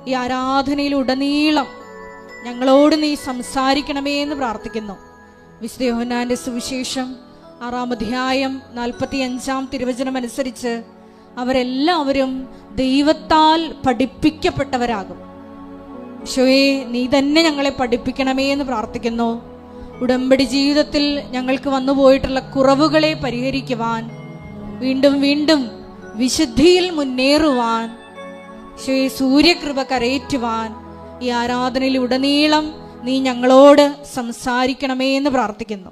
ഈ ആരാധനയിലുടനീളം ഞങ്ങളോട് നീ സംസാരിക്കണമേ എന്ന് പ്രാർത്ഥിക്കുന്നു. വിശുദ്ധ യോഹന്നാന്റെ സുവിശേഷം 6-ാം അധ്യായം 45-ാം തിരുവചനം അനുസരിച്ച് അവരെല്ലാവരും ദൈവത്താൽ പഠിപ്പിക്കപ്പെട്ടവരാകും. ഈശോയെ, നീ തന്നെ ഞങ്ങളെ പഠിപ്പിക്കണമേ എന്ന് പ്രാർത്ഥിക്കുന്നു. ഉടമ്പടി ജീവിതത്തിൽ ഞങ്ങൾക്ക് വന്നുപോയിട്ടുള്ള കുറവുകളെ പരിഹരിക്കുവാൻ, വീണ്ടും വീണ്ടും വിശുദ്ധിയിൽ മുന്നേറുവാൻ, ഈശോയെ സൂര്യകൃപ കരയേറ്റുവാൻ ഈ ആരാധനയിൽ ഉടനീളം നീ ഞങ്ങളോട് സംസാരിക്കണമേ എന്ന് പ്രാർത്ഥിക്കുന്നു.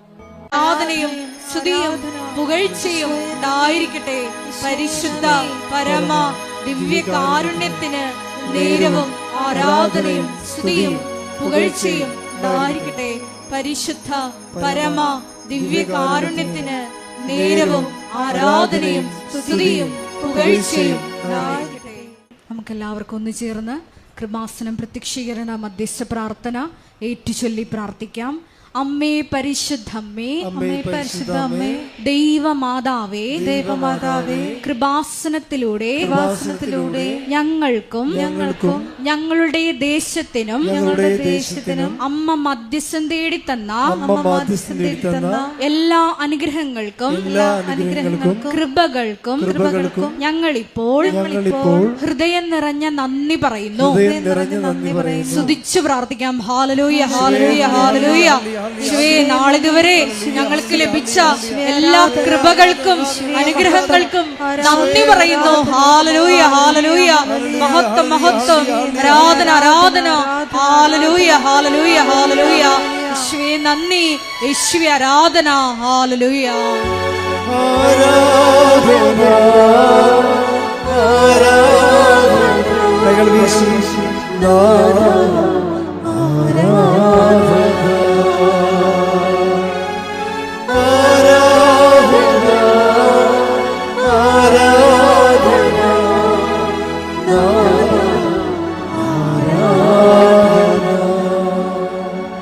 ആരാധനയും സ്തുതിയും പുകഴ്ചയും ഉണ്ടായിരിക്കട്ടെ പരിശുദ്ധ പരമ ദിവ്യകാരുണ്യത്തിന്. നേരവും ആരാധനയും സ്തുതിയും പുകഴ്ചയും ഉണ്ടായിരിക്കട്ടെ പരിശുദ്ധ പരമ ദിവ്യകാരുണ്യത്തിന്. നേരവും ആരാധനയും സ്തുതിയും പുകഴ്ചയും ഉണ്ടായിരിക്കട്ടെ. നമുക്കെല്ലാവർക്കും ഒന്ന് ചേർന്ന് കൃപാസനം പ്രത്യക്ഷീകരണ മധ്യസ്ഥ പ്രാർത്ഥന ഏറ്റുചൊല്ലി പ്രാർത്ഥിക്കാം. അമ്മേ പരിശുദ്ധമ്മേ, അമ്മേ പരിശുദ്ധമ്മേ, ദൈവമാതാവേ, ദൈവമാതാവേ, കൃപാസനത്തിലൂടെ ഞങ്ങൾക്കും ഞങ്ങളുടെ ദേശത്തിനും അമ്മ മധ്യസ്ഥം തേടി തന്ന എല്ലാ അനുഗ്രഹങ്ങൾക്കും കൃപകൾക്കും ഞങ്ങളിപ്പോൾ ഹൃദയം നിറഞ്ഞ നന്ദി പറയുന്നു. സ്തുതിച്ചു പ്രാർത്ഥിക്കാം. Hallelujah, hallelujah, hallelujah. നാളിതുവരെ ഞങ്ങൾക്ക് ലഭിച്ച എല്ലാ കൃപകൾക്കും അനുഗ്രഹങ്ങൾക്കും നന്ദി പറയുന്നു. Hallelujah, hallelujah. മഹത്വം, മഹത്വം, ആരാധന, ആരാധന. Hallelujah, hallelujah, hallelujah. യേശുവേ നന്ദി, യേശുവേ ആരാധന. ഹാലലൂയ.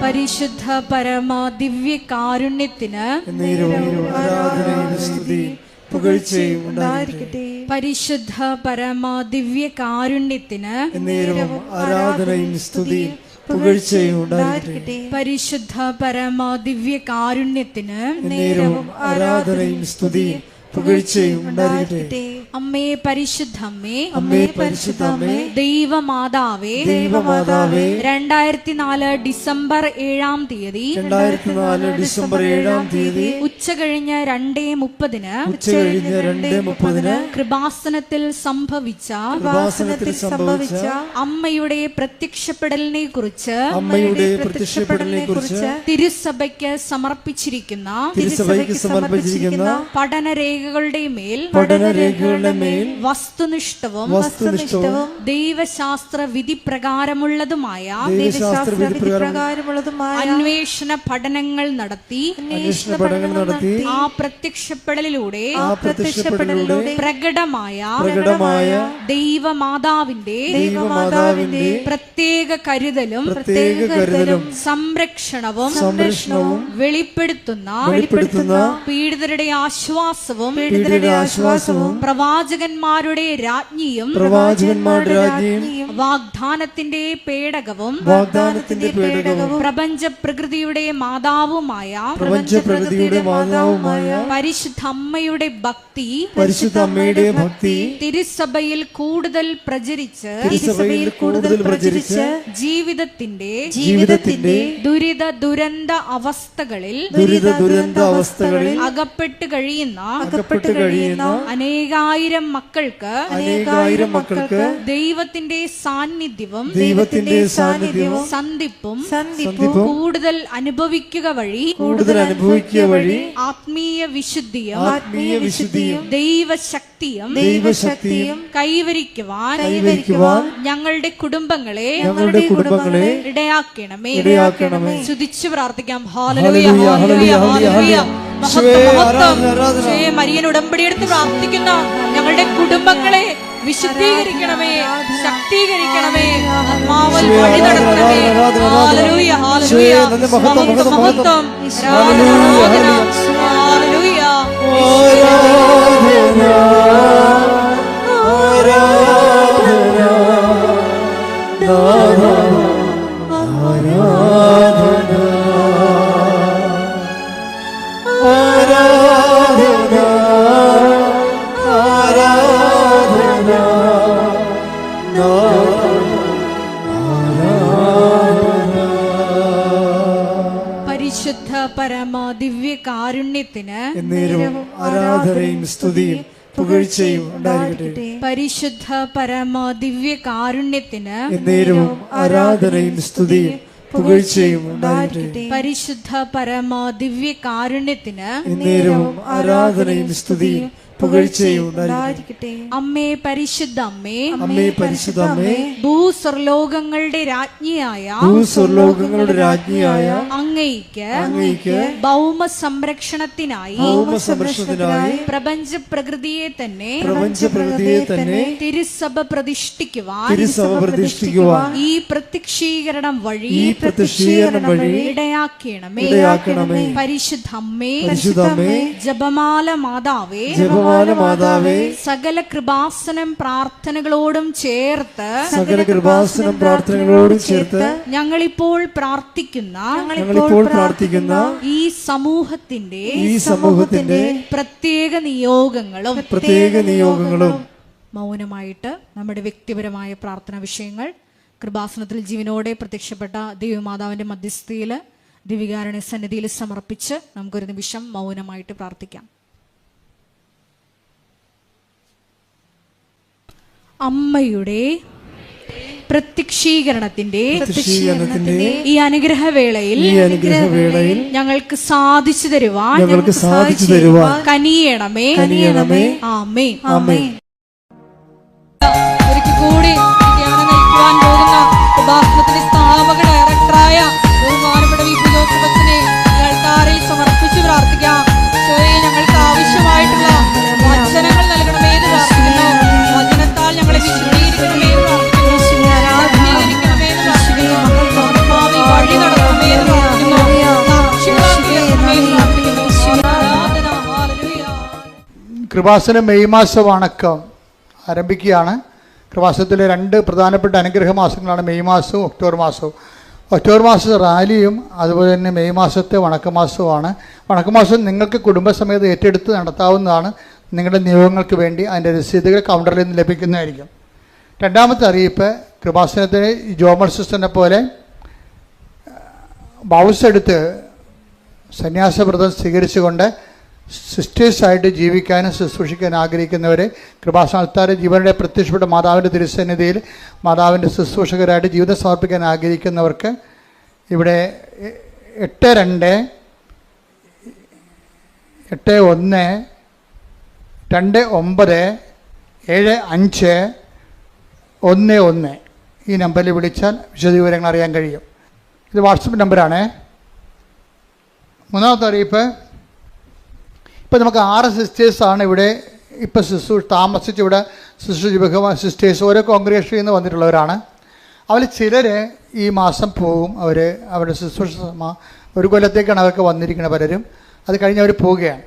പരിശുദ്ധ പരമ ദിവ്യകാരുണ്യത്തിന് പരിശുദ്ധ പരമ ദിവ്യകാരുണ്യത്തിന് ആരാധനയും സ്തുതിയും പുകഴ്ചയും ഉണ്ടായിരിക്കട്ടെ. പരിശുദ്ധ പരമ ദിവ്യകാരുണ്യത്തിന് ആരാധനയും സ്തുതിയും പുകഴ്ചയും ഉണ്ടായിരിക്കട്ടെ. അമ്മേ പരിശുദ്ധമ്മേ, അമ്മേ പരിശുദ്ധമ്മേ, ദൈവമാതാവേ, ദൈവമാതാവേ, 2004 ഡിസംബർ 7-ാം തീയതി ഉച്ചകഴിഞ്ഞ് 2:30 കൃപാസനത്തിൽ സംഭവിച്ച അമ്മയുടെ പ്രത്യക്ഷപ്പെടലിനെ കുറിച്ച് തിരുസഭയ്ക്ക് സമർപ്പിച്ചിരിക്കുന്ന പഠനരേഖകളുടെ മേൽ വസ്തുനിഷ്ഠവും ദൈവശാസ്ത്ര വിധി പ്രകാരമുള്ളതുമായ അന്വേഷണ പഠനങ്ങൾ നടത്തി ആ പ്രത്യക്ഷപ്പെടലിലൂടെ പ്രകടമായ ദൈവമാതാവിന്റെ പ്രത്യേക കരുതലും സംരക്ഷണവും വെളിപ്പെടുത്തുന്ന പീഡിതരുടെ ആശ്വാസവും പ്രവാചകന്മാരുടെ രാജ്ഞിയും വാഗ്ദാനത്തിന്റെ പേടകവും പ്രപഞ്ച പ്രകൃതിയുടെ മാതാവുമായ പരിശുദ്ധ അമ്മയുടെ ഭക്തി തിരുസഭയിൽ കൂടുതൽ പ്രചരിച്ച് ജീവിതത്തിന്റെ ദുരിത ദുരന്ത അവസ്ഥകളിൽ അകപ്പെട്ട് കഴിയുന്ന അനേകായിരം മക്കൾക്ക് ദൈവത്തിന്റെ സാന്നിധ്യവും സന്ധിപ്പും കൂടുതൽ അനുഭവിക്കുക വഴി ആത്മീയ വിശുദ്ധിയും ദൈവശക്തിയും കൈവരിക്കുവാൻ ഞങ്ങളുടെ കുടുംബങ്ങളെ ഇടയാക്കണമേ. സ്തുതിച്ചു പ്രാർത്ഥിക്കാം. Hallelujah, hallelujah, hallelujah. മരിയൻ ഉടമ്പടി എടുത്ത് പ്രാർത്ഥിക്കുന്ന ഞങ്ങളുടെ കുടുംബങ്ങളെ വിശുദ്ധീകരിക്കണമേ, ശക്തീകരിക്കണമേ, ആത്മാവിൽ വഴി നടത്തണമേ. Hallelujah, hallelujah. മഹത്വം, മഹത്വം, ആരാധന, ഹാലലൂയ. പരിശുദ്ധ പരമ ദിവ്യ കാരുണ്യത്തിന് എന്നേരവും ആരാധനയും സ്തുതിയും പുകഴ്ചയും ഉണ്ടായിരിക്കട്ടെ. പരിശുദ്ധ പരമ ദിവ്യ കാരുണ്യത്തിന് എന്നേരവും ആരാധനയും സ്തുതിയും പുകഴ്ചയും ഉണ്ടായിരിക്കട്ടെ. പരിശുദ്ധ പരമ ദിവ്യ കാരുണ്യത്തിന് എന്നേരവും ആരാധനയും സ്തുതിയും പുകഴ്ചയും ഉണ്ടായിരിക്കട്ടെ. അമ്മേ പരിശുദ്ധ അമ്മേ, അമ്മേ പരിശുദ്ധ അമ്മേ, ഭൂസ്വർലോകങ്ങളുടെ രാജ്ഞിയായ ഭൂസ്വർലോകങ്ങളുടെ രാജ്ഞിയായ അങ്ങയ്ക്ക് ഭൗമ സംരക്ഷണത്തിനായി പ്രപഞ്ച പ്രകൃതിയെ തന്നെ തിരുസഭ പ്രതിഷ്ഠിക്കുവാൻ ഈ പ്രത്യക്ഷീകരണം വഴി ഇടയാക്കണമേ. പരിശുദ്ധ അമ്മേ, ജപമാല മാതാവേ, സകല കൃപാസനം പ്രാർത്ഥനകളോടും ചേർത്ത് ഞങ്ങളിപ്പോൾ പ്രാർത്ഥിക്കുന്ന ഈ സമൂഹത്തിന്റെ പ്രത്യേക നിയോഗങ്ങളും മൗനമായിട്ട് നമ്മുടെ വ്യക്തിപരമായ പ്രാർത്ഥനാ വിഷയങ്ങൾ കൃപാസനത്തിൽ ജീവനോടെ പ്രത്യക്ഷപ്പെട്ട ദൈവമാതാവിന്റെ മധ്യസ്ഥയിൽ ദിവികാരുണ്യ സന്നിധിയിൽ സമർപ്പിച്ച് നമുക്കൊരു നിമിഷം മൗനമായിട്ട് പ്രാർത്ഥിക്കാം. അമ്മയുടെ പ്രത്യക്ഷീകരണത്തിന്റെ ഈ അനുഗ്രഹവേളയിൽ ഞങ്ങൾക്ക് സാധിച്ചു തരുവാൻ കനിയണമേ. ആമേൻ. ഒരിക്കൽ കൂടി ധ്യാനം നയിക്കുവാൻ പോകുന്ന ഉപാസനത്തിന്റെ സ്ഥാപക ഡയറക്ടറായ ബഹുമാനപ്പെട്ട വിപുലോത്സവത്തിനെ ഞങ്ങൾക്കാരിൽ സമർപ്പിച്ച് പ്രാർത്ഥിക്കാം. ഞങ്ങൾക്ക് ആവശ്യമായിട്ടുള്ള വചനങ്ങൾ നൽകണമേ എന്ന് പ്രാർത്ഥിക്കുന്നു. വചനത്താൽ ഞങ്ങളെ വിശദീകരിക്കണമേ എന്ന് പ്രാർത്ഥിക്കുന്നു. വഴി നടക്കണമേ എന്ന് പ്രാർത്ഥിക്കുന്നു. കൃപാസന മെയ് മാസ വണക്കം ആരംഭിക്കുകയാണ്. കൃപാസനത്തിലെ 2 പ്രധാനപ്പെട്ട അനുഗ്രഹ മാസങ്ങളാണ് മെയ് മാസവും ഒക്ടോബർ മാസവും. ഒക്ടോബർ മാസത്തെ റാലിയും അതുപോലെ തന്നെ മെയ് മാസത്തെ വണക്കമാസവുമാണ്. വണക്കമാസം നിങ്ങൾക്ക് കുടുംബസമേതം ഏറ്റെടുത്ത് നടത്താവുന്നതാണ്. നിങ്ങളുടെ നിയോഗങ്ങൾക്ക് വേണ്ടി അതിൻ്റെ രസീതുകൾ കൗണ്ടറിൽ നിന്ന് ലഭിക്കുന്നതായിരിക്കും. രണ്ടാമത്തെ അറിയിപ്പ്, കൃപാസനത്തിന് ജോമൽ സിസ്റ്ററിനെ പോലെ ബൗസ് എടുത്ത് സന്യാസവ്രതം സ്വീകരിച്ചുകൊണ്ട് സിസ്റ്റേഴ്സായിട്ട് ജീവിക്കാനും ശുശ്രൂഷിക്കാനും ആഗ്രഹിക്കുന്നവരെ കൃപാസനത്താരെ ജീവനുടെ പ്രത്യക്ഷപ്പെട്ട മാതാവിൻ്റെ തിരുസന്നിധിയിൽ മാതാവിൻ്റെ ശുശ്രൂഷകരായിട്ട് ജീവിതം സമർപ്പിക്കാൻ ആഗ്രഹിക്കുന്നവർക്ക് ഇവിടെ 82 81 29 75 11 ഈ നമ്പറിൽ വിളിച്ചാൽ വിശദവിവരങ്ങൾ അറിയാൻ കഴിയും. ഇത് വാട്സപ്പ് നമ്പറാണ്. മൂന്നാമത്തെ അറിയിപ്പ്, ഇപ്പോൾ നമുക്ക് 6 സിസ്റ്റേഴ്സാണ് ഇവിടെ ഇപ്പോൾ താമസിച്ച് ഇവിടെ ഭഗവാൻ സിസ്റ്റേഴ്സ് ഓരോ കോൺഗ്രിഗേഷനിൽ നിന്ന് വന്നിട്ടുള്ളവരാണ്. അവർ ചിലർ ഈ മാസം പോകും. അവരുടെ ശുശ്രൂഷ 1 കൊല്ലത്തേക്കാണ് അവർക്ക് വന്നിരിക്കുന്നത്. പലരും അത് കഴിഞ്ഞ് അവർ പോവുകയാണ്.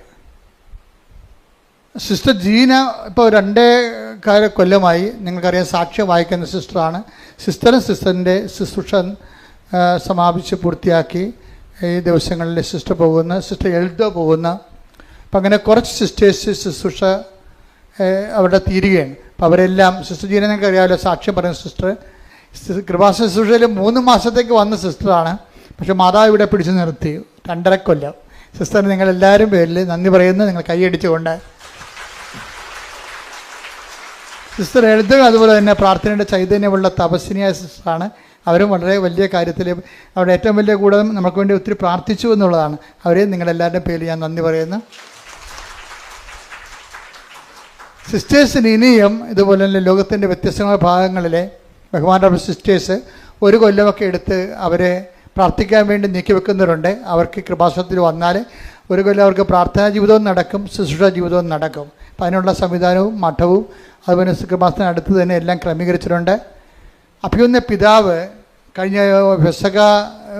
സിസ്റ്റർ ജീന ഇപ്പോൾ 2 കൊല്ലമായി നിങ്ങൾക്കറിയാം സാക്ഷ്യം വായിക്കുന്ന സിസ്റ്ററാണ്. സിസ്റ്ററിൻ്റെ ശുശ്രൂഷ സമാപിച്ച് പൂർത്തിയാക്കി ഈ ദിവസങ്ങളിൽ സിസ്റ്റർ പോകുന്ന, സിസ്റ്റർ എൽദോ പോകുന്ന, അപ്പം അങ്ങനെ കുറച്ച് സിസ്റ്റേഴ്സ് ശുശ്രൂഷ അവിടെ തീരുകയാണ്. അപ്പോൾ അവരെല്ലാം സിസ്റ്റർ ജീന നിങ്ങൾക്ക് അറിയാമല്ലോ, സാക്ഷ്യം പറയുന്ന സിസ്റ്റർ കൃപാസന ശുശ്രൂഷയിൽ 3 മാസത്തേക്ക് വന്ന സിസ്റ്ററാണ്. പക്ഷേ മാതാവ് ഇവിടെ പിടിച്ചു നിർത്തി 2.5 കൊല്ലം. സിസ്റ്ററിന് നിങ്ങളെല്ലാവരും പേരിൽ നന്ദി പറയുന്നു. നിങ്ങൾ കൈയടിച്ചുകൊണ്ട് സിസ്റ്റർ എഴുതുക. അതുപോലെ തന്നെ പ്രാർത്ഥനയുടെ ചൈതന്യമുള്ള തപസ്വിനിയായ സിസ്റ്ററാണ്. അവരും വളരെ വലിയ കാര്യത്തിൽ അവിടെ ഏറ്റവും വലിയ കൂടെ നമുക്ക് വേണ്ടി ഒത്തിരി പ്രാർത്ഥിച്ചു എന്നുള്ളതാണ്. അവരെയും നിങ്ങളെല്ലാവരുടെയും പേരിൽ ഞാൻ നന്ദി പറയുന്നു. സിസ്റ്റേഴ്സിന് ഇനിയും ഇതുപോലെ തന്നെ ലോകത്തിൻ്റെ വ്യത്യസ്തമായ ഭാഗങ്ങളിലെ ബഹുമാനപ്പെട്ട സിസ്റ്റേഴ്സ് 1 കൊല്ലമൊക്കെ എടുത്ത് അവരെ പ്രാർത്ഥിക്കാൻ വേണ്ടി നീക്കിവെക്കുന്നവരുണ്ട്. അവർക്ക് കൃപാസനത്തിൽ വന്നാൽ 1 കൊല്ലം അവർക്ക് പ്രാർത്ഥനാ ജീവിതവും നടക്കും, ശുശ്രൂഷ ജീവിതവും നടക്കും. അപ്പം അതിനുള്ള സംവിധാനവും മഠവും അതുപോലെ കൃപാസനം അടുത്ത് തന്നെ എല്ലാം ക്രമീകരിച്ചിട്ടുണ്ട്. അഭിയുന്ന പിതാവ് കഴിഞ്ഞ പെസഹ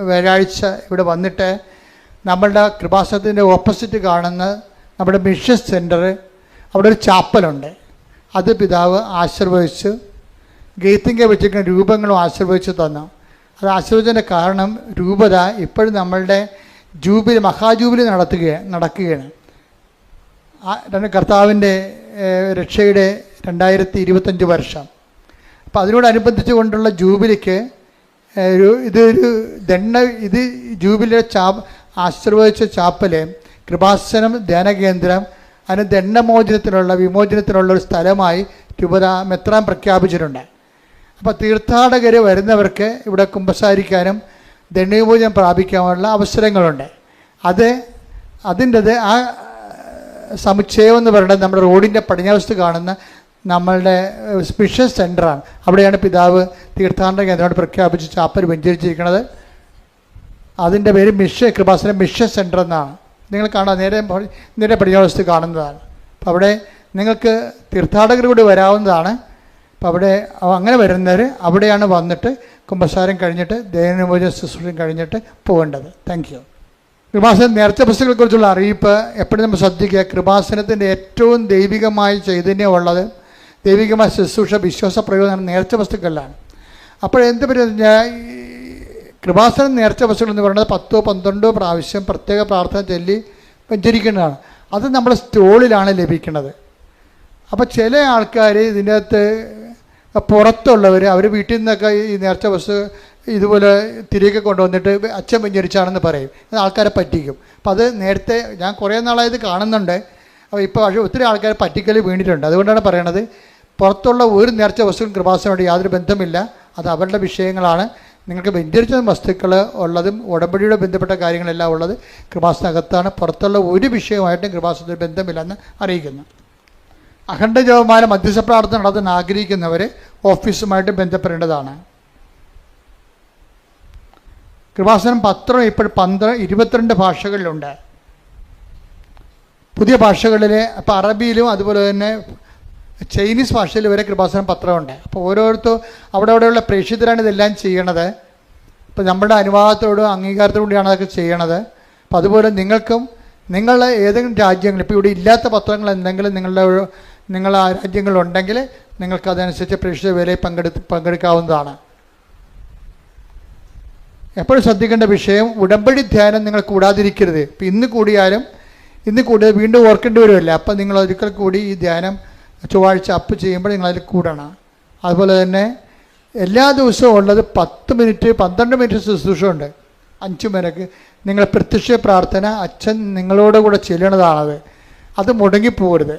വ്യാഴാഴ്ച ഇവിടെ വന്നിട്ട് നമ്മളുടെ കൃപാസനത്തിൻ്റെ ഓപ്പോസിറ്റ് കാണുന്ന നമ്മുടെ മിഷൻ സെൻറ്റർ അവിടെ ഒരു ചാപ്പലുണ്ട്. അത് പിതാവ് ആശീർവദിച്ച് ഗെയ്ത്തിങ്ക വെച്ചിരിക്കുന്ന രൂപങ്ങളും ആശീർവദിച്ച് തന്നു. അത് ആശീർവദിച്ചതിൻ്റെ കാരണം രൂപത ഇപ്പോഴും നമ്മളുടെ ജൂബിലി മഹാജൂബിലി നടക്കുകയാണ്. കർത്താവിൻ്റെ രക്ഷയുടെ 2025 വർഷം. അപ്പം അതിനോടനുബന്ധിച്ച് കൊണ്ടുള്ള ജൂബിലിക്ക് ഇത് ജൂബിലിയുടെ ആശീർവദിച്ച ചാപ്പല്, കൃപാസനം, ധ്യാനകേന്ദ്രം, അതിന് വിമോചനത്തിനുള്ള ഒരു സ്ഥലമായി രൂപത മെത്രാൻ പ്രഖ്യാപിച്ചിട്ടുണ്ട്. അപ്പോൾ തീർത്ഥാടകർ വരുന്നവർക്ക് ഇവിടെ കുമ്പസാരിക്കാനും ദണ്ഡവിമോചനം പ്രാപിക്കാനുള്ള അവസരങ്ങളുണ്ട്. അതിൻ്റെത് ആ സമുച്ചയം എന്ന് പറയുന്നത് നമ്മുടെ റോഡിൻ്റെ പടിഞ്ഞാവശത്ത് കാണുന്ന നമ്മളുടെ മിഷൻ സെൻ്ററാണ്. അവിടെയാണ് പിതാവ് തീർത്ഥാടന കേന്ദ്രമായിട്ട് പ്രഖ്യാപിച്ച് ചാപ്പൽ വെഞ്ചരിച്ചിരിക്കുന്നത്. അതിൻ്റെ പേര് കൃപാസനം മിഷൻ സെൻ്റർ എന്നാണ്. നിങ്ങൾ കാണാം, നേരെ പടിഞ്ഞാവശത്ത് കാണുന്നതാണ്. അപ്പോൾ അവിടെ നിങ്ങൾക്ക് തീർത്ഥാടകർ കൂടി വരാവുന്നതാണ്. അപ്പോൾ അവിടെ അങ്ങനെ വരുന്നവർ അവിടെയാണ് വന്നിട്ട് കുമ്പസാരം കഴിഞ്ഞിട്ട് ദൈവവിമോചന ശുശ്രൂഷയും കഴിഞ്ഞിട്ട് പോകേണ്ടത്. Thank you. കൃപാസനം നേർച്ച പുസ്തകങ്ങളെക്കുറിച്ചുള്ള അറിയിപ്പ് എപ്പോഴും നമ്മൾ ശ്രദ്ധിക്കുക. കൃപാസനത്തിൻ്റെ ഏറ്റവും ദൈവികമായ ചൈതന്യമുള്ളത്, ദൈവികമായ ശുശ്രൂഷ, വിശ്വാസ പ്രയോജനം നേർച്ച വസ്തുക്കളിലാണ്. അപ്പോൾ എന്ത് പറഞ്ഞാൽ കൃപാസനം നേർച്ച വസ്തുക്കൾ എന്ന് പറയുന്നത് 10-12 പ്രാവശ്യം പ്രത്യേക പ്രാർത്ഥന ചൊല്ലി വെഞ്ചരിക്കേണ്ടതാണ്. അത് നമ്മുടെ സ്റ്റോളിലാണ് ലഭിക്കുന്നത്. അപ്പോൾ ചില ആൾക്കാർ ഇതിൻ്റെ അകത്ത് പുറത്തുള്ളവർ അവർ വീട്ടിൽ നിന്നൊക്കെ ഈ നേർച്ച വസ്തു ഇതുപോലെ തിരികെ കൊണ്ടുവന്നിട്ട് അച്ഛൻ വെഞ്ചരിച്ചാണെന്ന് പറയും. അത് ആൾക്കാരെ പറ്റിക്കും. അപ്പം അത് നേരത്തെ ഞാൻ കുറേ നാളായത് കാണുന്നുണ്ട്. അപ്പോൾ ഇപ്പോൾ പക്ഷേ ഒത്തിരി ആൾക്കാർ പറ്റിക്കൽ വീണിട്ടുണ്ട്. അതുകൊണ്ടാണ് പറയണത്, പുറത്തുള്ള ഒരു നേർച്ച വസ്തുക്കളും കൃപാസനമായിട്ട് യാതൊരു ബന്ധമില്ല. അത് അവരുടെ വിഷയങ്ങളാണ്. നിങ്ങൾക്ക് വെഞ്ചരിച്ച വസ്തുക്കൾ ഉള്ളതും ഉടമ്പടിയുടെ ബന്ധപ്പെട്ട കാര്യങ്ങളെല്ലാം ഉള്ളത് കൃപാസനകത്താണ്. പുറത്തുള്ള ഒരു വിഷയമായിട്ടും കൃപാസനത്തിന് ബന്ധമില്ലെന്ന് അറിയിക്കുന്നു. അഖണ്ഡ ജപമാല മധ്യസ്ഥ പ്രാർത്ഥന നടത്താൻ ആഗ്രഹിക്കുന്നവർ ഓഫീസുമായിട്ട് ബന്ധപ്പെടേണ്ടതാണ്. കൃപാസനം പത്രം ഇപ്പോൾ 22 ഭാഷകളിലുണ്ട്. പുതിയ ഭാഷകളിൽ ഇപ്പോൾ അറബിയിലും അതുപോലെ തന്നെ ചൈനീസ് ഭാഷയിൽ വരെ കൃപാസനം പത്രമുണ്ട്. അപ്പോൾ ഓരോരുത്തരും അവിടെയുള്ള പ്രേക്ഷിതരാണ് ഇതെല്ലാം ചെയ്യണത്. ഇപ്പോൾ നമ്മുടെ അനുവാദത്തോടും അംഗീകാരത്തോടു കൂടിയാണ് അതൊക്കെ ചെയ്യണത്. അപ്പോൾ അതുപോലെ നിങ്ങളുടെ ഏതെങ്കിലും രാജ്യങ്ങൾ, ഇപ്പോൾ ഇവിടെ ഇല്ലാത്ത പത്രങ്ങൾ എന്തെങ്കിലും നിങ്ങളുടെ ആ രാജ്യങ്ങളുണ്ടെങ്കിൽ നിങ്ങൾക്ക് അതനുസരിച്ച് പ്രേക്ഷിത വേലയിൽ പങ്കെടുക്കാവുന്നതാണ്. എപ്പോഴും ശ്രദ്ധിക്കേണ്ട വിഷയം, ഉടമ്പടി ധ്യാനം നിങ്ങൾ കൂടാതിരിക്കരുത്. ഇപ്പം ഇന്ന് കൂടിയാലും വീണ്ടും ഓർക്കേണ്ടി വരുമല്ല. അപ്പം നിങ്ങൾ ഒരിക്കൽ കൂടി ഈ ധ്യാനം ചൊവ്വാഴ്ച അപ്പ് ചെയ്യുമ്പോൾ നിങ്ങളതിൽ കൂടണം. അതുപോലെ തന്നെ എല്ലാ ദിവസവും ഉള്ളത് 10 മിനിറ്റ് 12 മിനിറ്റ് ശുശ്രൂഷ ഉണ്ട്. 5 പേർക്ക് നിങ്ങൾ പ്രത്യക്ഷ പ്രാർത്ഥന അച്ഛൻ നിങ്ങളോട് കൂടെ ചെല്ലണതാണത്. അത് മുടങ്ങിപ്പോകരുത്.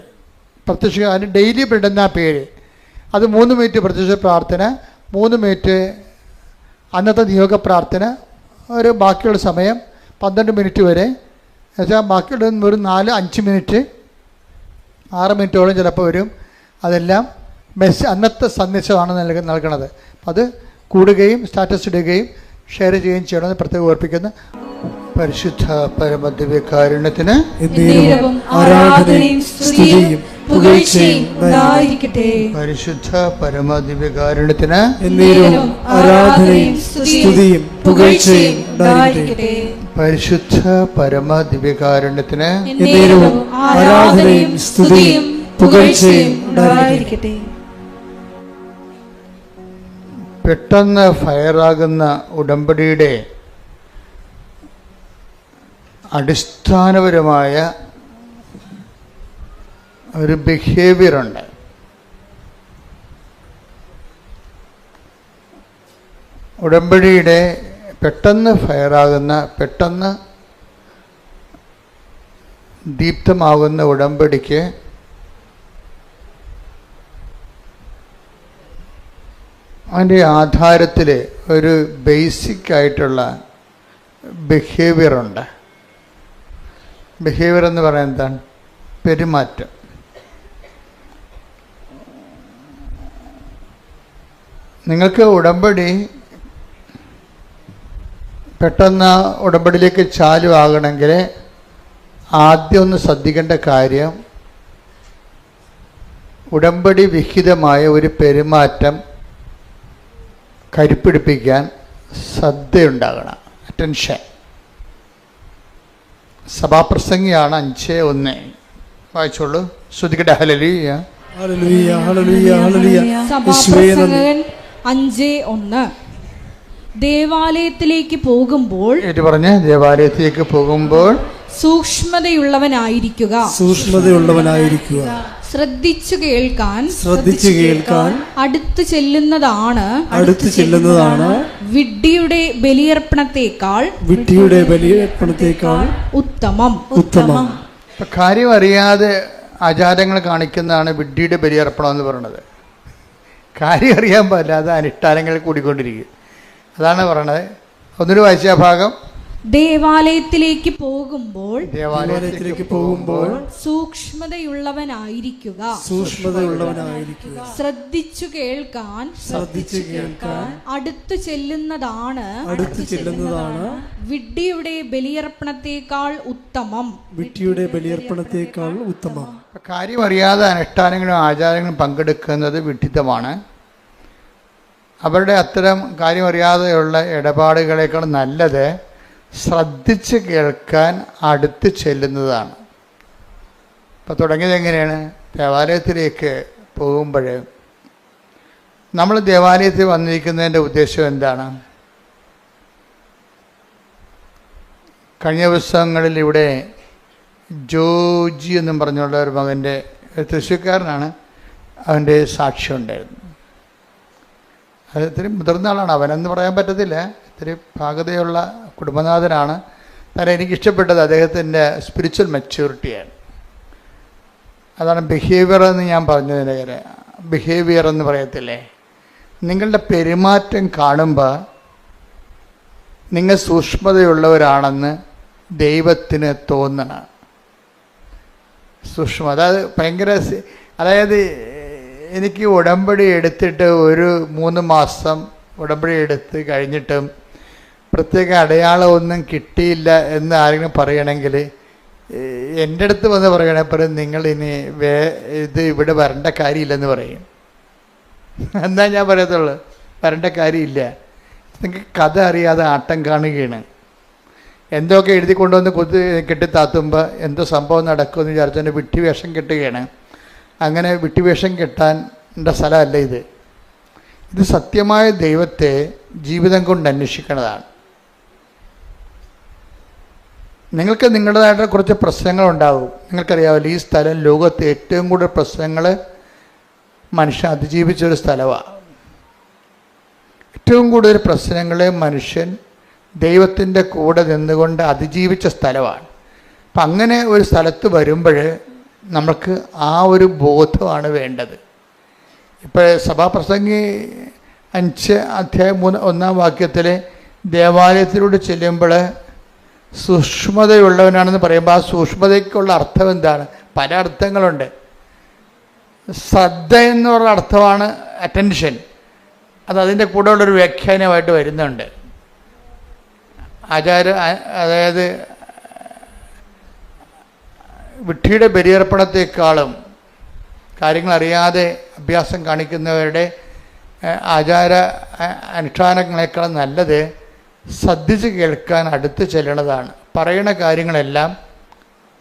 പ്രത്യക്ഷ അതിന് ഡെയിലി ബ്രെഡ് എന്നാ പേര്. അത് 3 മിനിറ്റ് പ്രത്യക്ഷ പ്രാർത്ഥന, 3 മിനിറ്റ് അന്നത്തെ നിയോഗ പ്രാർത്ഥന, ഒരു ബാക്കിയുള്ള സമയം 12 മിനിറ്റ് വരെ. എന്നുവെച്ചാൽ ബാക്കിയുള്ള ഒരു 4-5 മിനിറ്റ് 6 മിനിറ്റോളം ചിലപ്പോൾ വരും. അതെല്ലാം അന്നത്തെ സന്ദേശമാണ് നൽകണത്. അപ്പം അത് കൂടുകയും സ്റ്റാറ്റസ് ഇടുകയും ഷെയർ ചെയ്യുകയും ചെയ്യണമെന്ന് പ്രത്യേകം ഓർപ്പിക്കുന്നു. പരിശുദ്ധ പരമദിവ്യകാരുണ്യത്തിന് ആരാധനയും സ്തുതിയും പുകഴ്ചയും ഉണ്ടായിരിക്കട്ടെ. പരിശുദ്ധ പരമദിവ്യകാരുണ്യത്തിന് ആരാധനയും സ്തുതിയും പുകഴ്ചയും ഉണ്ടായിരിക്കട്ടെ. പരിശുദ്ധ പരമദിവ്യകാരുണ്യത്തിന് ആരാധനയും സ്തുതിയും പുകഴ്ചയും ഉണ്ടായിരിക്കട്ടെ. പെട്ടെന്ന് ഫയറാകുന്ന ഉടമ്പടിയുടെ അടിസ്ഥാനപരമായ ഒരു ബിഹേവിയറുണ്ട്. ഉടമ്പടിയുടെ പെട്ടെന്ന് ഫയറാകുന്ന, പെട്ടെന്ന് ദീപ്തമാകുന്ന ഉടമ്പടിക്ക് അതിൻ്റെ ആധാരത്തിൽ ഒരു ബേസിക് ആയിട്ടുള്ള ബിഹേവിയറുണ്ട്. ബിഹേവിയർ എന്ന് പറയുന്നത് എന്താണ്? പെരുമാറ്റം. നിങ്ങൾക്ക് ഉടമ്പടി പെട്ടെന്ന് ഉടമ്പടിയിലേക്ക് ചാലുവാകണമെങ്കിൽ ആദ്യം ഒന്ന് ശ്രദ്ധിക്കേണ്ട കാര്യം, ഉടമ്പടി വിഹിതമായ ഒരു പെരുമാറ്റം കരുപ്പിടിപ്പിക്കാൻ ശ്രദ്ധയുണ്ടാകണം, അറ്റൻഷൻ. സഭാപ്രസംഗിയാണ് 5:1. വായിച്ചോളൂ. ശ്രുതിക്കട്ടെ. ഹല്ലേലൂയ ഹല്ലേലൂയ, ഹല്ലേലൂയ, ഹല്ലേലൂയ. യേശുവേ നന്ദി. സഭാപ്രസംഗകൻ 5:1 ദേവാലയത്തിലേക്ക് പോകുമ്പോൾ പറഞ്ഞ ദേവാലയത്തിലേക്ക് പോകുമ്പോൾ സൂക്ഷ്മതയുള്ളവനായിരിക്കുക, സൂക്ഷ്മതയുള്ളവനായിരിക്കുക, ശ്രദ്ധിച്ചു കേൾക്കാൻ ശ്രദ്ധിച്ചു കേൾക്കാൻ അടുത്തു ചെല്ലുന്നതാണ് അടുത്തു ചെല്ലുന്നതാണ് വിഡ്ഢിയുടെ ബലിയർപ്പണത്തേക്കാൾ വിഡ്ഢിയുടെ ബലിയർപ്പണത്തേക്കാൾ ഉത്തമം. ഉത്തമം. ഇപ്പം കാര്യം അറിയാതെ ആചാരങ്ങൾ കാണിക്കുന്നതാണ് വിഡ്ഢിയുടെ ബലിയർപ്പണം എന്ന് പറയുന്നത്. കാര്യം അറിയാൻ പാടില്ലാതെ അനുഷ്ഠാനങ്ങൾ കൂടിക്കൊണ്ടിരിക്കും. അതാണ് പറയണത്. ഒന്നൊരു വായിച്ച ഭാഗം. ദേവാലയത്തിലേക്ക് പോകുമ്പോൾ ദേവാലയത്തിലേക്ക് പോകുമ്പോൾ സൂക്ഷ്മതയുള്ളവനായിരിക്കുക, സൂക്ഷ്മതയുള്ളവനായിരിക്കുക, ശ്രദ്ധിച്ചു കേൾക്കാൻ ശ്രദ്ധിച്ചു കേൾക്കാൻ അടുത്തു ചെല്ലുന്നതാണ് അടുത്തു ചെല്ലുന്നതാണ് വിഡ്ഢിയുടെ ബലിയർപ്പണത്തേക്കാൾ ഉത്തമം. വിഡ്ഢിയുടെ ബലിയർപ്പണത്തേക്കാൾ ഉത്തമം. കാര്യം അറിയാതെ അനുഷ്ഠാനങ്ങളും ആചാരങ്ങളും പങ്കെടുക്കുന്നത് വിഡ്ഢിത്തമാണ്. അവരുടെ അത്തരം കാര്യമറിയാതെയുള്ള ഇടപാടുകളേക്കാൾ നല്ലത് ശ്രദ്ധിച്ച് കേൾക്കാൻ അടുത്ത് ചെല്ലുന്നതാണ്. ഇപ്പം തുടങ്ങിയത് എങ്ങനെയാണ്? ദേവാലയത്തിലേക്ക് പോകുമ്പോൾ നമ്മൾ ദേവാലയത്തിൽ വന്നിരിക്കുന്നതിൻ്റെ ഉദ്ദേശം എന്താണ്? കഴിഞ്ഞ ദിവസങ്ങളിൽ ഇവിടെ ജോജി എന്നും പറഞ്ഞുള്ള ഒരു മകൻ്റെ, തൃശ്ശൂർക്കാരനാണ്, അവൻ്റെ സാക്ഷ്യം ഉണ്ടായിരുന്നു. അത് ഇത്തിരി മുതിർന്ന ആളാണ്, അവനെന്ന് പറയാൻ പറ്റത്തില്ല, ഇത്തിരി പാകതയുള്ള കുടുംബനാഥനാണ്. എന്നാൽ എനിക്കിഷ്ടപ്പെട്ടത് അദ്ദേഹത്തിൻ്റെ സ്പിരിച്വൽ മെച്യൂരിറ്റിയാണ്. അതാണ് ബിഹേവിയർ എന്ന് ഞാൻ പറഞ്ഞതിൻ്റെ കാര്യം. ബിഹേവിയർ എന്ന് പറയത്തില്ലേ, നിങ്ങളുടെ പെരുമാറ്റം കാണുമ്പോൾ നിങ്ങൾ സൂക്ഷ്മതയുള്ളവരാണെന്ന് ദൈവത്തിന് തോന്നണം. സൂക്ഷ്മ, അതായത് ഭയങ്കര, അതായത് എനിക്ക് ഉടമ്പടി എടുത്തിട്ട് ഒരു 3 മാസം ഉടമ്പടി എടുത്ത് കഴിഞ്ഞിട്ടും പ്രത്യേക അടയാളമൊന്നും കിട്ടിയില്ല എന്ന് ആരെങ്കിലും പറയണമെങ്കിൽ എൻ്റെ അടുത്ത് വന്ന് പറയണപ്പോഴും നിങ്ങളിനി ഇത് ഇവിടെ വരേണ്ട കാര്യമില്ലെന്ന് പറയും. എന്താ ഞാൻ പറയത്തുള്ളൂ, വരേണ്ട കാര്യമില്ല. നിങ്ങൾക്ക് കഥ അറിയാതെ ആട്ടം കാണുകയാണ്. എന്തൊക്കെ എഴുതി കൊണ്ടുവന്ന് കെട്ടിത്താത്തുമ്പോൾ എന്തോ സംഭവം നടക്കുമെന്ന് വിചാരിച്ചതിൻ്റെ വിട്ടുവേഷം കെട്ടുകയാണ്. അങ്ങനെ വിട്ടുവേഷം കെട്ടാൻ്റെ സ്ഥലമല്ല ഇത്. ഇത് സത്യമായ ദൈവത്തെ ജീവിതം കൊണ്ട് അന്വേഷിക്കുന്നതാണ്. നിങ്ങൾക്ക് നിങ്ങളുടേതായിട്ട് കുറച്ച് പ്രശ്നങ്ങളുണ്ടാകും. നിങ്ങൾക്കറിയാമല്ലോ, ഈ സ്ഥലം ലോകത്ത് ഏറ്റവും കൂടുതൽ പ്രശ്നങ്ങൾ മനുഷ്യൻ അതിജീവിച്ചൊരു സ്ഥലമാണ്. ഏറ്റവും കൂടുതൽ പ്രശ്നങ്ങൾ മനുഷ്യൻ ദൈവത്തിൻ്റെ കൂടെ നിന്നുകൊണ്ട് അതിജീവിച്ച സ്ഥലമാണ്. അപ്പം അങ്ങനെ ഒരു സ്ഥലത്ത് വരുമ്പോൾ നമുക്ക് ആ ഒരു ബോധമാണ് വേണ്ടത്. ഇപ്പോൾ സഭാപ്രസംഗി 5:1 ദേവാലയത്തിലൂടെ ചെല്ലുമ്പോൾ സൂക്ഷ്മതയുള്ളവനാണെന്ന് പറയുമ്പോൾ ആ സൂക്ഷ്മതയ്ക്കുള്ള അർത്ഥം എന്താണ്? പല അർത്ഥങ്ങളുണ്ട്. ശ്രദ്ധ എന്നുള്ള അർത്ഥമാണ് അറ്റൻഷൻ. അത് അതിൻ്റെ കൂടെ ഉള്ളൊരു വ്യാഖ്യാനമായിട്ട് വരുന്നുണ്ട്. അതായത് വിഡ്ഢിയുടെ ബലിയർപ്പണത്തെക്കാളും കാര്യങ്ങൾ അറിയാതെ അഭ്യാസം കാണിക്കുന്നവരുടെ ആചാര അനുഷ്ഠാനങ്ങളെക്കാളും നല്ലത് ശ്രദ്ധിച്ച് കേൾക്കാൻ അടുത്ത് ചെല്ലണതാണ്. പറയുന്ന കാര്യങ്ങളെല്ലാം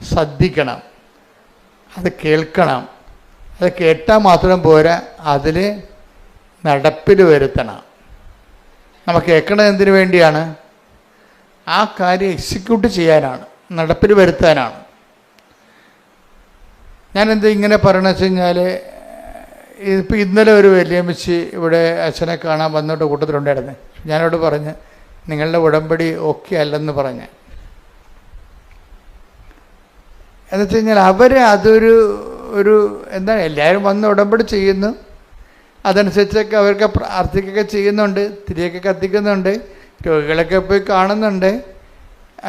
ശ്രദ്ധിക്കണം, അത് കേൾക്കണം. അത് കേട്ടാൽ മാത്രം പോരാ, അതിൽ നടപ്പിൽ വരുത്തണം. നമ്മൾ കേൾക്കണത് എന്തിനു വേണ്ടിയാണ്? ആ കാര്യം എക്സിക്യൂട്ട് ചെയ്യാനാണ്, നടപ്പിൽ വരുത്താനാണ്. ഞാനെന്താ ഇങ്ങനെ പറയണമെന്ന് വെച്ച് കഴിഞ്ഞാൽ, ഇപ്പോൾ ഇന്നലെ ഒരു വലിയമ്മച്ചി ഇവിടെ അച്ഛനെ കാണാൻ വന്നിട്ട് കൂട്ടത്തിലുണ്ടായിരുന്നു. ഞാനോട് പറഞ്ഞ് നിങ്ങളുടെ ഉടമ്പടി ഓക്കെ അല്ലെന്ന് പറഞ്ഞ്. എന്ന് വെച്ച് കഴിഞ്ഞാൽ അതൊരു എന്താണ്, എല്ലാവരും വന്ന് ഉടമ്പടി ചെയ്യുന്നു, അതനുസരിച്ചൊക്കെ അവർക്ക് പ്രാർത്ഥിക്കുകയൊക്കെ ചെയ്യുന്നുണ്ട്, തിരിയൊക്കെ കത്തിക്കുന്നുണ്ട്, രോഗികളൊക്കെ പോയി കാണുന്നുണ്ട്,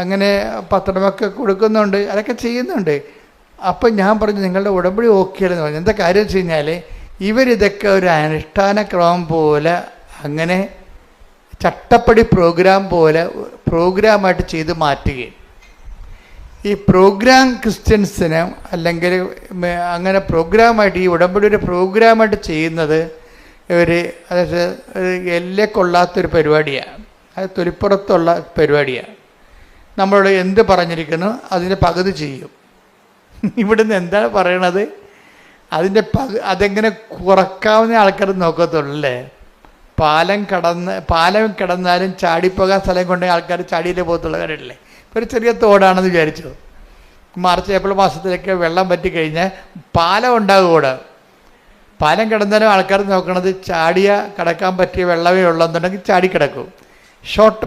അങ്ങനെ പത്രമൊക്കെ കൊടുക്കുന്നുണ്ട്, അതൊക്കെ ചെയ്യുന്നുണ്ട്. അപ്പം ഞാൻ പറഞ്ഞു നിങ്ങളുടെ ഉടമ്പടി ഓക്കെ അല്ലെന്ന് പറഞ്ഞു. എന്താ കാര്യം വെച്ച് കഴിഞ്ഞാൽ ഇവരിതൊക്കെ ഒരു അനുഷ്ഠാന ക്രമം പോലെ, അങ്ങനെ ചട്ടപ്പടി പ്രോഗ്രാം പോലെ പ്രോഗ്രാമായിട്ട് ചെയ്ത് മാറ്റുകയും, ഈ പ്രോഗ്രാം ക്രിസ്ത്യൻസിന് അല്ലെങ്കിൽ അങ്ങനെ പ്രോഗ്രാമായിട്ട് ഈ ഉടമ്പടി ഒരു പ്രോഗ്രാമായിട്ട് ചെയ്യുന്നത് അതായത് ഒരു എല്ലെ കൊള്ളാത്തൊരു പരിപാടിയാണ്. അത് തൊലിപ്പുറത്തുള്ള പരിപാടിയാണ്. നമ്മളോട് എന്ത് പറഞ്ഞിരിക്കുന്നു അതിൻ്റെ പകുതി ചെയ്യും. ഇവിടുന്ന് എന്താണ് പറയണത് അതെങ്ങനെ കുറക്കാവുന്ന ആൾക്കാർ നോക്കത്തുള്ളൂ അല്ലേ. പാലം കിടന്നാലും ചാടിപ്പോകാൻ സ്ഥലം കൊണ്ട് ആൾക്കാർ ചാടിയിലേ പോകത്തുള്ള കാര്യമില്ലേ. ഒരു ചെറിയ തോടാണെന്ന് വിചാരിച്ചു, മാർച്ച് ഏപ്രിൽ മാസത്തിലൊക്കെ വെള്ളം പറ്റിക്കഴിഞ്ഞാൽ പാലം ഉണ്ടാകും കൂടെ. പാലം കിടന്നാലും ആൾക്കാർ നോക്കണത് കടക്കാൻ പറ്റിയ വെള്ളമേ ഉള്ളെന്നുണ്ടെങ്കിൽ ചാടിക്കിടക്കും.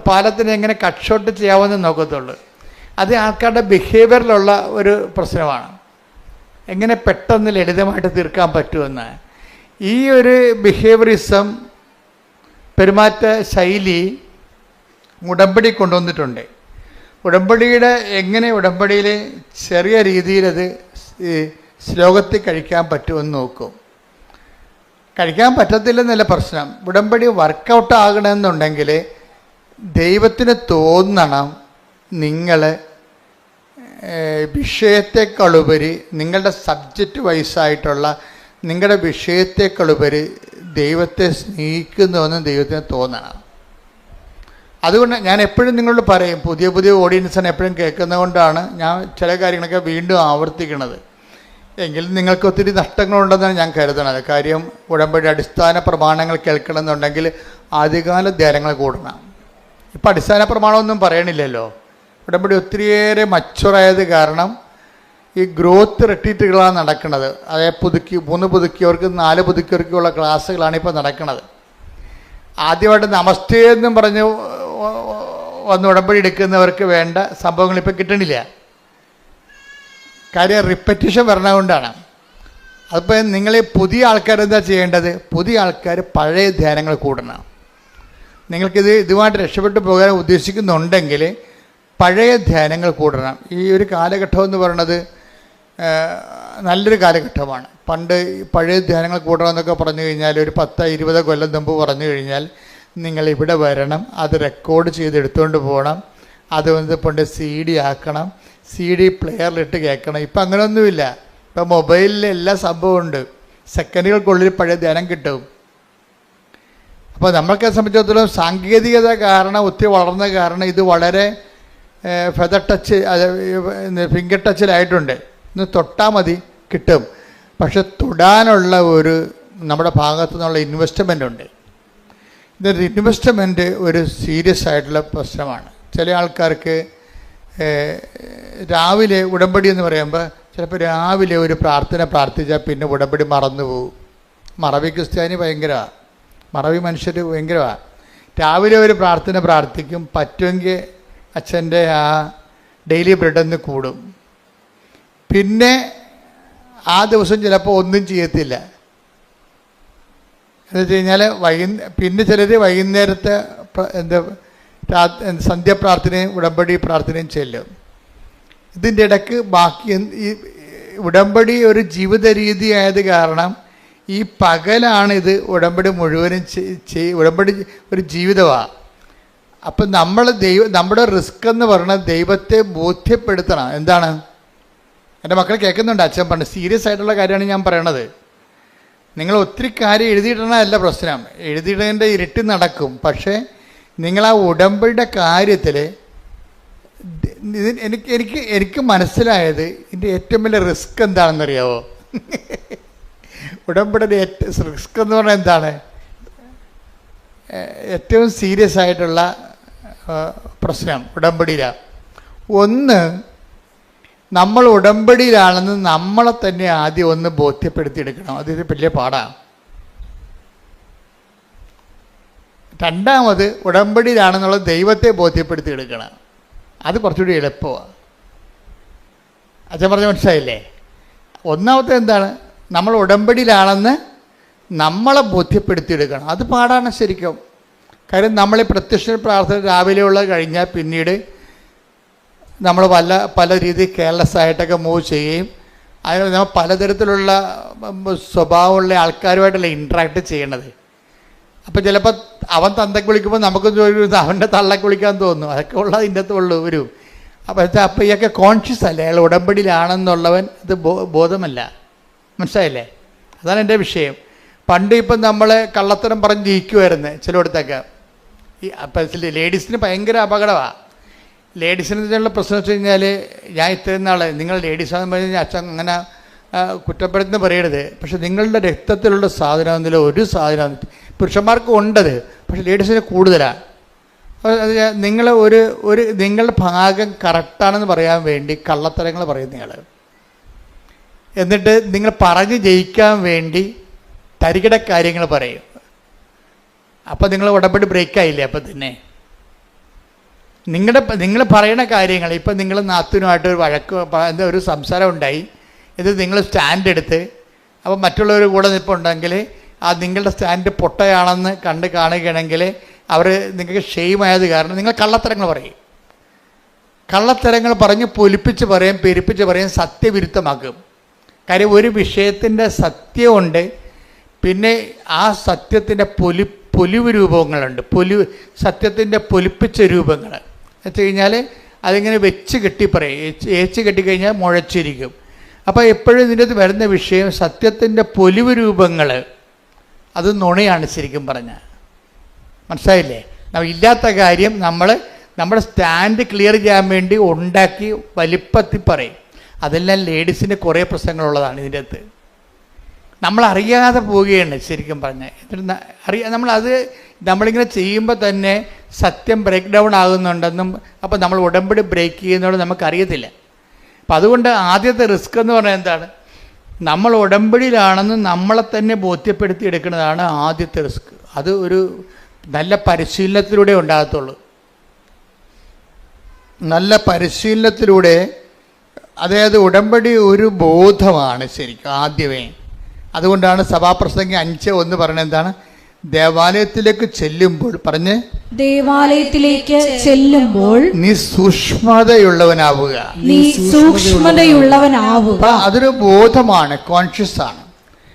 പാലത്തിന് എങ്ങനെ കട്ട് ഷോട്ട് ചെയ്യാമെന്ന് നോക്കത്തുള്ളൂ. അത് ആൾക്കാരുടെ ബിഹേവിയറിലുള്ള ഒരു പ്രശ്നമാണ്, എങ്ങനെ പെട്ടെന്ന് ലളിതമായിട്ട് തീർക്കാൻ പറ്റുമെന്ന്. ഈ ഒരു ബിഹേവിയറിസം പെരുമാറ്റ ശൈലി ഉടമ്പടി കൊണ്ടുവന്നിട്ടുണ്ട്. ഉടമ്പടിയിൽ ചെറിയ രീതിയിലത് ശ്ലോകത്തിൽ കഴിക്കാൻ പറ്റുമെന്ന് നോക്കും. കഴിക്കാൻ പറ്റത്തില്ലെന്നല്ല പ്രശ്നം. ഉടമ്പടി വർക്കൗട്ട് ആകണമെന്നുണ്ടെങ്കിൽ ദൈവത്തിന് തോന്നണം നിങ്ങൾ വിഷയത്തെക്കാളുപരി നിങ്ങളുടെ സബ്ജക്റ്റ് വൈസായിട്ടുള്ള നിങ്ങളുടെ വിഷയത്തെക്കാളുപരി ദൈവത്തെ സ്നേഹിക്കുന്നുവെന്ന് ദൈവത്തിന് തോന്നണം. അതുകൊണ്ട് ഞാൻ എപ്പോഴും നിങ്ങളോട് പറയും, പുതിയ ഓഡിയൻസിനെ എപ്പോഴും കേൾക്കുന്നതുകൊണ്ടാണ് ഞാൻ ചില കാര്യങ്ങളൊക്കെ വീണ്ടും ആവർത്തിക്കുന്നത്. എങ്കിലും നിങ്ങൾക്ക് ഒത്തിരി നഷ്ടങ്ങളുണ്ടെന്നാണ് ഞാൻ കരുതുന്നത്. കാര്യം ഉടമ്പടി അടിസ്ഥാന പ്രമാണങ്ങൾ കേൾക്കണമെന്നുണ്ടെങ്കിൽ ആദ്യകാല ധ്യാനങ്ങൾ കൂടണം. ഇപ്പം അടിസ്ഥാന പ്രമാണമൊന്നും പറയണില്ലല്ലോ. ഉടമ്പടി ഒത്തിരിയേറെ മച്ചുറായത് കാരണം ഈ ഗ്രോത്ത് റിട്രീറ്റുകളാണ് നടക്കുന്നത്. അതായത് 3 പുതുക്കിയവർക്ക് 4 പുതുക്കിയവർക്കുള്ള ക്ലാസ്സുകളാണ് ഇപ്പോൾ നടക്കുന്നത്. ആദ്യമായിട്ട് നമസ്തേ എന്നും പറഞ്ഞ് വന്ന് ഉടമ്പടി എടുക്കുന്നവർക്ക് വേണ്ട സംഭവങ്ങൾ ഇപ്പം കിട്ടണില്ല. കാര്യം റിപ്പറ്റീഷൻ വരണതുകൊണ്ടാണ്. അതിപ്പോൾ നിങ്ങൾ പുതിയ ആൾക്കാർ എന്താ ചെയ്യേണ്ടത്? പുതിയ ആൾക്കാർ പഴയ ധ്യാനങ്ങൾ കൂടണം. ഇതുമായിട്ട് രക്ഷപ്പെട്ടു പോകാൻ ഉദ്ദേശിക്കുന്നുണ്ടെങ്കിൽ പഴയ ധ്യാനങ്ങൾ കൂടണം. ഈ ഒരു കാലഘട്ടം എന്ന് പറയുന്നത് നല്ലൊരു കാലഘട്ടമാണ്. പണ്ട് പഴയ ധ്യാനങ്ങൾ കൂടണമെന്നൊക്കെ പറഞ്ഞു കഴിഞ്ഞാൽ ഒരു 10-20 കൊല്ലം മുമ്പ് പറഞ്ഞു കഴിഞ്ഞാൽ നിങ്ങൾ ഇവിടെ വരണം, അത് റെക്കോർഡ് ചെയ്തെടുത്തുകൊണ്ട് പോകണം, അത് പണ്ട് CD ആക്കണം, CD പ്ലെയറിലിട്ട് കേൾക്കണം. ഇപ്പം അങ്ങനെയൊന്നുമില്ല. ഇപ്പം മൊബൈലിൽ എല്ലാ സംഭവമുണ്ട്. സെക്കൻഡുകൾക്കുള്ളിൽ പഴയ ധ്യാനം കിട്ടും. അപ്പോൾ നമ്മൾക്ക് സംബന്ധിച്ചിടത്തോളം സാങ്കേതികത കാരണം ഒത്തിരി വളർന്ന കാരണം ഇത് വളരെ ഫെദർ ടച്ച് ഫിംഗർ ടച്ചിലായിട്ടുണ്ട്. ഇന്ന് തൊട്ടാൽ മതി കിട്ടും. പക്ഷെ തൊടാനുള്ള ഒരു നമ്മുടെ ഭാഗത്തു നിന്നുള്ള ഇൻവെസ്റ്റ്മെൻ്റ് ഉണ്ട്. ഇതൊരു ഇൻവെസ്റ്റ്മെൻറ്റ് ഒരു സീരിയസ് ആയിട്ടുള്ള പ്രശ്നമാണ്. ചില ആൾക്കാർക്ക് രാവിലെ ഉടമ്പടി എന്ന് പറയുമ്പോൾ ചിലപ്പോൾ രാവിലെ ഒരു പ്രാർത്ഥന പ്രാർത്ഥിച്ചാൽ പിന്നെ ഉടമ്പടി മറന്നു പോകും. മറവി ക്രിസ്ത്യാനി ഭയങ്കരമാണ്, മറവി മനുഷ്യർ ഭയങ്കരമാണ്. രാവിലെ ഒരു പ്രാർത്ഥന പ്രാർത്ഥിക്കും, പറ്റുമെങ്കിൽ അച്ഛൻ്റെ ആ ഡെയിലി ബ്രെഡൊന്ന് കൂടും. പിന്നെ ആ ദിവസം ചിലപ്പോൾ ഒന്നും ചെയ്യത്തില്ല. എന്ന് വെച്ച് കഴിഞ്ഞാൽ പിന്നെ ചിലർ വൈകുന്നേരത്തെ സന്ധ്യാപ്രാർത്ഥനയും ഉടമ്പടി പ്രാർത്ഥനയും ചെല്ലും. ഇതിൻ്റെ ഇടയ്ക്ക് ബാക്കി ഈ ഉടമ്പടി ഒരു ജീവിത രീതി ആയത് കാരണം ഈ പകലാണ് ഇത് ഉടമ്പടി മുഴുവനും ഉടമ്പടി ഒരു ജീവിതമാണ്. അപ്പം നമ്മുടെ റിസ്ക് എന്ന് പറയുന്നത് ദൈവത്തെ ബോധ്യപ്പെടുത്തണം. എന്താണ്? എൻ്റെ മക്കൾ കേൾക്കുന്നുണ്ട്, അച്ഛൻ പണ്ട് സീരിയസ് ആയിട്ടുള്ള കാര്യമാണ് ഞാൻ പറയണത്. നിങ്ങൾ ഒത്തിരി കാര്യം എഴുതിയിടണമല്ല പ്രശ്നം, എഴുതിയിടേണ്ട ഇരട്ടി നടക്കും. പക്ഷേ നിങ്ങൾ ആ ഉടമ്പടിയുടെ കാര്യത്തിൽ എനിക്ക് മനസ്സിലായത് ഇതിൻ്റെ ഏറ്റവും വലിയ റിസ്ക് എന്താണെന്നറിയാവോ? ഉടമ്പടിയുടെ റിസ്ക് എന്ന് പറഞ്ഞാൽ എന്താണ്? ഏറ്റവും സീരിയസ് ആയിട്ടുള്ള പ്രശ്നം ഉടമ്പടിയിലാണ്. ഒന്ന്, നമ്മൾ ഉടമ്പടിയിലാണെന്ന് നമ്മളെ തന്നെ ആദ്യം ഒന്ന് ബോധ്യപ്പെടുത്തിയെടുക്കണം. അത് വലിയ പാടാണ്. രണ്ടാമത്, ഉടമ്പടിയിലാണെന്നുള്ള ദൈവത്തെ ബോധ്യപ്പെടുത്തിയെടുക്കണം. അത് കുറച്ചുകൂടി എളുപ്പമാണ്. അച്ഛൻ പറഞ്ഞ മനസ്സിലായില്ലേ? ഒന്നാമത്തെ എന്താണ്? നമ്മൾ ഉടമ്പടിയിലാണെന്ന് നമ്മളെ ബോധ്യപ്പെടുത്തിയെടുക്കണം. അത് പാടാണ് ശരിക്കും. കാര്യം നമ്മൾ പ്രത്യക്ഷ പ്രാർത്ഥന രാവിലെയുള്ള കഴിഞ്ഞാൽ പിന്നീട് നമ്മൾ പല രീതിയിൽ കെയർലെസ് ആയിട്ടൊക്കെ മൂവ് ചെയ്യുകയും അതിന് നമ്മൾ പലതരത്തിലുള്ള സ്വഭാവമുള്ള ആൾക്കാരുമായിട്ടല്ല ഇൻട്രാക്ട് ചെയ്യണത്. അപ്പം ചിലപ്പോൾ അവൻ തന്തയ്ക്ക് വിളിക്കുമ്പോൾ നമുക്ക് അവൻ്റെ തള്ളക്ക് വിളിക്കാൻ തോന്നും. അതൊക്കെ ഉള്ളത് ഇതിൻ്റെ അകത്ത് ഉള്ളൂ ഒരു. അപ്പോൾ ഇയൊക്കെ കോൺഷ്യസ് അല്ലേ, അയാൾ ഉടമ്പടിയിലാണെന്നുള്ളവൻ ഇത് ബോധമല്ല. മനസ്സിലായില്ലേ? അതാണ് എൻ്റെ വിഷയം. പണ്ട് ഇപ്പം നമ്മൾ കള്ളത്തരം പറഞ്ഞ് ജയിക്കുമായിരുന്നു ചിലയിടത്തൊക്കെ. അപ്പം ലേഡീസിന് ഭയങ്കര അപകടമാണ്. ലേഡീസിനുള്ള പ്രശ്നം വെച്ച് കഴിഞ്ഞാൽ, ഞാൻ ഇത്രയും നാൾ നിങ്ങൾ ലേഡീസാണെന്ന് പറഞ്ഞു കഴിഞ്ഞാൽ അച്ഛൻ അങ്ങനെ കുറ്റപ്പെടുത്തുന്ന പറയരുത്. പക്ഷെ നിങ്ങളുടെ രക്തത്തിലുള്ള സാധനം എന്നില്ല ഒരു സാധനം പുരുഷന്മാർക്കും ഉണ്ടത്, പക്ഷെ ലേഡീസിന് കൂടുതലാണ്. നിങ്ങൾ നിങ്ങളുടെ ഭാഗം കറക്റ്റാണെന്ന് പറയാൻ വേണ്ടി കള്ളത്തരങ്ങൾ പറയും നിങ്ങൾ. എന്നിട്ട് നിങ്ങൾ പറഞ്ഞ് ജയിക്കാൻ വേണ്ടി തരികിട കാര്യങ്ങൾ പറയും. അപ്പം നിങ്ങൾ ഉടമ്പടി ബ്രേക്കായില്ലേ? അപ്പം തന്നെ നിങ്ങൾ പറയുന്ന കാര്യങ്ങൾ, ഇപ്പം നിങ്ങൾ നാത്തുനുമായിട്ട് ഒരു വഴക്ക് എന്താ ഒരു സംസാരം ഉണ്ടായി, ഇത് നിങ്ങൾ സ്റ്റാൻഡ് എടുത്ത് അപ്പം മറ്റുള്ളവർ കൂടെ നിൽപ്പുണ്ടെങ്കിൽ ആ നിങ്ങളുടെ സ്റ്റാൻഡ് പൊട്ടയാണെന്ന് കാണുകയാണെങ്കിൽ അവർ നിങ്ങൾക്ക് ഷെയിമായത് കാരണം നിങ്ങൾ കള്ളത്തരങ്ങൾ പറയും. കള്ളത്തരങ്ങൾ പറഞ്ഞ് പൊലിപ്പിച്ച് പറയും, പെരുപ്പിച്ച് പറയും, സത്യവിരുദ്ധമാക്കും. കാര്യം ഒരു വിഷയത്തിൻ്റെ സത്യമുണ്ട്, പിന്നെ ആ സത്യത്തിൻ്റെ പൊലിവ് രൂപങ്ങളുണ്ട്, സത്യത്തിൻ്റെ പൊലിപ്പിച്ച രൂപങ്ങൾ വെച്ച് കഴിഞ്ഞാൽ അതിങ്ങനെ വെച്ച് കെട്ടി പറയും. ഏച്ച് കെട്ടിക്കഴിഞ്ഞാൽ മുഴച്ചിരിക്കും. അപ്പോൾ എപ്പോഴും ഇതിൻ്റെ അകത്ത് വരുന്ന വിഷയം സത്യത്തിൻ്റെ പൊലിവ് രൂപങ്ങൾ, അത് നുണയാണ് ശരിക്കും പറഞ്ഞാൽ. മനസ്സിലായില്ലേ? ഇല്ലാത്ത കാര്യം നമ്മുടെ സ്റ്റാൻഡ് ക്ലിയർ ചെയ്യാൻ വേണ്ടി ഉണ്ടാക്കി വലിപ്പത്തിൽ പറയും. അതെല്ലാം ലേഡീസിന് കുറേ പ്രശ്നങ്ങളുള്ളതാണ് ഇതിൻ്റെ അകത്ത്. നമ്മളറിയാതെ പോവുകയാണ് ശരിക്കും പറഞ്ഞാൽ. നമ്മളിങ്ങനെ ചെയ്യുമ്പോൾ തന്നെ സത്യം ബ്രേക്ക് ഡൗൺ ആകുന്നുണ്ടെന്നും അപ്പോൾ നമ്മൾ ഉടമ്പടി ബ്രേക്ക് ചെയ്യുന്നതോടെ നമുക്കറിയത്തില്ല. അപ്പം അതുകൊണ്ട് ആദ്യത്തെ റിസ്ക് എന്ന് പറഞ്ഞാൽ എന്താണ്? നമ്മൾ ഉടമ്പടിയിലാണെന്ന് നമ്മളെ തന്നെ ബോധ്യപ്പെടുത്തി എടുക്കുന്നതാണ് ആദ്യത്തെ റിസ്ക്. അത് ഒരു നല്ല പരിശീലനത്തിലൂടെ ഉണ്ടാകത്തുള്ളൂ. നല്ല പരിശീലനത്തിലൂടെ, അതായത് ഉടമ്പടി ഒരു ബോധമാണ് ശരിക്കും ആദ്യമേ. അതുകൊണ്ടാണ് സഭാപ്രസംഗി 5:1 പറഞ്ഞത് എന്താണ്? ദേവാലയത്തിലേക്ക് ചെല്ലുമ്പോൾ പറഞ്ഞ് ദേവാലയത്തിലേക്ക് ചെല്ലുമ്പോൾ നീ സൂക്ഷ്മതയുള്ളവനാവുക. അതൊരു ബോധമാണ്, കോൺഷ്യസ് ആണ്.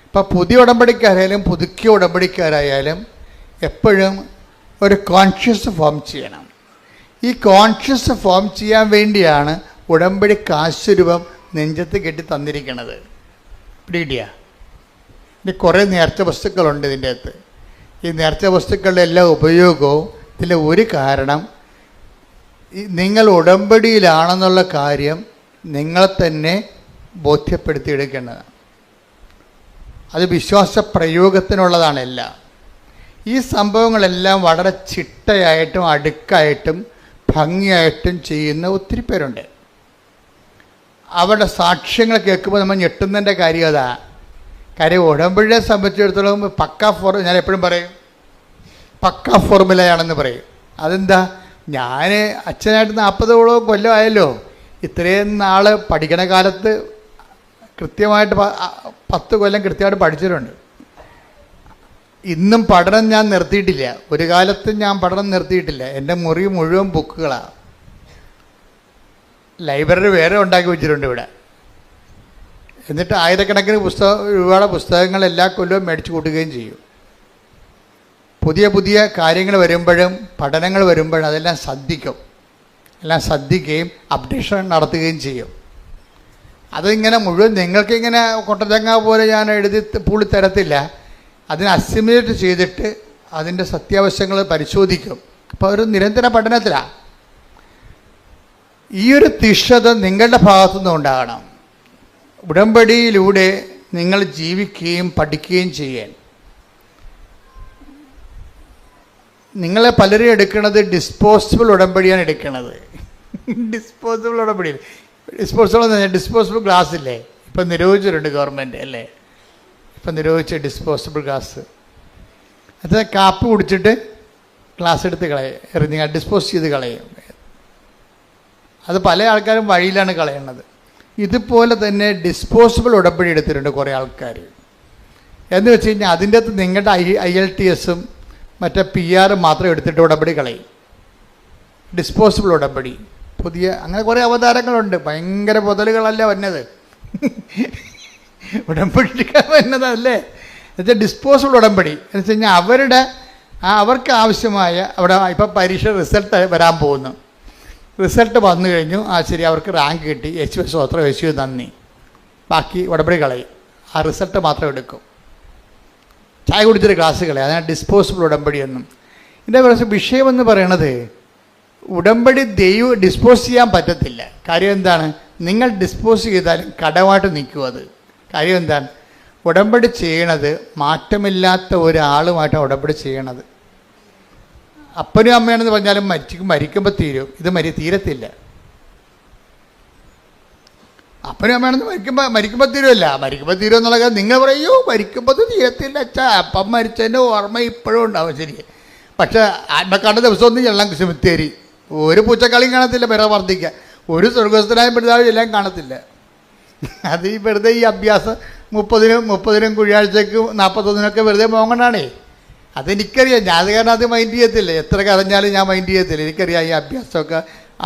ഇപ്പം പുതിയ ഉടമ്പടിക്കാരായാലും പുതുക്കിയ ഉടമ്പടിക്കാരായാലും എപ്പോഴും ഒരു കോൺഷ്യസ് ഫോം ചെയ്യണം. ഈ കോൺഷ്യസ് ഫോം ചെയ്യാൻ വേണ്ടിയാണ് ഉടമ്പടി കാശുരൂപം നെഞ്ചത്ത് കെട്ടി തന്നിരിക്കുന്നത്. പിടികിട്ടിയ ഇനി കുറേ നേർച്ച വസ്തുക്കളുണ്ട് ഇതിൻ്റെ അകത്ത്. ഈ നേർച്ച വസ്തുക്കളുടെ എല്ലാ ഉപയോഗവും ഇതിലെ ഒരു കാരണം നിങ്ങൾ ഉടമ്പടിയിലാണെന്നുള്ള കാര്യം നിങ്ങളെ തന്നെ ബോധ്യപ്പെടുത്തിയെടുക്കേണ്ടതാണ്. അത് വിശ്വാസ പ്രയോഗത്തിനുള്ളതാണ് എല്ലാം. ഈ സംഭവങ്ങളെല്ലാം വളരെ ചിട്ടയായിട്ടും അടുക്കായിട്ടും ഭംഗിയായിട്ടും ചെയ്യുന്ന ഒത്തിരി പേരുണ്ട്. അവരുടെ സാക്ഷ്യങ്ങൾ കേൾക്കുമ്പോൾ നമ്മൾ ഞെട്ടുന്നതിൻ്റെ കാര്യം അതാ. കാര്യം ഉടമ്പടിയെ സംബന്ധിച്ചിടത്തോളം ഞാൻ എപ്പോഴും പറയും പക്കാ ഫോർമുലയാണെന്ന് പറയും. അതെന്താ? ഞാൻ അച്ഛനായിട്ട് 40 കൊല്ലമായല്ലോ. ഇത്രയും നാൾ പഠിക്കണ കാലത്ത് കൃത്യമായിട്ട് 10 കൊല്ലം കൃത്യമായിട്ട് പഠിച്ചിട്ടുണ്ട്. ഇന്നും പഠനം ഞാൻ നിർത്തിയിട്ടില്ല. ഒരു കാലത്തും ഞാൻ പഠനം നിർത്തിയിട്ടില്ല. എൻ്റെ മുറി മുഴുവൻ ബുക്കുകളാണ്. ലൈബ്രറി വേറെ ഉണ്ടാക്കി വെച്ചിട്ടുണ്ട് ഇവിടെ. എന്നിട്ട് ആയിരക്കണക്കിന് രൂപയുടെ പുസ്തകങ്ങൾ എല്ലാ കൊല്ലവും മേടിച്ചു കൂട്ടുകയും ചെയ്യും. പുതിയ പുതിയ കാര്യങ്ങൾ വരുമ്പോഴും പഠനങ്ങൾ വരുമ്പോഴും അതെല്ലാം ശ്രദ്ധിക്കുകയും അപ്ഡേഷൻ നടത്തുകയും ചെയ്യും. അതിങ്ങനെ മുഴുവൻ നിങ്ങൾക്കിങ്ങനെ കൊട്ടതങ്ങ പോലെ ഞാൻ എഴുതി പൂളി തരത്തില്ല. അതിനെ അസിമുലേറ്റ് ചെയ്തിട്ട് അതിൻ്റെ സത്യാവശങ്ങൾ പരിശോധിക്കും. അപ്പോൾ ഒരു നിരന്തര പഠനത്തിലാണ്. ഈ ഒരു തീഷ്ണത നിങ്ങളുടെ ഭാഗത്തുനിന്ന് ഉണ്ടാകണം. ഉടമ്പടിയിലൂടെ നിങ്ങൾ ജീവിക്കുകയും പഠിക്കുകയും ചെയ്യാൻ. നിങ്ങളെ പലരും എടുക്കുന്നത് ഡിസ്പോസിബിൾ ഉടമ്പടിയാണ് എടുക്കുന്നത്. ഡിസ്പോസിബിൾ ഉടമ്പടിയിൽ ഡിസ്പോസിബിൾ ഗ്ലാസ് ഇല്ലേ? ഇപ്പം നിരോധിച്ചിട്ടുണ്ട് ഗവൺമെൻറ് അല്ലേ? ഇപ്പം നിരോധിച്ച ഡിസ്പോസിബിൾ ഗ്ലാസ്. അത് കാപ്പി കുടിച്ചിട്ട് ഗ്ലാസ് എടുത്ത് എറിഞ്ഞ് ഡിസ്പോസ് ചെയ്ത് കളയും. അത് പല ആൾക്കാരും വഴിയിലാണ് കളയുന്നത്. ഇതുപോലെ തന്നെ ഡിസ്പോസിബിൾ ഉടമ്പടി എടുത്തിട്ടുണ്ട് കുറേ ആൾക്കാർ. എന്ന് വെച്ച് കഴിഞ്ഞാൽ അതിൻ്റെ അകത്ത് നിങ്ങളുടെ IELTS മറ്റേ PR മാത്രം എടുത്തിട്ട് ഉടമ്പടി കളയും. ഡിസ്പോസിബിൾ ഉടമ്പടി പുതിയ അങ്ങനെ കുറേ അവതാരങ്ങളുണ്ട്. ഭയങ്കര മുതലുകളല്ല വന്നത്, ഉടമ്പടിക്കാൻ വന്നതല്ലേ. എന്നുവെച്ചാൽ ഡിസ്പോസിബിൾ ഉടമ്പടി എന്ന് വെച്ച് കഴിഞ്ഞാൽ അവർക്ക് ആവശ്യമായ അവിടെ ഇപ്പം പരീക്ഷ റിസൾട്ട് വരാൻ പോകുന്നു. റിസൾട്ട് വന്നു കഴിഞ്ഞു, ശരി, അവർക്ക് റാങ്ക് കിട്ടി, യേശുവേ സ്തോത്രം, യേശുവേ നന്ദി, ബാക്കി ഉടമ്പടി കളയും. ആ റിസൾട്ട് മാത്രം എടുക്കും. ചായ കുടിച്ചൊരു ഗ്ലാസ് കളയും. അതിനാണ് ഡിസ്പോസിബിൾ ഉടമ്പടി എന്നും. ഇതിൻ്റെ വിഷയമെന്ന് പറയണത് ഉടമ്പടി ഡിസ്പോസ് ചെയ്യാൻ പറ്റത്തില്ല. കാര്യം എന്താണ്? നിങ്ങൾ ഡിസ്പോസ് ചെയ്താലും കടമായിട്ട് നിൽക്കും. അത് കാര്യം എന്താണ്? ഉടമ്പടി ചെയ്യണത് മാറ്റമില്ലാത്ത ഒരാളുമായിട്ടാണ് ഉടമ്പടി ചെയ്യണത്. അപ്പനും അമ്മയാണെന്ന് പറഞ്ഞാലും മരിക്കുമ്പോൾ തീരും, ഇത് തീരത്തില്ല. അപ്പനും അമ്മയാണെന്ന് മരിക്കുമ്പോൾ തീരുമല്ല. മരിക്കുമ്പോൾ തീരും എന്നുള്ള കാര്യം നിങ്ങൾ പറയൂ, മരിക്കുമ്പോൾ തീരത്തില്ല അച്ഛാ. അപ്പം മരിച്ചതിൻ്റെ ഓർമ്മ ഇപ്പോഴും ഉണ്ടാവും, ശരി. പക്ഷേ ആത്മക്കാണ്ട ദിവസമൊന്നും ചെല്ലാം സെമിത്തേരി, ഒരു പൂച്ചക്കളിയും കാണത്തില്ല, വിറ വർദ്ധിക്കുക, ഒരു സ്വർഗസ്ഥനായ പിതാവ് എല്ലാം കാണത്തില്ല. അത് ഈ വെറുതെ ഈ അഭ്യാസം 30-നും കുഴിയാഴ്ചക്ക് 41-നൊക്കെ വെറുതെ പോകണാണേ. അതെനിക്കറിയാം. ഞാൻ അത് കാരണം അത് മൈൻഡ് ചെയ്യത്തില്ല, എത്ര കരഞ്ഞാലും ഞാൻ മൈൻഡ് ചെയ്യത്തില്ല. എനിക്കറിയാം ഈ അഭ്യാസമൊക്കെ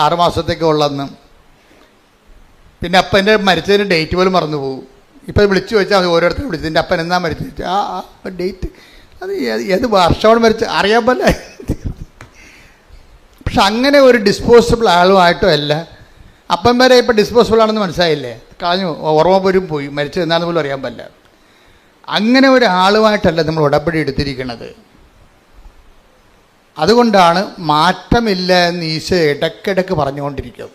6 മാസത്തേക്ക് ഉള്ളതെന്ന്. പിന്നെ അപ്പൻ്റെ മരിച്ചതിൻ്റെ ഡേറ്റ് പോലും മറന്നു പോകും. ഇപ്പം വിളിച്ചു വെച്ചാൽ അത് ഓരോരുത്തരും വിളിച്ചു, എൻ്റെ അപ്പൻ എന്നാ മരിച്ചു, ആ ഡേറ്റ് അത് ഏത് വർഷമാണ് മരിച്ചത് അറിയാൻ പറ്റില്ല. പക്ഷെ അങ്ങനെ ഒരു ഡിസ്പോസിബിൾ ആളുമായിട്ടും അല്ല. അപ്പം വരെ ഇപ്പം ഡിസ്പോസിബിൾ ആണെന്ന് മനസ്സിലായില്ലേ, കളഞ്ഞു, ഓർമ്മ പോലും പോയി, മരിച്ചത് എന്നാന്ന് പോലും അറിയാൻ പറ്റില്ല. അങ്ങനെ ഒരാളുമായിട്ടല്ല നമ്മൾ ഉടമ്പടി എടുത്തിരിക്കുന്നത്. അതുകൊണ്ടാണ് മാറ്റമില്ല എന്ന് ഈശോ ഇടയ്ക്കിടയ്ക്ക് പറഞ്ഞുകൊണ്ടിരിക്കും.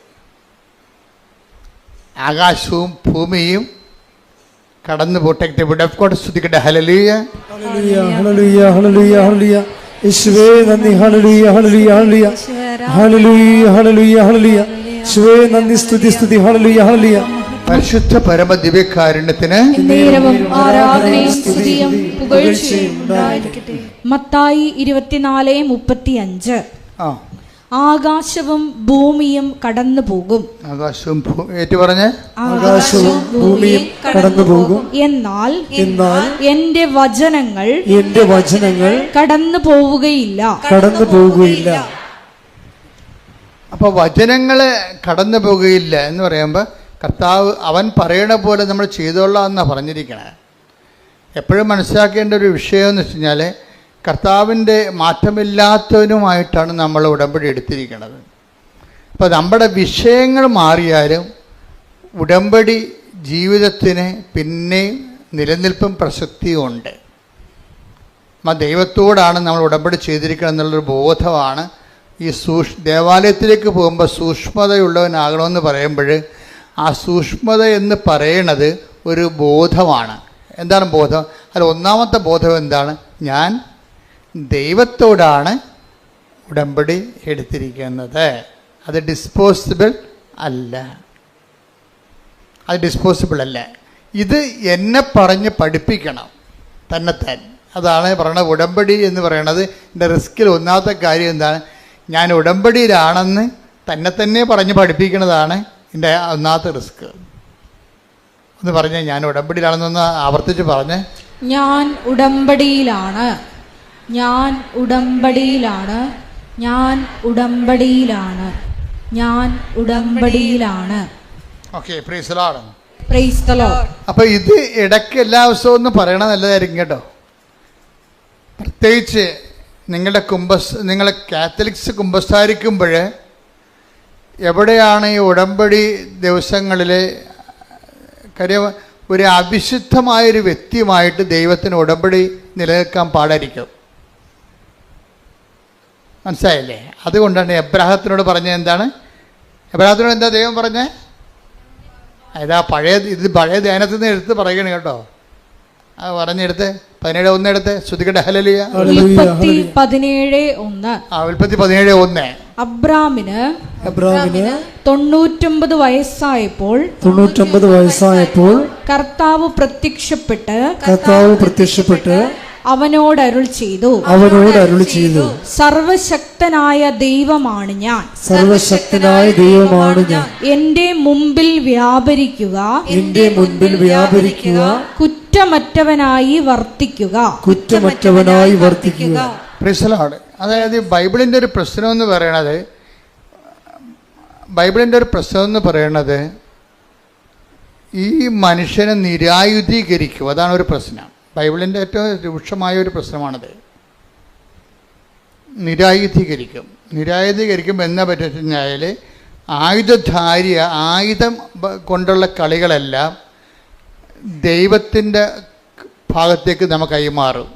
ആകാശവും ഭൂമിയും കടന്നു പോട്ടെ, വിടക്കോട്ട് സ്തുതിക്കട്ടെ. ഹല്ലേലൂയ ഹല്ലേലൂയ ഹല്ലേലൂയ ഹല്ലേലൂയ ഹല്ലേലൂയ. യേശുവേ നന്ദി. ഹല്ലേലൂയ ഹല്ലേലൂയ ഹല്ലേലൂയ ഹല്ലേലൂയ ഹല്ലേലൂയ ഹല്ലേലൂയ. യേശുവേ നന്ദി, സ്തുതി സ്തുതി. ഹല്ലേലൂയ ഹല്ലേലൂയ. പരിശുദ്ധ പരമ ദിവ്യകാരുണ്യത്തിന് നേരവും ആരാധനയും സ്തുതിയും പുകഴ്ചയും ഉണ്ടായിരിക്കട്ടെ. മത്തായി 24:35. ആകാശവും ഭൂമിയും കടന്നു പോകും. ആകാശവും ഏറ്റു പറഞ്ഞ് ആകാശവും ഭൂമിയും കടന്നു പോകും. എന്നാൽ എന്റെ വചനങ്ങൾ കടന്നു പോവുകയില്ല. അപ്പോൾ വചനങ്ങൾ കടന്നു പോകുകയില്ല എന്ന് പറയുമ്പോൾ കർത്താവ് അവൻ പറയണ പോലെ നമ്മൾ ചെയ്തോളാം എന്നാണ് പറഞ്ഞിരിക്കണേ. എപ്പോഴും മനസ്സിലാക്കേണ്ട ഒരു വിഷയം എന്ന് വെച്ച് കഴിഞ്ഞാൽ കർത്താവിൻ്റെ മാറ്റമില്ലാത്തവനുമായിട്ടാണ് നമ്മൾ ഉടമ്പടി എടുത്തിരിക്കുന്നത്. അപ്പോൾ നമ്മുടെ വിഷയങ്ങൾ മാറിയാലും ഉടമ്പടി ജീവിതത്തിന് പിന്നെയും നിലനിൽപ്പും പ്രസക്തിയും ഉണ്ട്. ദൈവത്തോടാണ് നമ്മൾ ഉടമ്പടി ചെയ്തിരിക്കണം എന്നുള്ളൊരു ബോധമാണ്. ഈ ദേവാലയത്തിലേക്ക് പോകുമ്പോൾ സൂക്ഷ്മതയുള്ളവനാകണമെന്ന് പറയുമ്പോൾ ആ സൂക്ഷ്മത എന്ന് പറയണത് ഒരു ബോധമാണ്. എന്താണ് ബോധം? അതിൽ ഒന്നാമത്തെ ബോധം എന്താണ്? ഞാൻ ദൈവത്തോടാണ് ഉടമ്പടി എടുത്തിരിക്കുന്നത്. അത് ഡിസ്പോസിബിൾ അല്ല. ഇത് എന്നെ പറഞ്ഞ് പഠിപ്പിക്കണം തന്നെത്താൻ. അതാണ് പറയണത് ഉടമ്പടി എന്ന് പറയണത്. എൻ്റെ റിസ്കിൽ ഒന്നാമത്തെ കാര്യം എന്താണ്? ഞാൻ ഉടമ്പടിയിലാണെന്ന് തന്നെ പറഞ്ഞ് പഠിപ്പിക്കുന്നതാണ് എൻ്റെ ഒന്നാമത്തെ റിസ്ക്. ഒന്ന് പറഞ്ഞേ, ഞാൻ ഉടമ്പടിയിലാണെന്നൊന്ന് ആവർത്തിച്ച് പറഞ്ഞേ. ഞാൻ ഉടമ്പടിയിലാണ്, ഞാൻ ഉടമ്പടിയിലാണ്, ഞാൻ ഉടമ്പടിയിലാണ്, ഞാൻ ഉടമ്പടിയിലാണ്. Okay, praise the Lord. Praise the Lord. അപ്പോൾ ഇത് ഇടയ്ക്ക് എല്ലാ ദിവസവും ഒന്ന് പറയണത് നല്ലതായിരിക്കും കേട്ടോ. പ്രത്യേകിച്ച് നിങ്ങൾ കാത്തലിക്സ് കുമ്പസാരിക്കുമ്പോൾ എവിടെയാണ് ഈ ഉടമ്പടി ദിവസങ്ങളിൽ കാര്യം ഒരു അവിശുദ്ധമായൊരു വ്യക്തിയുമായിട്ട് ദൈവത്തിന് ഉടമ്പടി നിലനിൽക്കാൻ പാടായിരിക്കും. മനസ്സിലായില്ലേ? അതുകൊണ്ടാണ് എബ്രാഹത്തിനോട് പറഞ്ഞത്. എന്താണ് എബ്രാഹത്തിനോട് എന്താ ദൈവം പറഞ്ഞേ? ഇത് പഴയ ധ്യാനത്തിൽ നിന്ന് എടുത്ത് പറയണ കേട്ടോ. അത് പറഞ്ഞെടുത്ത് 17:1 എടുത്ത് ശ്രുതികട്ടെ. ഹല്ലേലൂയ. ഉൽപ്പത്തി 17:1. ഉൽപ്പത്തി 17:1. അബ്രാമിന് 99 വയസ്സായപ്പോൾ കർത്താവ് പ്രത്യക്ഷപ്പെട്ട് അവനോട് അരുൾ ചെയ്തു, സർവശക്തനായ ദൈവമാണ് ഞാൻ, എന്റെ മുമ്പിൽ വ്യാപരിക്കുക, കുറ്റമറ്റവനായി വർത്തിക്കുക. അതായത് ബൈബിളിൻ്റെ ഒരു പ്രശ്നം എന്ന് പറയണത് ഈ മനുഷ്യനെ നിരായുധീകരിക്കും. അതാണ് ഒരു പ്രശ്നം. ബൈബിളിൻ്റെ ഏറ്റവും രൂക്ഷമായ ഒരു പ്രശ്നമാണത്. നിരായുധീകരിക്കുമ്പോൾ എന്നാ പറ്റുക കഴിഞ്ഞാൽ ആയുധം കൊണ്ടുള്ള കളികളെല്ലാം ദൈവത്തിൻ്റെ ഭാഗത്തേക്ക് നമുക്ക് കൈമാറും.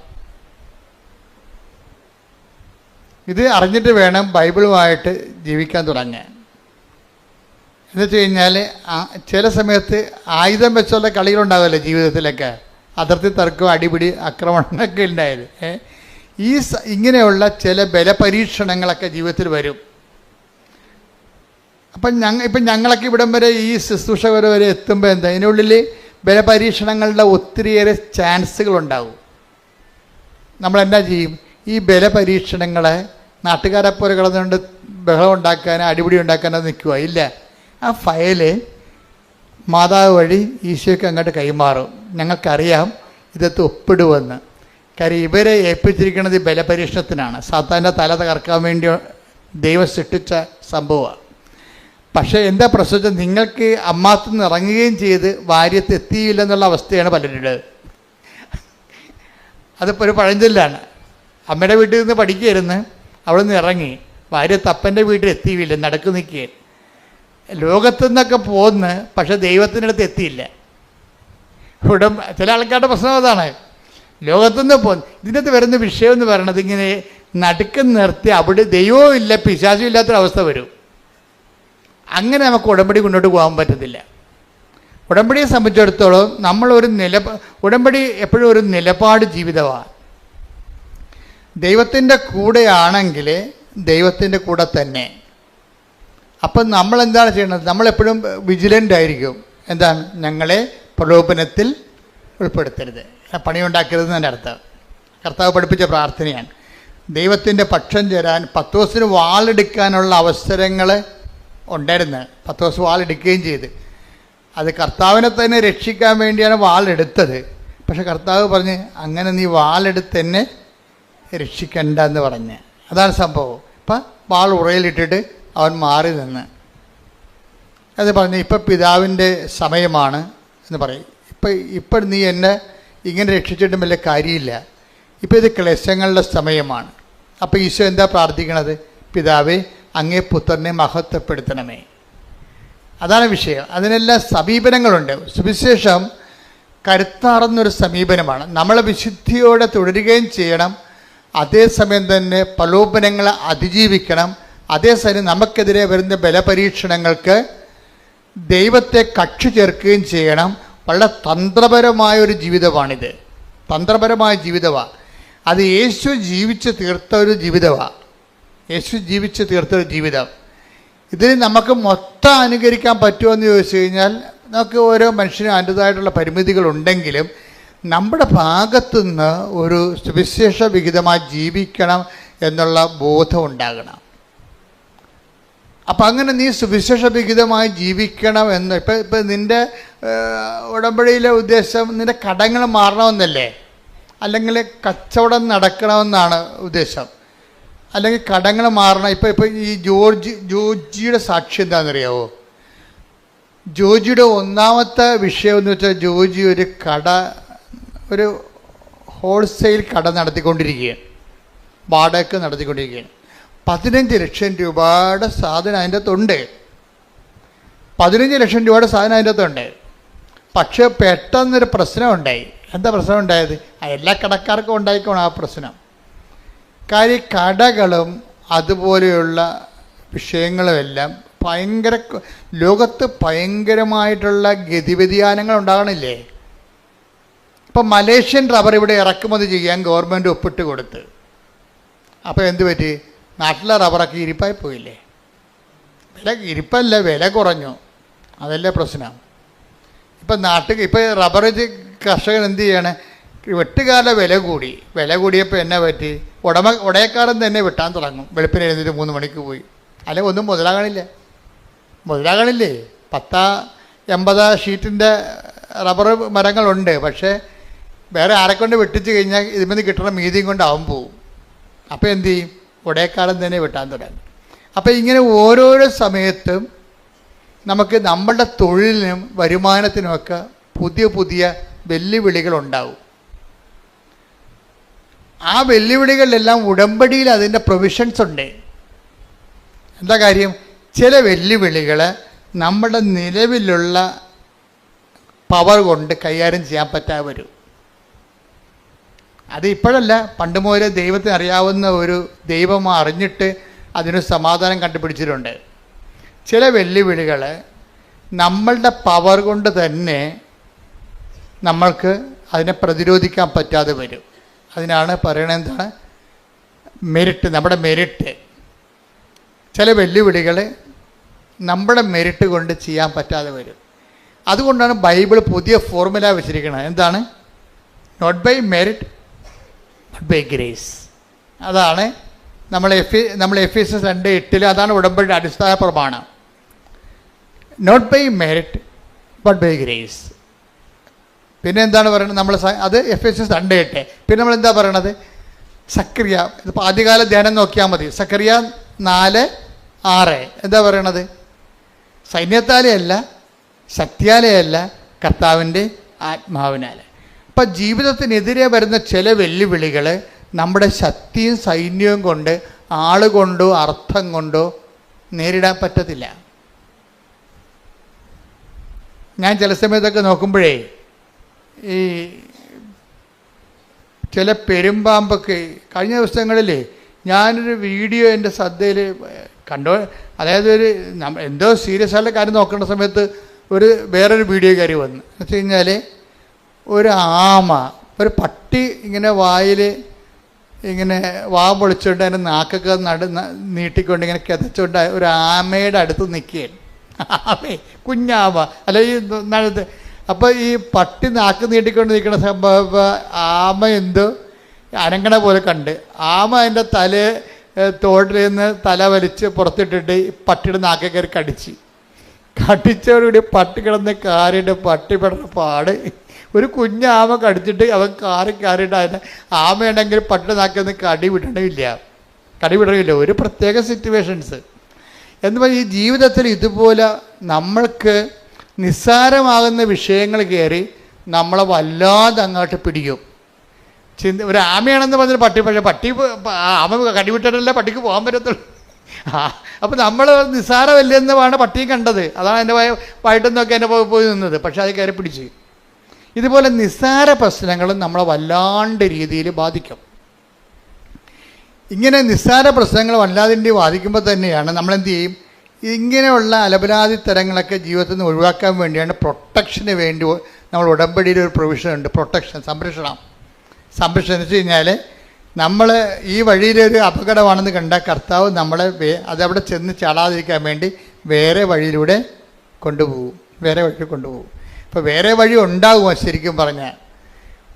ഇത് അറിഞ്ഞിട്ട് വേണം ബൈബിളുമായിട്ട് ജീവിക്കാൻ തുടങ്ങാൻ. എന്ന് വെച്ച് കഴിഞ്ഞാൽ ചില സമയത്ത് ആയുധം വെച്ചുള്ള കളികളുണ്ടാകുമല്ലോ ജീവിതത്തിലൊക്കെ, അതിർത്തി തർക്കവും അടിപിടി ആക്രമണമൊക്കെ ഉണ്ടായത്. ഇങ്ങനെയുള്ള ചില ബലപരീക്ഷണങ്ങളൊക്കെ ജീവിതത്തിൽ വരും. ഇപ്പം ഞങ്ങളൊക്കെ ഇവിടം വരെ ഈ ശുശ്രൂഷ വരെ എത്തുമ്പോൾ എന്താ, ഇതിനുള്ളിൽ ബലപരീക്ഷണങ്ങളുടെ ഒത്തിരിയേറെ ചാൻസുകളുണ്ടാവും. നമ്മളെന്നാ ചെയ്യും? ഈ ബലപരീക്ഷണങ്ങളെ നാട്ടുകാരെ പോലെ കിടന്നുകൊണ്ട് ബഹളം ഉണ്ടാക്കാനോ അടിപിടി ഉണ്ടാക്കാനോ നിൽക്കുക ഇല്ല. ആ ഫയല് മാതാവ് വഴി ഈശോയ്ക്ക് അങ്ങോട്ട് കൈമാറും. ഞങ്ങൾക്കറിയാം ഇതൊക്കെ ഒപ്പിടുമെന്ന്. കാര്യം ഇവരെ ഏൽപ്പിച്ചിരിക്കുന്നത് ബലപരീക്ഷണത്തിനാണ്. സാത്താൻ്റെ തല തകർക്കാൻ വേണ്ടി ദൈവം സൃഷ്ടിച്ച സംഭവമാണ്. പക്ഷേ എന്താ പ്രശ്നം, നിങ്ങൾക്ക് അമ്മാത്തു നിന്ന് ഇറങ്ങുകയും ചെയ്ത് ഭാര്യത്ത് എത്തിയില്ലെന്നുള്ള അവസ്ഥയാണ് പലരുടേത്. അതിപ്പോൾ ഒരു പഴഞ്ചൊല്ലാണ്. അമ്മയുടെ വീട്ടിൽ നിന്ന് പഠിക്കുകയായിരുന്നു, അവിടെ നിന്ന് ഇറങ്ങി ഭാര്യത്ത് അപ്പൻ്റെ വീട്ടിൽ എത്തിയില്ല, നടക്കു നിൽക്കുക. ലോകത്തു നിന്നൊക്കെ പോന്ന്, പക്ഷെ ദൈവത്തിൻ്റെ അടുത്ത് എത്തിയില്ല. ഇവിടെ ചില ആൾക്കാരുടെ പ്രശ്നം അതാണ്. ലോകത്തുനിന്ന് പോന്ന്. ഇതിനകത്ത് വരുന്ന വിഷയം എന്ന് പറയണത് ഇങ്ങനെ നടുക്ക് നിർത്തി അവിടെ ദൈവവും ഇല്ല പിശാചും ഇല്ലാത്തൊരവസ്ഥ വരും. അങ്ങനെ നമുക്ക് ഉടമ്പടി മുന്നോട്ട് പോകാൻ പറ്റത്തില്ല. ഉടമ്പടിയെ സംബന്ധിച്ചിടത്തോളം നമ്മളൊരു ഉടമ്പടി എപ്പോഴും ഒരു നിലപാട് ജീവിതമാണ്. ദൈവത്തിൻ്റെ കൂടെയാണെങ്കിൽ ദൈവത്തിൻ്റെ കൂടെ തന്നെ. അപ്പം നമ്മളെന്താണ് ചെയ്യണത്? നമ്മളെപ്പോഴും വിജിലൻ്റ് ആയിരിക്കും. എന്താണ്? ഞങ്ങളെ പ്രലോഭനത്തിൽ ഉൾപ്പെടുത്തരുത്, പണിയുണ്ടാക്കരുതെന്ന് അർത്ഥം. കർത്താവ് പഠിപ്പിച്ച പ്രാർത്ഥനയാണ്. ദൈവത്തിൻ്റെ പക്ഷം ചേരാൻ പത്രോസിന് വാളെടുക്കാനുള്ള അവസരങ്ങൾ ഉണ്ടായിരുന്നു. പത്രോസ് വാളെടുക്കുകയും ചെയ്ത്. അത് കർത്താവിനെ തന്നെ രക്ഷിക്കാൻ വേണ്ടിയാണ് വാളെടുത്തത്. പക്ഷെ കർത്താവ് പറഞ്ഞ് അങ്ങനെ നീ വാളെടുത്ത് എന്നെ രക്ഷിക്കണ്ട എന്ന് പറഞ്ഞ്. അതാണ് സംഭവം. ഇപ്പം വാൾ ഉറയിലിട്ടിട്ട് അവൻ മാറി നിന്ന് അത് പറഞ്ഞ് ഇപ്പം പിതാവിൻ്റെ സമയമാണ് എന്ന് പറയും. ഇപ്പം നീ എന്നെ ഇങ്ങനെ രക്ഷിച്ചിട്ടും വലിയ കാര്യമില്ല, ഇപ്പം ഇത് ക്ലേശങ്ങളുടെ സമയമാണ്. അപ്പോൾ ഈശോ എന്താ പ്രാർത്ഥിക്കണത്? പിതാവേ, അങ്ങേ പുത്രനെ മഹത്വപ്പെടുത്തണമേ. അതാണ് വിഷയം. അതിനെല്ലാം സമീപനങ്ങളുണ്ട്. സുവിശേഷം കരുത്താർന്നൊരു സമീപനമാണ്. നമ്മളെ വിശുദ്ധിയോടെ തുടരുകയും ചെയ്യണം, അതേസമയം തന്നെ പ്രലോഭനങ്ങളെ അതിജീവിക്കണം. അതേസമയം നമുക്കെതിരെ വരുന്ന ബലപരീക്ഷണങ്ങൾക്ക് ദൈവത്തെ കക്ഷി ചേർക്കുകയും ചെയ്യണം. വളരെ തന്ത്രപരമായൊരു ജീവിതമാണിത്. തന്ത്രപരമായ ജീവിതമാണ്. അത് യേശു ജീവിച്ച് തീർത്ത ഒരു ജീവിതമാണ്. യേശു ജീവിച്ച് തീർത്തൊരു ജീവിതം. ഇതിന് നമുക്ക് മൊത്തം അനുകരിക്കാൻ പറ്റുമോ എന്ന് ചോദിച്ചു കഴിഞ്ഞാൽ നമുക്ക് ഓരോ മനുഷ്യനും അതിൻ്റെതായിട്ടുള്ള പരിമിതികളുണ്ടെങ്കിലും നമ്മുടെ ഭാഗത്തുനിന്ന് ഒരു സുവിശേഷ വിഹിതമായി ജീവിക്കണം എന്നുള്ള ബോധം ഉണ്ടാകണം. അപ്പം അങ്ങനെ നീ സുവിശേഷ വിഹിതമായി ജീവിക്കണം എന്ന് ഇപ്പം നിൻ്റെ ഉടമ്പടിയിലെ ഉദ്ദേശം നിൻ്റെ കടങ്ങൾ മാറണമെന്നല്ലേ, അല്ലെങ്കിൽ കച്ചവടം നടക്കണമെന്നാണ് ഉദ്ദേശം, അല്ലെങ്കിൽ കടങ്ങൾ മാറണം. ഇപ്പം ഈ ജോർജിയുടെ സാക്ഷി എന്താണെന്നറിയാവോ? ജോർജിയുടെ ഒന്നാമത്തെ വിഷയം എന്ന് വെച്ചാൽ ജോർജി ഒരു ഹോൾസെയിൽ കട നടത്തിക്കൊണ്ടിരിക്കുകയാണ്, വാടക നടത്തിക്കൊണ്ടിരിക്കുകയാണ്. 15 ലക്ഷം രൂപയുടെ സാധനം അതിൻ്റെ അകത്തുണ്ട്. 15 ലക്ഷം രൂപയുടെ സാധനം അതിൻ്റെ അകത്തുണ്ട്. പക്ഷേ പെട്ടെന്നൊരു പ്രശ്നം ഉണ്ടായി. എന്താ പ്രശ്നം ഉണ്ടായത്? എല്ലാ കടക്കാർക്കും ഉണ്ടായിക്കോണം ആ പ്രശ്നം. കാര്യം കടകളും അതുപോലെയുള്ള വിഷയങ്ങളുമെല്ലാം ലോകത്ത് ഭയങ്കരമായിട്ടുള്ള ഗതിവ്യതിയാനങ്ങൾ ഉണ്ടാകണില്ലേ? ഇപ്പം മലേഷ്യൻ റബ്ബർ ഇവിടെ ഇറക്കുമതി ചെയ്യാൻ ഗവൺമെൻറ് ഒപ്പിട്ട് കൊടുത്ത്. അപ്പോൾ എന്ത് പറ്റി? നാട്ടിലെ റബ്ബറൊക്കെ ഇരിപ്പായി പോയില്ലേ? ഇരിപ്പല്ല, വില കുറഞ്ഞു. അതല്ലേ പ്രശ്നം. ഇപ്പം റബ്ബർ കർഷകൻ എന്ത് ചെയ്യാണ്? വെട്ടുകാരുടെ വില കൂടിയപ്പോൾ എന്നെ പറ്റി? ഉടയക്കാരൻ തന്നെ വെട്ടാൻ തുടങ്ങും. വെളുപ്പിന് എഴുന്നേറ്റ് 3 മണിക്ക് പോയി. അല്ലെങ്കിൽ ഒന്നും മുതലാകണില്ലേ? 80 ഷീറ്റിൻ്റെ റബ്ബർ മരങ്ങളുണ്ട്. പക്ഷേ വേറെ ആരെക്കൊണ്ട് വെട്ടിച്ച് കഴിഞ്ഞാൽ ഇതിൽ കിട്ടുന്ന മീതിയും കൊണ്ട് അവൻ പോവും. അപ്പോൾ എന്ത് ചെയ്യും? ഉടയക്കാരൻ തന്നെ വെട്ടാൻ തുടങ്ങും. അപ്പോൾ ഇങ്ങനെ ഓരോരോ സമയത്തും നമുക്ക് നമ്മളുടെ തൊഴിലിനും വരുമാനത്തിനുമൊക്കെ പുതിയ വെല്ലുവിളികളുണ്ടാവും. ആ വെല്ലുവിളികളിലെല്ലാം ഉടമ്പടിയിൽ അതിൻ്റെ പ്രൊവിഷൻസ് ഉണ്ട്. എന്താ കാര്യം? ചില വെല്ലുവിളികൾ നമ്മുടെ നിലവിലുള്ള പവർ കൊണ്ട് കൈകാര്യം ചെയ്യാൻ പറ്റാതെ വരും. അത് ഇപ്പോഴല്ല, പണ്ട് മുതലേ ദൈവത്തിന് അറിയാവുന്ന ഒരു ദൈവം അറിഞ്ഞിട്ട് അതിന് സമാധാനം കണ്ടുപിടിച്ചിട്ടുണ്ട്. ചില വെല്ലുവിളികൾ നമ്മളുടെ പവർ കൊണ്ട് തന്നെ നമ്മൾക്ക് അതിനെ പ്രതിരോധിക്കാൻ പറ്റാതെ വരും. അതിനാണ് പറയണത് എന്താണ്? മെരിറ്റ്, നമ്മുടെ മെരിറ്റ്. ചില വെല്ലുവിളികൾ നമ്മുടെ മെരിറ്റ് കൊണ്ട് ചെയ്യാൻ പറ്റാതെ വരും. അതുകൊണ്ടാണ് ബൈബിൾ പുതിയ ഫോർമുല വെച്ചിരിക്കുന്നത്. എന്താണ്? Not by merit but by grace. അതാണ് നമ്മൾ എഫേസ്യസ് 2:8 അതാണ് ഉടമ്പടിയുടെ അടിസ്ഥാന പ്രമാണം. Not by merit but by grace. പിന്നെ എന്താണ് പറയുന്നത്? നമ്മൾ അത് എഫേസ്യസ് 2:8. പിന്നെ നമ്മൾ എന്താ പറയണത്? സക്കറിയ, ഇതിപ്പോൾ ആദ്യകാല ധ്യാനം നോക്കിയാൽ മതി. സക്കറിയ 4:6 എന്താ പറയണത്? സൈന്യത്താലേ അല്ല, ശക്തിയാലേ അല്ല, കർത്താവിൻ്റെ ആത്മാവിനാൽ. അപ്പം ജീവിതത്തിനെതിരെ വരുന്ന ചില വെല്ലുവിളികൾ നമ്മുടെ ശക്തിയും സൈന്യവും കൊണ്ട്, ആളുകൊണ്ടോ അർത്ഥം കൊണ്ടോ നേരിടാൻ പറ്റത്തില്ല. ഞാൻ ചില സമയത്തൊക്കെ നോക്കുമ്പോഴേ ഈ ചില പെരുമ്പാമ്പൊക്കെ കഴിഞ്ഞ ദിവസങ്ങളിൽ ഞാനൊരു വീഡിയോ എൻ്റെ ശ്രദ്ധയിൽ കണ്ടോ, അതായത് എന്തോ സീരിയസ് ആയിട്ടുള്ള കാര്യം നോക്കേണ്ട സമയത്ത് വേറൊരു വീഡിയോ കയറി വന്നു. എന്ന് വെച്ച് കഴിഞ്ഞാൽ ഒരു ആമ, ഒരു പട്ടി ഇങ്ങനെ വായിൽ ഇങ്ങനെ വാ പൊളിച്ചുകൊണ്ട് അതിൻ്റെ നാക്കൊക്കെ നീട്ടിക്കൊണ്ട് ഇങ്ങനെ കിതച്ചുകൊണ്ട് ഒരു ആമയുടെ അടുത്ത് നിൽക്കുകയാണ്. കുഞ്ഞാമ അല്ല ഈ നടുത്ത്. അപ്പോൾ ഈ പട്ടി നാക്ക് നീട്ടിക്കൊണ്ട് നിൽക്കുന്ന സംഭവം ആമ എന്തോ അനങ്ങണ പോലെ കണ്ട് ആമ അതിൻ്റെ തോട്ടിൽ നിന്ന് തല വലിച്ച് പുറത്തിട്ടിട്ട് പട്ടിയുടെ നാക്കെ കയറി കടിച്ചവരോട് പട്ടി കിടന്ന് കാറിയിട്ട് പട്ടി പെടുന്ന പാട്. ഒരു കുഞ്ഞാമ കടിച്ചിട്ട് അവൻ കാറിയിട്ട് അതിനെ ആമയുണ്ടെങ്കിൽ പട്ടിയുടെ നാക്കിൽ കടി വിടണമില്ല. ഒരു പ്രത്യേക സിറ്റുവേഷൻസ് എന്ന് പറഞ്ഞാൽ ഈ ജീവിതത്തിൽ ഇതുപോലെ നമ്മൾക്ക് നിസ്സാരമാകുന്ന വിഷയങ്ങൾ കയറി നമ്മളെ വല്ലാതെ അങ്ങോട്ട് പിടിക്കും. ഒരു ആമയാണെന്ന് പറഞ്ഞൊരു പട്ടി ആമ കടിവിട്ടിട്ടല്ല പട്ടിക്ക് പോകാൻ പറ്റത്തുള്ളൂ. അപ്പോൾ നമ്മൾ നിസ്സാരമല്ലെന്നാണ് പട്ടിയും കണ്ടത്. അതാണ് എൻ്റെ വൈകിട്ടെന്നൊക്കെ എൻ്റെ പോയി നിന്നത്. പക്ഷെ അത് കയറി പിടിച്ച്. ഇതുപോലെ നിസ്സാര പ്രശ്നങ്ങളും നമ്മളെ വല്ലാണ്ട് രീതിയിൽ ബാധിക്കും. ഇങ്ങനെ നിസ്സാര പ്രശ്നങ്ങൾ വല്ലാതിൻ്റെ ബാധിക്കുമ്പോൾ തന്നെയാണ് നമ്മളെന്ത് ചെയ്യും? ഇങ്ങനെയുള്ള അലപരാധി തരങ്ങളൊക്കെ ജീവിതത്തിൽ നിന്ന് ഒഴിവാക്കാൻ വേണ്ടിയാണ് പ്രൊട്ടക്ഷന് വേണ്ടി നമ്മൾ ഉടമ്പടിയിൽ ഒരു പ്രൊവിഷൻ ഉണ്ട്. പ്രൊട്ടക്ഷൻ, സംരക്ഷണം എന്ന് വെച്ച് കഴിഞ്ഞാൽ നമ്മൾ ഈ വഴിയിലൊരു അപകടമാണെന്ന് കണ്ട കർത്താവ് നമ്മളെ അതവിടെ ചെന്ന് ചാടാതിരിക്കാൻ വേണ്ടി വേറെ വഴിയിലൂടെ കൊണ്ടുപോകും. ഇപ്പോൾ വേറെ വഴി ഉണ്ടാകുമോ? ശരിക്കും പറഞ്ഞാൽ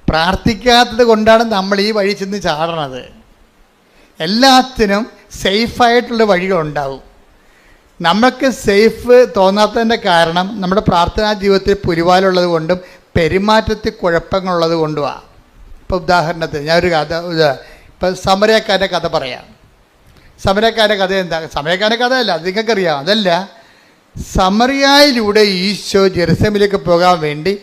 പ്രാർത്ഥിക്കാത്തത് കൊണ്ടാണ് നമ്മൾ ഈ വഴി ചെന്ന് ചാടണത്. എല്ലാത്തിനും സേഫായിട്ടുള്ള വഴികളുണ്ടാവും. നമുക്ക് സേഫ് തോന്നാത്തതിൻ്റെ കാരണം നമ്മുടെ പ്രാർത്ഥനാ ജീവിതത്തിൽ പുലിവാലുള്ളത് കൊണ്ടും പെരുമാറ്റത്തിൽ കുഴപ്പങ്ങളുള്ളത് കൊണ്ടുമാണ്. ഇപ്പോൾ ഉദാഹരണത്തിന് ഞാനൊരു ഇപ്പം സമരക്കാരുടെ കഥ പറയാം. സമരക്കാരുടെ കഥ എന്താ? സമരക്കാരുടെ കഥയല്ല, അത് നിങ്ങൾക്കറിയാം. അതല്ല, സമറിയായിലൂടെ ഈശോ ജെറുസലേമിലേക്ക് പോകാൻ വേണ്ടി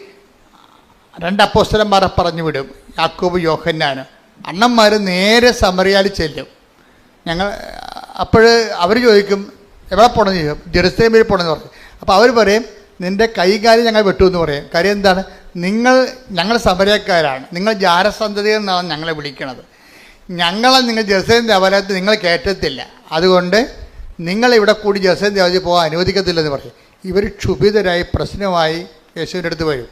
2 അപ്പോസ്തലന്മാരെ പറഞ്ഞു വിടും, യാക്കോബ് യോഹന്നാനും. അണ്ണന്മാർ നേരെ സമറിയായിൽ ചെല്ലും. അപ്പോൾ അവർ ചോദിക്കും എവിടെ പോകണമെന്ന് ചോദിക്കും. ജെറുസലേമിൽ പോകണമെന്ന് പറയും. അപ്പോൾ അവർ പറയും നിൻ്റെ കൈകാര്യം ഞങ്ങൾ വെട്ടുമെന്ന് പറയും. കാര്യം എന്താണ്? ഞങ്ങൾ സമരക്കാരാണ്, നിങ്ങൾ ജാരസന്തതിയിൽ നിന്നാണ് ഞങ്ങളെ വിളിക്കണത്. നിങ്ങൾ ജെറുസലേം ദേവാലയത്തിൽ നിങ്ങൾ കയറ്റത്തില്ല, അതുകൊണ്ട് നിങ്ങളിവിടെ കൂടി ജെറുസലേം ദേവാലയത്തിൽ പോകാൻ അനുവദിക്കത്തില്ലെന്ന് പറയും. ഇവർ ക്ഷുഭിതരായി പ്രശ്നമായി യേശുവിൻ്റെ അടുത്ത് വരും.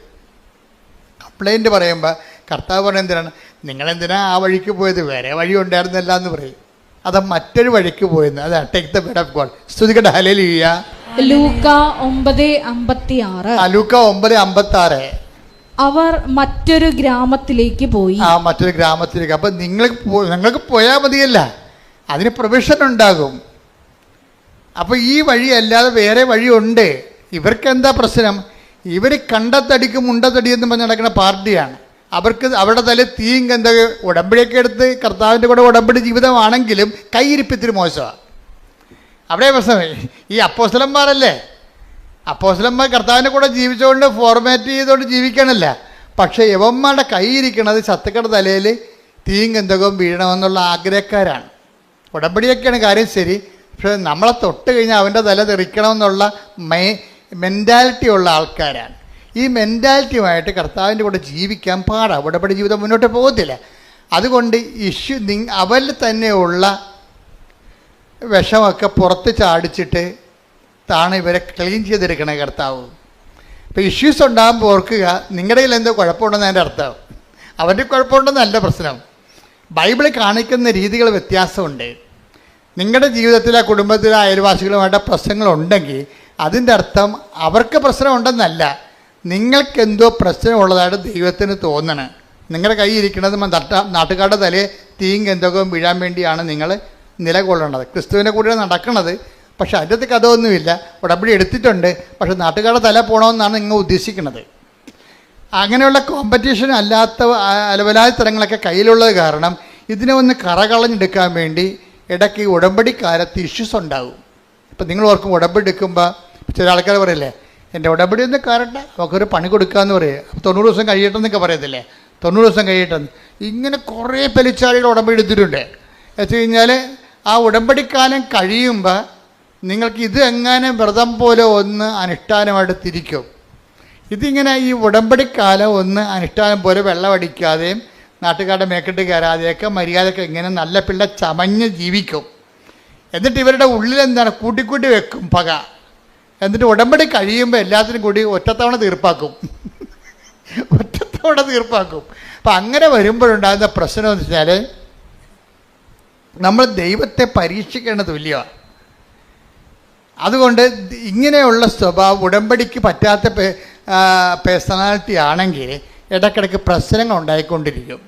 കംപ്ലൈൻറ്റ് പറയുമ്പോൾ കർത്താവ് പറഞ്ഞ എന്തിനാണ്? നിങ്ങളെന്തിനാ ആ വഴിക്ക് പോയത്? വേറെ വഴി ഉണ്ടായിരുന്നില്ല എന്ന് പറയും. അത് മറ്റൊരു വഴിക്ക് പോയെന്ന്. അതാണ് take the word of God. സ്തുതിക്കട്ടെ, ഹല്ലേലൂയ. ലൂക്ക 9:56. ലൂക്ക 9:56. അവർ മറ്റൊരു ഗ്രാമത്തിലേക്ക് പോയി. മറ്റൊരു ഗ്രാമത്തിലേക്ക്. അപ്പം നിങ്ങൾക്ക് പോയാൽ മതിയല്ല, അതിന് പ്രൊവിഷൻ ഉണ്ടാകും. അപ്പോൾ ഈ വഴി അല്ലാതെ വേറെ വഴിയുണ്ട്. ഇവർക്ക് എന്താ പ്രശ്നം? ഇവർ കണ്ടത്തടിക്കും മുണ്ടത്തടിയെന്ന് പറഞ്ഞ് നടക്കുന്ന പാർട്ടിയാണ്. അവർക്ക് അവിടെ തല തീയും എന്താ ഉടമ്പടിയൊക്കെ എടുത്ത് കർത്താവിൻ്റെ കൂടെ ഉടമ്പടി ജീവിതമാണെങ്കിലും കൈയിരിപ്പത്തിരി മോശമാണ്. അവിടെ പ്രശ്നമേ. ഈ അപ്പോസ്തലന്മാരല്ലേ, അപ്പോസ്തലന്മാർ കർത്താവിൻ്റെ കൂടെ ജീവിച്ചുകൊണ്ട് ഫോർമാറ്റ് ചെയ്തുകൊണ്ട് ജീവിക്കണമല്ല. പക്ഷേ യവന്മാരുടെ കൈയിരിക്കണത് ശത്രുക്കളുടെ തലയിൽ തീയും ഗന്ധകവും വീഴണമെന്നുള്ള ആഗ്രഹക്കാരാണ്. ഉടമ്പടിയൊക്കെയാണ് കാര്യം ശരി, പക്ഷേ നമ്മളെ തൊട്ട് കഴിഞ്ഞാൽ അവൻ്റെ തല തെറിക്കണമെന്നുള്ള മെൻറ്റാലിറ്റി ഉള്ള ആൾക്കാരാണ്. ഈ മെൻറ്റാലിറ്റിയുമായിട്ട് കർത്താവിൻ്റെ കൂടെ ജീവിക്കാൻ പാടാണ്. ഉടമ്പടി ജീവിതം മുന്നോട്ട് പോകത്തില്ല. അതുകൊണ്ട് അവരിൽ തന്നെയുള്ള വിഷമൊക്കെ പുറത്ത് ചാടിച്ചിട്ട് താണ് ഇവരെ ക്ലീൻ ചെയ്തെടുക്കണ കർത്താവ്. ഇപ്പോൾ ഇഷ്യൂസ് ഉണ്ടാകുമ്പോൾ ഓർക്കുക, നിങ്ങളുടെ കയ്യിൽ എന്തോ കുഴപ്പമുണ്ടെന്ന് എൻ്റെ അർത്ഥം. അവൻ്റെ കുഴപ്പമുണ്ടെന്നല്ല പ്രശ്നം. ബൈബിൾ കാണിക്കുന്ന രീതികൾ വ്യത്യാസമുണ്ട്. നിങ്ങളുടെ ജീവിതത്തിലെ കുടുംബത്തിലെ അയൽവാസികളുമായിട്ട് പ്രശ്നങ്ങളുണ്ടെങ്കിൽ അതിൻ്റെ അർത്ഥം അവർക്ക് പ്രശ്നമുണ്ടെന്നല്ല, നിങ്ങൾക്കെന്തോ പ്രശ്നമുള്ളതായിട്ട് ദൈവത്തിന് തോന്നണം. നിങ്ങളുടെ കയ്യിൽ ഇരിക്കുന്നത് നാട്ടുകാരുടെ തലയെ തീങ്ക് എന്തൊക്കെ വീഴാൻ വേണ്ടിയാണ് നിങ്ങൾ നിലകൊള്ളേണ്ടത്. ക്രിസ്തുവിനെ കൂടെ നടക്കുന്നത്. പക്ഷെ അതിൻ്റെ അകത്ത് കഥയൊന്നുമില്ല, ഉടമ്പടി എടുത്തിട്ടുണ്ട്, പക്ഷെ നാട്ടുകാരുടെ തല പോകണമെന്നാണ് നിങ്ങൾ ഉദ്ദേശിക്കുന്നത്. അങ്ങനെയുള്ള കോമ്പറ്റീഷൻ അല്ലാത്ത അലവലായ തരങ്ങളൊക്കെ കയ്യിലുള്ളത് കാരണം ഇതിനെ ഒന്ന് കറകളഞ്ഞെടുക്കാൻ വേണ്ടി ഇടയ്ക്ക് ഉടമ്പടിക്കാലത്ത് ഇഷ്യൂസ് ഉണ്ടാകും. ഇപ്പം നിങ്ങൾ ഓർക്കും ഉടമ്പടി എടുക്കുമ്പോൾ ചില ആൾക്കാർ പറയില്ലേ, എൻ്റെ ഉടമ്പടി ഒന്ന് കയറട്ടെ, നമുക്കൊരു പണി കൊടുക്കാമെന്ന് പറയും. അപ്പോൾ 90 ദിവസം കഴിയട്ടെന്നൊക്കെ പറയത്തില്ലേ, 90 ദിവസം കഴിയട്ടെന്ന്. ഇങ്ങനെ കുറേ പെലിച്ചാളികൾ ഉടമ്പടി എടുത്തിട്ടുണ്ട്. വെച്ച് കഴിഞ്ഞാൽ ആ ഉടമ്പടിക്കാലം കഴിയുമ്പോൾ നിങ്ങൾക്ക് ഇത് എങ്ങനെ വ്രതം പോലെ ഒന്ന് അനുഷ്ഠാനമായിട്ട് തിരിക്കും. ഇതിങ്ങനെ ഈ ഉടമ്പടിക്കാലം ഒന്ന് അനുഷ്ഠാനം പോലെ വെള്ളമടിക്കാതെയും നാട്ടുകാരുടെ മേക്കെട്ട് കയറാതെയൊക്കെ മര്യാദയൊക്കെ ഇങ്ങനെ നല്ല പിള്ള ചമഞ്ഞ് ജീവിക്കും. എന്നിട്ട് ഇവരുടെ ഉള്ളിൽ എന്താണ് കൂട്ടിക്കൂട്ടി വെക്കും പക. എന്നിട്ട് ഉടമ്പടി കഴിയുമ്പോൾ എല്ലാത്തിനും കൂടി ഒറ്റത്തവണ തീർപ്പാക്കും. ഒറ്റത്തവണ തീർപ്പാക്കും. അപ്പം അങ്ങനെ വരുമ്പോഴുണ്ടാകുന്ന പ്രശ്നം എന്ന് വെച്ചാൽ നമ്മൾ ദൈവത്തെ പരീക്ഷിക്കേണ്ട തുല്യമാണ്. അതുകൊണ്ട് ഇങ്ങനെയുള്ള സ്വഭാവം ഉടമ്പടിക്ക് പറ്റാത്ത പേഴ്സണാലിറ്റി ആണെങ്കിൽ ഇടയ്ക്കിടയ്ക്ക് പ്രശ്നങ്ങൾ ഉണ്ടായിക്കൊണ്ടിരിക്കും.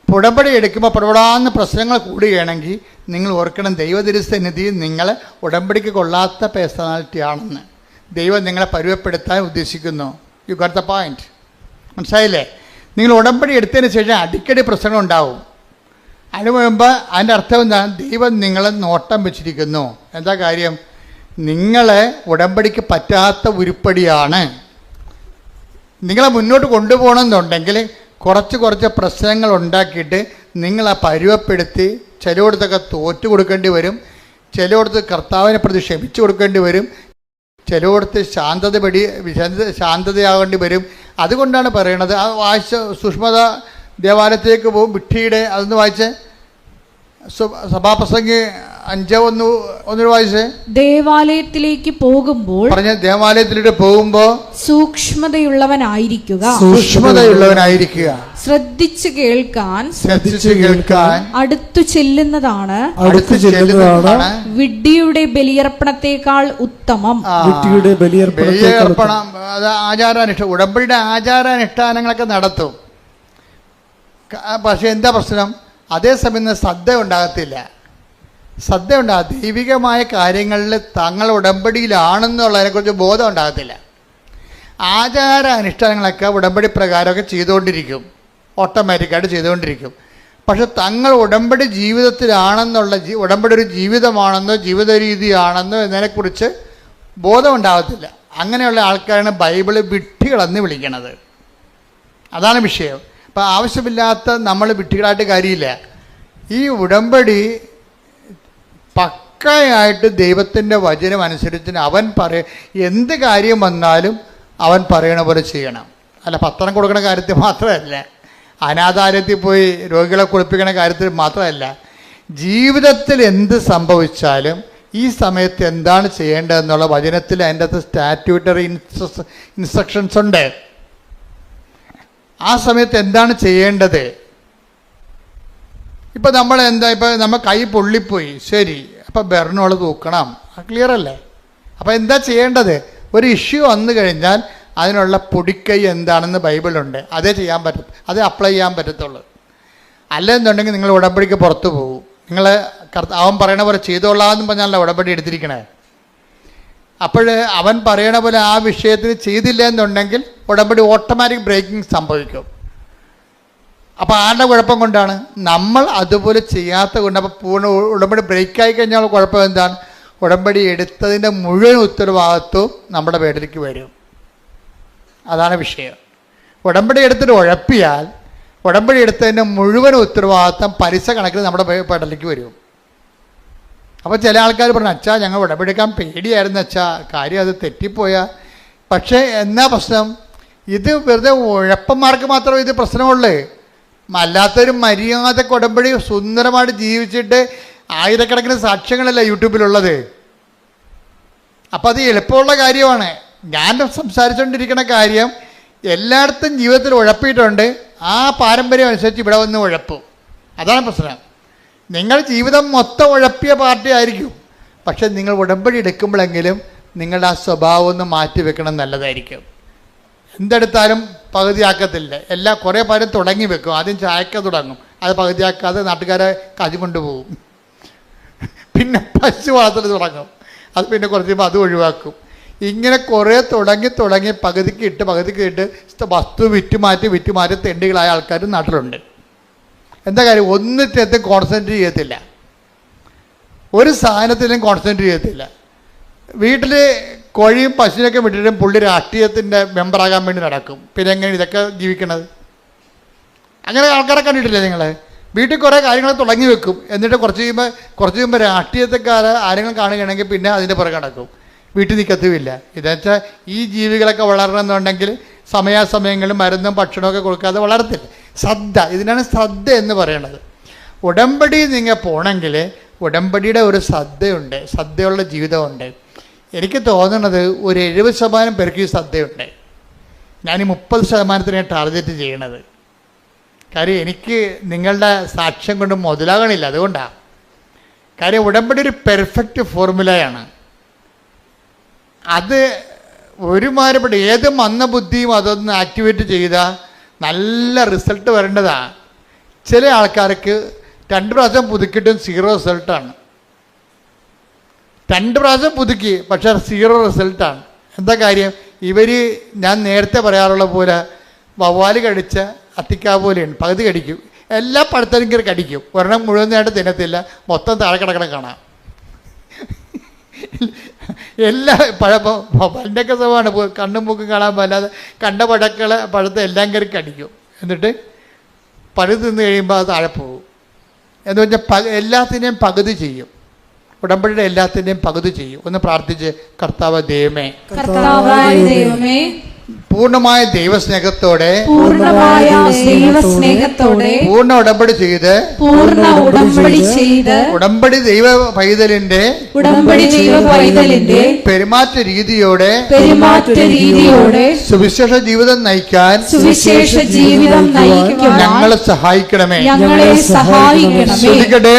ഉടമ്പടി എടുക്കുമ്പോൾ പ്രബടാന്ന് പ്രശ്നങ്ങൾ കൂടുകയാണെങ്കിൽ നിങ്ങൾ ഓർക്കണം, ദൈവതിരുസന്നിധി നിങ്ങൾ ഉടമ്പടിക്ക് കൊള്ളാത്ത പേഴ്സണാലിറ്റി ആണെന്ന്. ദൈവം നിങ്ങളെ പരുവപ്പെടുത്താൻ ഉദ്ദേശിക്കുന്നു. You got the point. മനസ്സിലായില്ലേ? നിങ്ങൾ ഉടമ്പടി എടുത്തതിന് ശേഷം അടിക്കടി പ്രശ്നങ്ങൾ ഉണ്ടാവും. അതിന് മുമ്പ് അതിൻ്റെ അർത്ഥം എന്താണ്? ദൈവം നിങ്ങളെ നോട്ടം വെച്ചിരിക്കുന്നു. എന്താ കാര്യം? നിങ്ങളെ ഉടമ്പടിക്ക് പറ്റാത്ത ഉരുപ്പടിയാണ്. നിങ്ങളെ മുന്നോട്ട് കൊണ്ടുപോകണമെന്നുണ്ടെങ്കിൽ കുറച്ച് പ്രശ്നങ്ങൾ ഉണ്ടാക്കിയിട്ട് നിങ്ങളെ പരുവപ്പെടുത്തി ചിലയിടത്തൊക്കെ തോറ്റു കൊടുക്കേണ്ടി വരും, ചിലയിടത്ത് കർത്താവിനെ പ്രതി ക്ഷമിച്ചു കൊടുക്കേണ്ടി വരും, ചിലയിടത്ത് ശാന്തതയാകേണ്ടി വരും. അതുകൊണ്ടാണ് പറയണത്. ആ വായിച്ച സുഷ്മത ദേവാലയത്തിലേക്ക് പോകും, വിട്ടിയുടെ അതൊന്ന് വായിച്ച്, സഭാപ്രസംഗി 5:1 വായിച്ചേ. ദേവാലയത്തിലേക്ക് പോകുമ്പോൾ പറഞ്ഞ ദേവാലയത്തിലേക്ക് പോകുമ്പോൾ സൂക്ഷ്മതയുള്ളവനായിരിക്കുക, ശ്രദ്ധിച്ചു കേൾക്കാൻ അടുത്തു ചെല്ലുന്നതാണ് വിഡ്ഢിയുടെ ബലിയർപ്പണത്തെക്കാൾ ഉത്തമം. ബലിയർപ്പണം അത് ആചാരാനുഷ്ഠാനം, ഉടമ്പടിയുടെ ആചാരാനുഷ്ഠാനങ്ങളൊക്കെ നടത്തും. പക്ഷെ എന്താ പ്രശ്നം? അതേസമയം ശ്രദ്ധ ഉണ്ടാകത്തില്ല. ദൈവികമായ കാര്യങ്ങളിൽ തങ്ങൾ ഉടമ്പടിയിലാണെന്നുള്ളതിനെക്കുറിച്ച് ബോധം ഉണ്ടാകത്തില്ല. ആചാര അനുഷ്ഠാനങ്ങളൊക്കെ ഉടമ്പടി പ്രകാരമൊക്കെ ചെയ്തുകൊണ്ടിരിക്കും, ഓട്ടോമാറ്റിക്കായിട്ട് ചെയ്തുകൊണ്ടിരിക്കും. പക്ഷെ തങ്ങൾ ഉടമ്പടി ജീവിതത്തിലാണെന്നുള്ള ഉടമ്പടി ഒരു ജീവിതമാണെന്നോ ജീവിത രീതിയാണെന്നോ എന്നതിനെക്കുറിച്ച് ബോധം ഉണ്ടാകത്തില്ല. അങ്ങനെയുള്ള ആൾക്കാരാണ് ബൈബിള് വിഡ്ഢികളെന്ന് വിളിക്കണത്. അതാണ് വിഷയം. അപ്പം ആവശ്യമില്ലാത്ത നമ്മൾ വിഡ്ഢികളായിട്ട് കാര്യമില്ല. ഈ ഉടമ്പടി പക്കയായിട്ട് ദൈവത്തിൻ്റെ വചനം അനുസരിച്ച് അവൻ എന്ത് കാര്യം വന്നാലും അവൻ പറയണ പോലെ ചെയ്യണം. അല്ല പത്രം കൊടുക്കുന്ന കാര്യത്തിൽ മാത്രമല്ല, അനാഥാലയത്തിൽ പോയി രോഗികളെ കുളിപ്പിക്കുന്ന കാര്യത്തിൽ മാത്രമല്ല, ജീവിതത്തിൽ എന്ത് സംഭവിച്ചാലും ഈ സമയത്ത് എന്താണ് ചെയ്യേണ്ടതെന്നുള്ള വചനത്തിൽ അതിൻ്റെ അകത്ത് സ്റ്റാറ്റ്യൂട്ടറി ഇൻസ്ട്രക്ഷൻസ് ഉണ്ട്. ആ സമയത്ത് എന്താണ് ചെയ്യേണ്ടത്? ഇപ്പം നമ്മൾ കൈ പൊള്ളിപ്പോയി, ശരി, അപ്പം ബെർണോൾ തൂക്കണം, ക്ലിയർ അല്ലേ? അപ്പം എന്താ ചെയ്യേണ്ടത്? ഒരു ഇഷ്യൂ വന്നു കഴിഞ്ഞാൽ അതിനുള്ള പൊടിക്കൈ എന്താണെന്ന് ബൈബിളുണ്ട്, അതേ ചെയ്യാൻ പറ്റും, അതേ അപ്ലൈ ചെയ്യാൻ പറ്റത്തുള്ളൂ. അല്ലെന്നുണ്ടെങ്കിൽ നിങ്ങൾ ഉടമ്പടിക്ക് പുറത്തു പോകും. നിങ്ങൾ അവൻ പറയണ പോലെ ചെയ്തോളാമെന്ന് പറഞ്ഞാലല്ല ഉടമ്പടി എടുത്തിരിക്കണേ. അപ്പോൾ അവൻ പറയണ പോലെ ആ വിഷയത്തിന് ചെയ്തില്ല എന്നുണ്ടെങ്കിൽ ഉടമ്പടി ഓട്ടോമാറ്റിക് ബ്രേക്കിംഗ് സംഭവിക്കും. അപ്പോൾ ആരുടെ കുഴപ്പം കൊണ്ടാണ്? നമ്മൾ അതുപോലെ ചെയ്യാത്ത കൊണ്ട്. അപ്പോൾ പൂർണ്ണ ഉടമ്പടി ബ്രേക്കായി കഴിഞ്ഞാൽ കുഴപ്പം എന്താണ്? ഉടമ്പടി എടുത്തതിൻ്റെ മുഴുവൻ ഉത്തരവാദിത്വവും നമ്മുടെ പേരിലേക്ക് വരും. അതാണ് വിഷയം. ഉടമ്പടി എടുത്തിട്ട് ഉഴപ്പിയാൽ ഉടമ്പടി എടുത്തതിൻ്റെ മുഴുവൻ ഉത്തരവാദിത്വം പലിശ കണക്കിൽ നമ്മുടെ പേരിലേക്ക് വരും. അപ്പോൾ ചില ആൾക്കാർ പറഞ്ഞു, അച്ഛാ ഞങ്ങൾ ഉടമ്പടി എടുക്കാൻ പേടിയായിരുന്നു അച്ഛാ, കാര്യം അത് തെറ്റിപ്പോയാൽ. പക്ഷേ എന്നാ പ്രശ്നം? ഇത് വെറുതെ ഉഴപ്പന്മാർക്ക് മാത്രമേ ഇത് പ്രശ്നമുള്ളൂ. അല്ലാത്തൊരു മര്യാദക്ക് ഉടമ്പടി സുന്ദരമായിട്ട് ജീവിച്ചിട്ട് ആയിരക്കണക്കിന് സാക്ഷ്യങ്ങളല്ല യൂട്യൂബിലുള്ളത്. അപ്പം അത് എളുപ്പമുള്ള കാര്യമാണ്. ഞാൻ സംസാരിച്ചുകൊണ്ടിരിക്കുന്ന കാര്യം എല്ലായിടത്തും ജീവിതത്തിൽ ഉഴപ്പിയിട്ടുണ്ട്. ആ പാരമ്പര്യം അനുസരിച്ച് ഇവിടെ വന്ന് ഉഴപ്പും. അതാണ് പ്രശ്നം. നിങ്ങൾ ജീവിതം മൊത്തം ഉഴപ്പിയ പാർട്ടി ആയിരിക്കും. പക്ഷെ നിങ്ങൾ ഉടമ്പടി എടുക്കുമ്പോഴെങ്കിലും നിങ്ങളുടെ ആ സ്വഭാവം ഒന്ന് മാറ്റി വെക്കണം, നല്ലതായിരിക്കും. എന്തെടുത്താലും പകുതിയാക്കത്തില്ല. കുറേ പേരും തുടങ്ങി വെക്കും. ആദ്യം ചായക്ക തുടങ്ങും, അത് പകുതിയാക്കാതെ നാട്ടുകാരെ കാര്യം കൊണ്ടുപോകും. പിന്നെ പശു വളർത്തൽ തുടങ്ങും, അത് പിന്നെ കുറച്ച് കഴിയുമ്പോൾ അത് ഒഴിവാക്കും. ഇങ്ങനെ കുറേ തുടങ്ങി പകുതിക്ക് ഇട്ട് വസ്തു വിറ്റുമാറ്റി തെണ്ടികളായ ആൾക്കാർ നാട്ടിലുണ്ട്. എന്താ കാര്യം? ഒന്നിനകത്തും കോൺസെൻട്രേറ്റ് ചെയ്യത്തില്ല, ഒരു സാധനത്തിലും കോൺസെൻട്രേറ്റ് ചെയ്യത്തില്ല. വീട്ടിൽ കോഴിയും പശുവിനൊക്കെ വിട്ടിട്ടും പുള്ളി രാഷ്ട്രീയത്തിൻ്റെ മെമ്പറാകാൻ വേണ്ടി നടക്കും. പിന്നെ എങ്ങനെ ഇതൊക്കെ ജീവിക്കണത്? അങ്ങനെ ആൾക്കാരെ കണ്ടിട്ടില്ലേ നിങ്ങൾ? വീട്ടിൽ കുറേ കാര്യങ്ങൾ തുടങ്ങി വെക്കും, എന്നിട്ട് കുറച്ച് കഴിയുമ്പോൾ രാഷ്ട്രീയത്തെക്കാരെ ആരെങ്കിലും കാണുകയാണെങ്കിൽ പിന്നെ അതിൻ്റെ പുറകെ നടക്കും, വീട്ടിൽ നിൽക്കത്തുമില്ല. ഇതെന്നുവെച്ചാൽ ഈ ജീവികളൊക്കെ വളരണമെന്നുണ്ടെങ്കിൽ സമയാസമയങ്ങളിൽ മരുന്നും ഭക്ഷണമൊക്കെ കൊടുക്കാതെ വളരത്തില്ല. ഇതിനാണ് ശ്രദ്ധ എന്ന് പറയുന്നത്. ഉടമ്പടി നിങ്ങൾ പോകണമെങ്കിൽ ഉടമ്പടിയുടെ ഒരു ശ്രദ്ധയുണ്ട്, ശ്രദ്ധയുള്ള ജീവിതമുണ്ട്. എനിക്ക് തോന്നുന്നത് ഒരു 70% പേർക്ക് ഈ ശ്രദ്ധയുണ്ട്. ഞാൻ ഈ 30% ടാർഗറ്റ് ചെയ്യണത്. കാര്യം എനിക്ക് നിങ്ങളുടെ സാക്ഷ്യം കൊണ്ട് മുതലാകണില്ല, അതുകൊണ്ടാണ്. കാര്യം ഉടമ്പടി ഒരു പെർഫെക്റ്റ് ഫോർമുലയാണ്. അത് ഒരുമാതിരിപ്പെട്ട ഏത് മന്ദബുദ്ധിയും അതൊന്ന് ആക്ടിവേറ്റ് ചെയ്താൽ നല്ല റിസൾട്ട് വരേണ്ടതാണ്. ചില ആൾക്കാർക്ക് 2 പ്രാവശ്യം പുതുക്കിയിട്ടും 0 റിസൾട്ടാണ്. 2 പ്രാവശ്യം പുതുക്കി, പക്ഷേ 0 റിസൾട്ടാണ്. എന്താ കാര്യം? ഞാൻ നേരത്തെ പറയാറുള്ള പോലെ വവ്വാല് കടിച്ച അത്തിക്കാ പോലെയാണ്. പകുതി കടിക്കും, എല്ലാ പഴുത്തരും കയറി കടിക്കും, ഒരെണ്ണം മുഴുവനായിട്ട് തിന്നത്തില്ല, മൊത്തം താഴെ കിടക്കണം കാണാം. എല്ലാ പഴൻ്റെയൊക്കെ സ്വഭാവമാണ്, കണ്ണും മൂക്കും കാണാൻ പാടില്ലാതെ കണ്ട പഴത്തെ എല്ലാം കയറി കടിക്കും. എന്നിട്ട് പഴുത് തിന്ന് കഴിയുമ്പോൾ അത് താഴെ പോകും. എന്ന് വെച്ചാൽ എല്ലാത്തിനെയും പകുതി ചെയ്യും. ഉടമ്പടിയുടെ എല്ലാത്തിൻ്റെയും പകുതി ചെയ്യും. ഒന്ന് പ്രാർത്ഥിച്ച്, കർത്താവ് ദൈവമേ, പൂർണ്ണമായ ദൈവസ്നേഹത്തോടെ പൂർണ്ണ ഉടമ്പടി ചെയ്ത് ഉടമ്പടി ദൈവ പൈതലിന്റെ പെരുമാറ്റ രീതിയോടെ സുവിശേഷ ജീവിതം നയിക്കാൻ ഞങ്ങളെ സഹായിക്കണമേ. ശ്രദ്ധിക്കട്ടെ,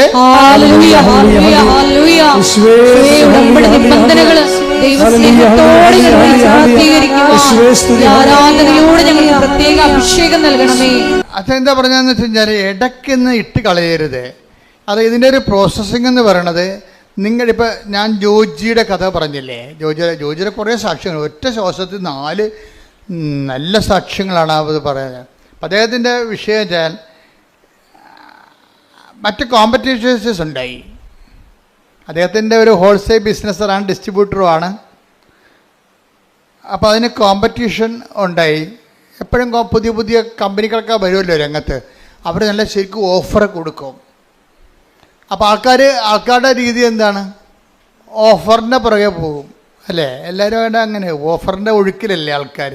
അഭിഷേകം നൽകണമേ. അതെന്താ പറഞ്ഞതെന്ന് വെച്ച് കഴിഞ്ഞാൽ ഇടയ്ക്കൊന്ന് ഇട്ട് കളയരുത്. അത് ഇതിൻ്റെ ഒരു പ്രോസസ്സിംഗ് എന്ന് പറയണത്, നിങ്ങളിപ്പോൾ ഞാൻ ജോജിയുടെ കഥ പറഞ്ഞില്ലേ, ജോജിയുടെ കുറേ സാക്ഷ്യങ്ങൾ, ഒറ്റ ശ്വാസത്തിൽ 4 നല്ല സാക്ഷ്യങ്ങളാണ് അത് പറയുന്നത്. അദ്ദേഹത്തിൻ്റെ വിഷയം വെച്ചാൽ മറ്റ് കോമ്പറ്റീഷൻസ് ഉണ്ടായി. അദ്ദേഹത്തിൻ്റെ ഒരു ഹോൾസെയിൽ ബിസിനസ്സറാണ്, ഡിസ്ട്രിബ്യൂട്ടറുമാണ്. അപ്പോൾ അതിന് കോമ്പറ്റീഷൻ ഉണ്ടായി. എപ്പോഴും പുതിയ കമ്പനികളൊക്കെ വരുമല്ലോ രംഗത്ത്, അവർ നല്ല ശരിക്കും ഓഫർ കൊടുക്കും. അപ്പോൾ ആൾക്കാരുടെ രീതി എന്താണ്? ഓഫറിൻ്റെ പുറകെ പോകും, അല്ലേ? എല്ലാവരും അങ്ങനെ ഓഫറിൻ്റെ ഒഴുക്കിലല്ലേ ആൾക്കാർ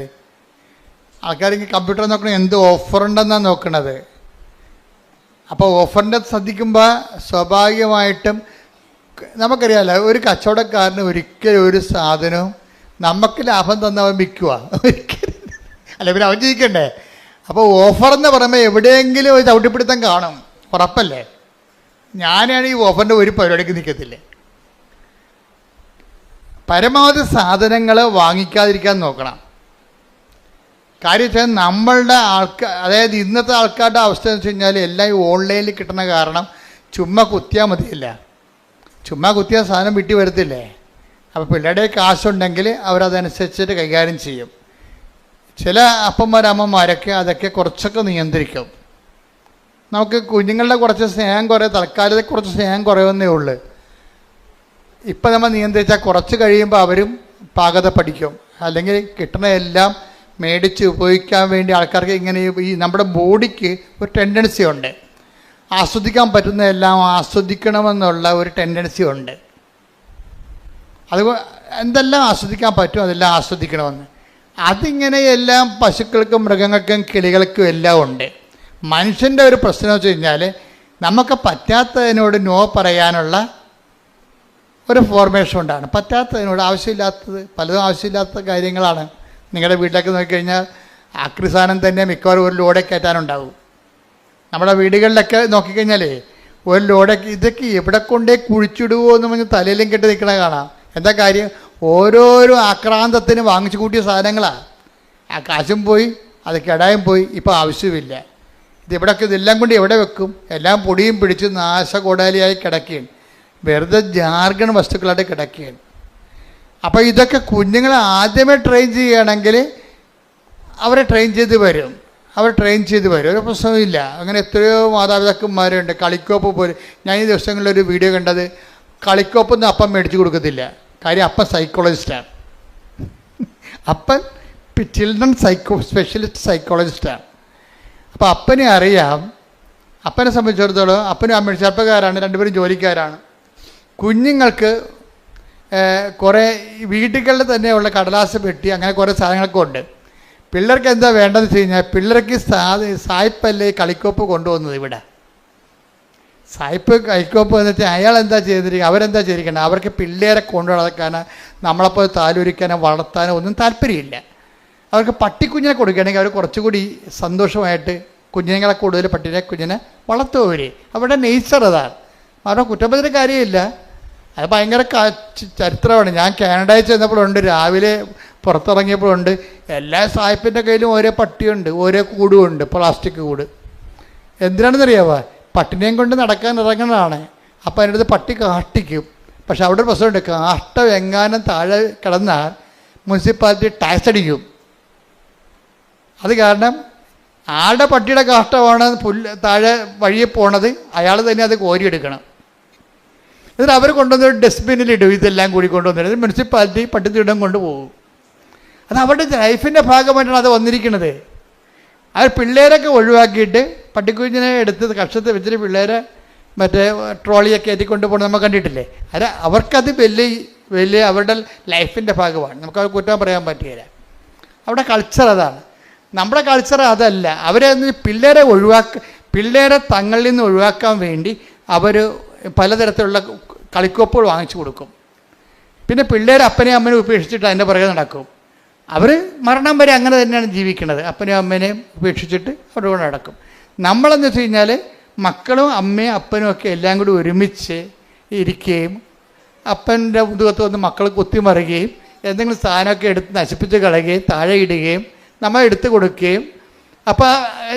കമ്പ്യൂട്ടർ നോക്കണം, എന്ത് ഓഫറുണ്ടെന്നാണ് നോക്കണത്. അപ്പോൾ ഓഫറിൻ്റെ ശ്രദ്ധിക്കുമ്പോൾ സ്വാഭാവികമായിട്ടും നമുക്കറിയാമല്ലോ, ഒരു കച്ചവടക്കാരന് ഒരിക്കലും ഒരു സാധനവും നമുക്ക് ലാഭം തന്നവൻ വിൽക്കുക ഒരിക്കലും അല്ല, പിന്നെ അവൻ ജയിക്കണ്ടേ? അപ്പോൾ ഓഫറെന്ന് പറയുമ്പോൾ എവിടെയെങ്കിലും ഒരു ചവിട്ടിപ്പിടുത്തം കാണും, ഉറപ്പല്ലേ? ഞാനാണ് ഈ ഓഫറിൻ്റെ ഒരു പരിപാടിക്ക് നിൽക്കത്തില്ലേ. പരമാവധി സാധനങ്ങൾ വാങ്ങിക്കാതിരിക്കാൻ നോക്കണം. കാര്യം വെച്ചാൽ നമ്മളുടെ അതായത് ഇന്നത്തെ ആൾക്കാരുടെ അവസ്ഥ എന്ന് വെച്ച് കഴിഞ്ഞാൽ എല്ലാം ഈ ഓൺലൈനിൽ കിട്ടുന്ന കാരണം ചുമ്മാ കുത്തിയാൽ മതിയില്ല. ചുമ്മാ കുത്തിയാൽ സാധനം വിട്ടി വരത്തില്ലേ. അപ്പോൾ പിള്ളേരുടെ കാശുണ്ടെങ്കിൽ അവരതനുസരിച്ചിട്ട് കൈകാര്യം ചെയ്യും. ചില അപ്പന്മാരമ്മമാരൊക്കെ അതൊക്കെ കുറച്ചൊക്കെ നിയന്ത്രിക്കും. നമുക്ക് കുഞ്ഞുങ്ങളുടെ കുറച്ച് സ്നേഹം തൽക്കാലത്തെ കുറച്ച് സ്നേഹം കുറയുന്നേ ഉള്ളൂ. ഇപ്പം നമ്മൾ നിയന്ത്രിച്ചാൽ കുറച്ച് കഴിയുമ്പോൾ അവരും പാകത പഠിക്കും. അല്ലെങ്കിൽ കിട്ടുന്ന എല്ലാം മേടിച്ച് ഉപയോഗിക്കാൻ വേണ്ടി ആൾക്കാർക്ക് ഇങ്ങനെ ഈ നമ്മുടെ ബോഡിക്ക് ഒരു ടെൻഡൻസി ഉണ്ട്, ആസ്വദിക്കാൻ പറ്റുന്നതെല്ലാം ആസ്വദിക്കണമെന്നുള്ള ഒരു ടെൻഡൻസി ഉണ്ട്. അത് എന്തെല്ലാം ആസ്വദിക്കാൻ പറ്റും അതെല്ലാം ആസ്വദിക്കണമെന്ന്. അതിങ്ങനെ എല്ലാം പശുക്കൾക്കും മൃഗങ്ങൾക്കും കിളികൾക്കും എല്ലാം ഉണ്ട്. മനുഷ്യൻ്റെ ഒരു പ്രശ്നം വെച്ച് കഴിഞ്ഞാൽ നമുക്ക് പറ്റാത്തതിനോട് നോ പറയാനുള്ള ഒരു ഫോർമേഷൻ ഉണ്ടാണ്. പറ്റാത്തതിനോട് ആവശ്യമില്ലാത്തത് പലതും ആവശ്യമില്ലാത്ത കാര്യങ്ങളാണ്. നിങ്ങളുടെ വീട്ടിലേക്ക് നോക്കിക്കഴിഞ്ഞാൽ ആക്രി സാധനം തന്നെ മിക്കവാറും ഒരു ലോഡേ കയറ്റാനുണ്ടാവും. നമ്മുടെ വീടുകളിലൊക്കെ നോക്കിക്കഴിഞ്ഞാലേ ഒരു ലോഡൊക്കെ ഇതൊക്കെ എവിടെ കൊണ്ടേ കുഴിച്ചിടുവോ എന്ന് പറഞ്ഞ് തലയിലും കെട്ടി നിൽക്കണ കാണാം. എന്താ കാര്യം? ഓരോരോ ആക്രാന്തത്തിന് വാങ്ങിച്ചു കൂട്ടിയ സാധനങ്ങളാണ്. ആ കാശും പോയി, അത് കെടായും പോയി, ഇപ്പോൾ ആവശ്യമില്ല. ഇതിവിടെയൊക്കെ ഇതെല്ലാം കൊണ്ട് എവിടെ വെക്കും? എല്ലാം പൊടിയും പിടിച്ച് നാശകോടാലിയായി കിടക്കുകയാണ്. വെറുതെ ജാർഗൺ വസ്തുക്കളായിട്ട് കിടക്കുകയാണ്. അപ്പോൾ ഇതൊക്കെ കുഞ്ഞുങ്ങളെ ആദ്യമേ ട്രെയിൻ ചെയ്യുകയാണെങ്കിൽ അവരെ ട്രെയിൻ ചെയ്ത് വരും. ഒരു പ്രശ്നവുമില്ല. അങ്ങനെ എത്രയോ മാതാപിതാക്കന്മാരുണ്ട്. കളിക്കോപ്പ് പോലും ഞാൻ ഈ ദിവസങ്ങളിലൊരു വീഡിയോ കണ്ടത്, കളിക്കോപ്പൊന്നും അപ്പം മേടിച്ച് കൊടുക്കത്തില്ല. കാര്യം അപ്പൻ സൈക്കോളജിസ്റ്റാണ്. അപ്പൻ ചിൽഡ്രൻ സ്പെഷ്യലിസ്റ്റ് സൈക്കോളജിസ്റ്റാണ്. അപ്പോൾ അപ്പനെ അറിയാം. അപ്പനെ സംബന്ധിച്ചിടത്തോളം അപ്പനും അമ്മയും ചെറുപ്പക്കാരാണ്, രണ്ടുപേരും ജോലിക്കാരാണ്. കുഞ്ഞുങ്ങൾക്ക് കുറേ വീടുകളിൽ തന്നെയുള്ള കടലാസ് പെട്ടി അങ്ങനെ കുറേ സാധനങ്ങളൊക്കെ ഉണ്ട്. പിള്ളേർക്ക് എന്താ വേണ്ടതെന്ന് വെച്ച് കഴിഞ്ഞാൽ, പിള്ളേർക്ക് സായിപ്പല്ലേ കളിക്കോപ്പ് കൊണ്ടുപോകുന്നത്. ഇവിടെ സായിപ്പ് കളിക്കോപ്പ് എന്ന് വെച്ചാൽ അയാൾ എന്താ ചെയ്തിരിക്കുക, അവരെന്താ ചെയ്തിരിക്കണം, അവർക്ക് പിള്ളേരെ കൊണ്ടു നടക്കാനോ നമ്മളപ്പോൾ താലോലിക്കാനോ വളർത്താനോ ഒന്നും താല്പര്യമില്ല. അവർക്ക് പട്ടിക്കുഞ്ഞിനെ കൊടുക്കുകയാണെങ്കിൽ അവർ കുറച്ചുകൂടി സന്തോഷമായിട്ട് കുഞ്ഞുങ്ങളെ കൂടുതൽ കുഞ്ഞിനെ വളർത്തും. അവരുടെ നേച്ചർ അതാണ്. അവരുടെ കുറ്റപ്പത്തിൻ്റെ കാര്യമില്ല. അത് ഭയങ്കര ചരിത്രമാണ്. ഞാൻ കാനഡയിൽ ചെന്നപ്പോഴുണ്ട്, രാവിലെ പുറത്തിറങ്ങിയപ്പോഴുണ്ട്, എല്ലാ സായിപ്പിൻ്റെ കയ്യിലും ഓരോ പട്ടിയുണ്ട്, ഓരോ കൂടുമുണ്ട്, പ്ലാസ്റ്റിക് കൂട്. എന്തിനാണെന്നറിയാമോ? പട്ടിനെയും കൊണ്ട് നടക്കാൻ ഇറങ്ങുന്നതാണ്. അപ്പോൾ അതിൻ്റെ അടുത്ത് പട്ടി കാഷ്ടിക്കും. പക്ഷെ അവിടെ ഒരു പ്രശ്നമുണ്ട്, കാഷ്ടം എങ്ങാനും താഴെ കിടന്നാൽ മുനിസിപ്പാലിറ്റി ടാക്സ് അടിക്കും. അത് കാരണം ആളുടെ പട്ടിയുടെ കാഷ്ടമാണ് താഴെ വഴിയെ പോണത്, അയാൾ തന്നെ അത് കോരിയെടുക്കണം. എന്നിട്ട് അവർ കൊണ്ടുവന്നൊരു ഡസ്റ്റ്ബിന്നിലിടും. ഇതെല്ലാം കൂടി കൊണ്ടുവന്നിട്ട് മുനിസിപ്പാലിറ്റി പട്ടിത്തിടം കൊണ്ടുപോകും. അത് അവരുടെ ലൈഫിൻ്റെ ഭാഗമായിട്ടാണ് അത് വന്നിരിക്കുന്നത്. അവർ പിള്ളേരൊക്കെ ഒഴിവാക്കിയിട്ട് പട്ടിക്കുഞ്ഞിനെ എടുത്ത് കക്ഷത്ത് വെച്ചിട്ട് പിള്ളേരെ മറ്റേ ട്രോളിയൊക്കെ ഏറ്റിക്കൊണ്ട് പോകുന്നത് നമ്മൾ കണ്ടിട്ടില്ലേ? അത് അവർക്കത് വലിയ അവരുടെ ലൈഫിൻ്റെ ഭാഗമാണ്. നമുക്കത് കുറ്റം പറയാൻ പറ്റുകയില്ല. അവിടെ കൾച്ചർ അതാണ്. നമ്മുടെ കൾച്ചർ അതല്ല. അവരെ പിള്ളേരെ തങ്ങളിൽ നിന്ന് ഒഴിവാക്കാൻ വേണ്ടി അവർ പലതരത്തിലുള്ള കളിക്കോപ്പുകൾ വാങ്ങിച്ചു കൊടുക്കും. പിന്നെ പിള്ളേർ അപ്പനെയും അമ്മനെയും ഉപേക്ഷിച്ചിട്ട് അതിൻ്റെ പുറകെ നടക്കും. അവർ മരണം വരെ അങ്ങനെ തന്നെയാണ് ജീവിക്കുന്നത്. അപ്പനെയും അമ്മേനെയും ഉപേക്ഷിച്ചിട്ട് അവരുടെ കൂടെ നടക്കും. നമ്മളെന്ന് വെച്ച് കഴിഞ്ഞാൽ മക്കളും അമ്മയും അപ്പനും ഒക്കെ എല്ലാം കൂടി ഒരുമിച്ച് ഇരിക്കുകയും അപ്പൻ്റെ മുതുകത്ത് വന്ന് മക്കൾ കുത്തിമറിയുകയും എന്തെങ്കിലും സാധനമൊക്കെ എടുത്ത് നശിപ്പിച്ച് കളയുകയും താഴെ ഇടുകയും നമ്മൾ എടുത്തു കൊടുക്കുകയും. അപ്പോൾ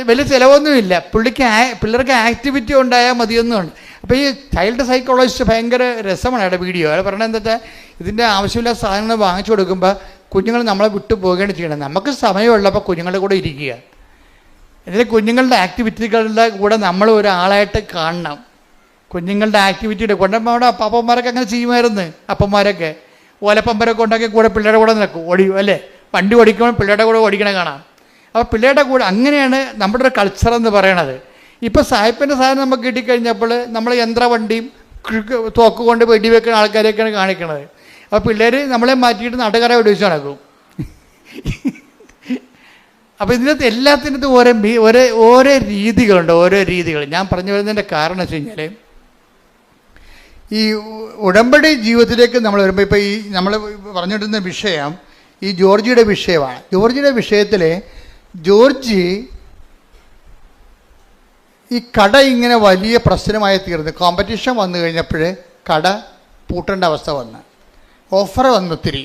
വലിയ ചിലവൊന്നുമില്ല. പിള്ളേർക്ക് ആക്ടിവിറ്റി ഉണ്ടായാൽ മതിയൊന്നുമുണ്ട്. അപ്പോൾ ഈ ചൈൽഡ് സൈക്കോളജിസ്റ്റ് ഭയങ്കര രസമാണ് അയാളുടെ വീഡിയോ. അയാൾ പറയണത് എന്താ വെച്ചാൽ, ഇതിൻ്റെ ആവശ്യമില്ലാത്ത സാധനങ്ങൾ വാങ്ങിച്ചു കൊടുക്കുമ്പോൾ കുഞ്ഞുങ്ങൾ നമ്മളെ വിട്ടു പോവുകയാണ് ചെയ്യണം. നമുക്ക് സമയമുള്ളപ്പോൾ കുഞ്ഞുങ്ങളുടെ കൂടെ ഇരിക്കുക. ഇതിൽ കുഞ്ഞുങ്ങളുടെ ആക്ടിവിറ്റികളുടെ കൂടെ നമ്മൾ ഒരാളായിട്ട് കാണണം. കുഞ്ഞുങ്ങളുടെ ആക്ടിവിറ്റിയുടെ കൊണ്ട് നമ്മുടെ അപ്പന്മാരൊക്കെ അങ്ങനെ ചെയ്യുമായിരുന്നു. അപ്പന്മാരൊക്കെ ഓലപ്പമ്പരൊക്കെ ഉണ്ടാക്കി കൂടെ പിള്ളേരുടെ കൂടെ നടക്കും, ഓടിയും അല്ലേ? വണ്ടി ഓടിക്കുമ്പോൾ പിള്ളേരുടെ കൂടെ ഓടിക്കണ കാണാം. അപ്പോൾ പിള്ളേരുടെ കൂടെ അങ്ങനെയാണ് നമ്മുടെ ഒരു കൾച്ചർ എന്ന് പറയണത്. ഇപ്പോൾ സായിപ്പിൻ്റെ സാധനം നമുക്ക് കിട്ടിക്കഴിഞ്ഞപ്പോൾ നമ്മൾ യന്ത്രവണ്ടിയും തോക്ക് കൊണ്ട് വെടിവെക്കുന്ന ആൾക്കാരെയൊക്കെയാണ് കാണിക്കണത്. അപ്പോൾ പിള്ളേർ നമ്മളെ മാറ്റിയിട്ട് നാട്ടുകാരെ വെടിവെച്ച് നടക്കും. അപ്പോൾ ഇതിനകത്ത് എല്ലാത്തിനകത്തും ഓരോ രീതികളുണ്ട്. ഞാൻ പറഞ്ഞു വരുന്നതിൻ്റെ കാരണം വെച്ച് കഴിഞ്ഞാൽ, ഈ ഉടമ്പടി ജീവിതത്തിലേക്ക് നമ്മൾ വരുമ്പോൾ ഇപ്പോൾ ഈ നമ്മൾ പറഞ്ഞുകൊണ്ടിരുന്ന വിഷയം ഈ ജോർജിയുടെ വിഷയമാണ്. ജോർജിയുടെ വിഷയത്തിൽ ജോർജി ഈ കട ഇങ്ങനെ വലിയ പ്രശ്നമായി തീർന്നു. കോമ്പറ്റീഷൻ വന്നു കഴിഞ്ഞപ്പോൾ കട പൂട്ടേണ്ട അവസ്ഥ വന്ന്, ഓഫർ വന്നു ഒത്തിരി.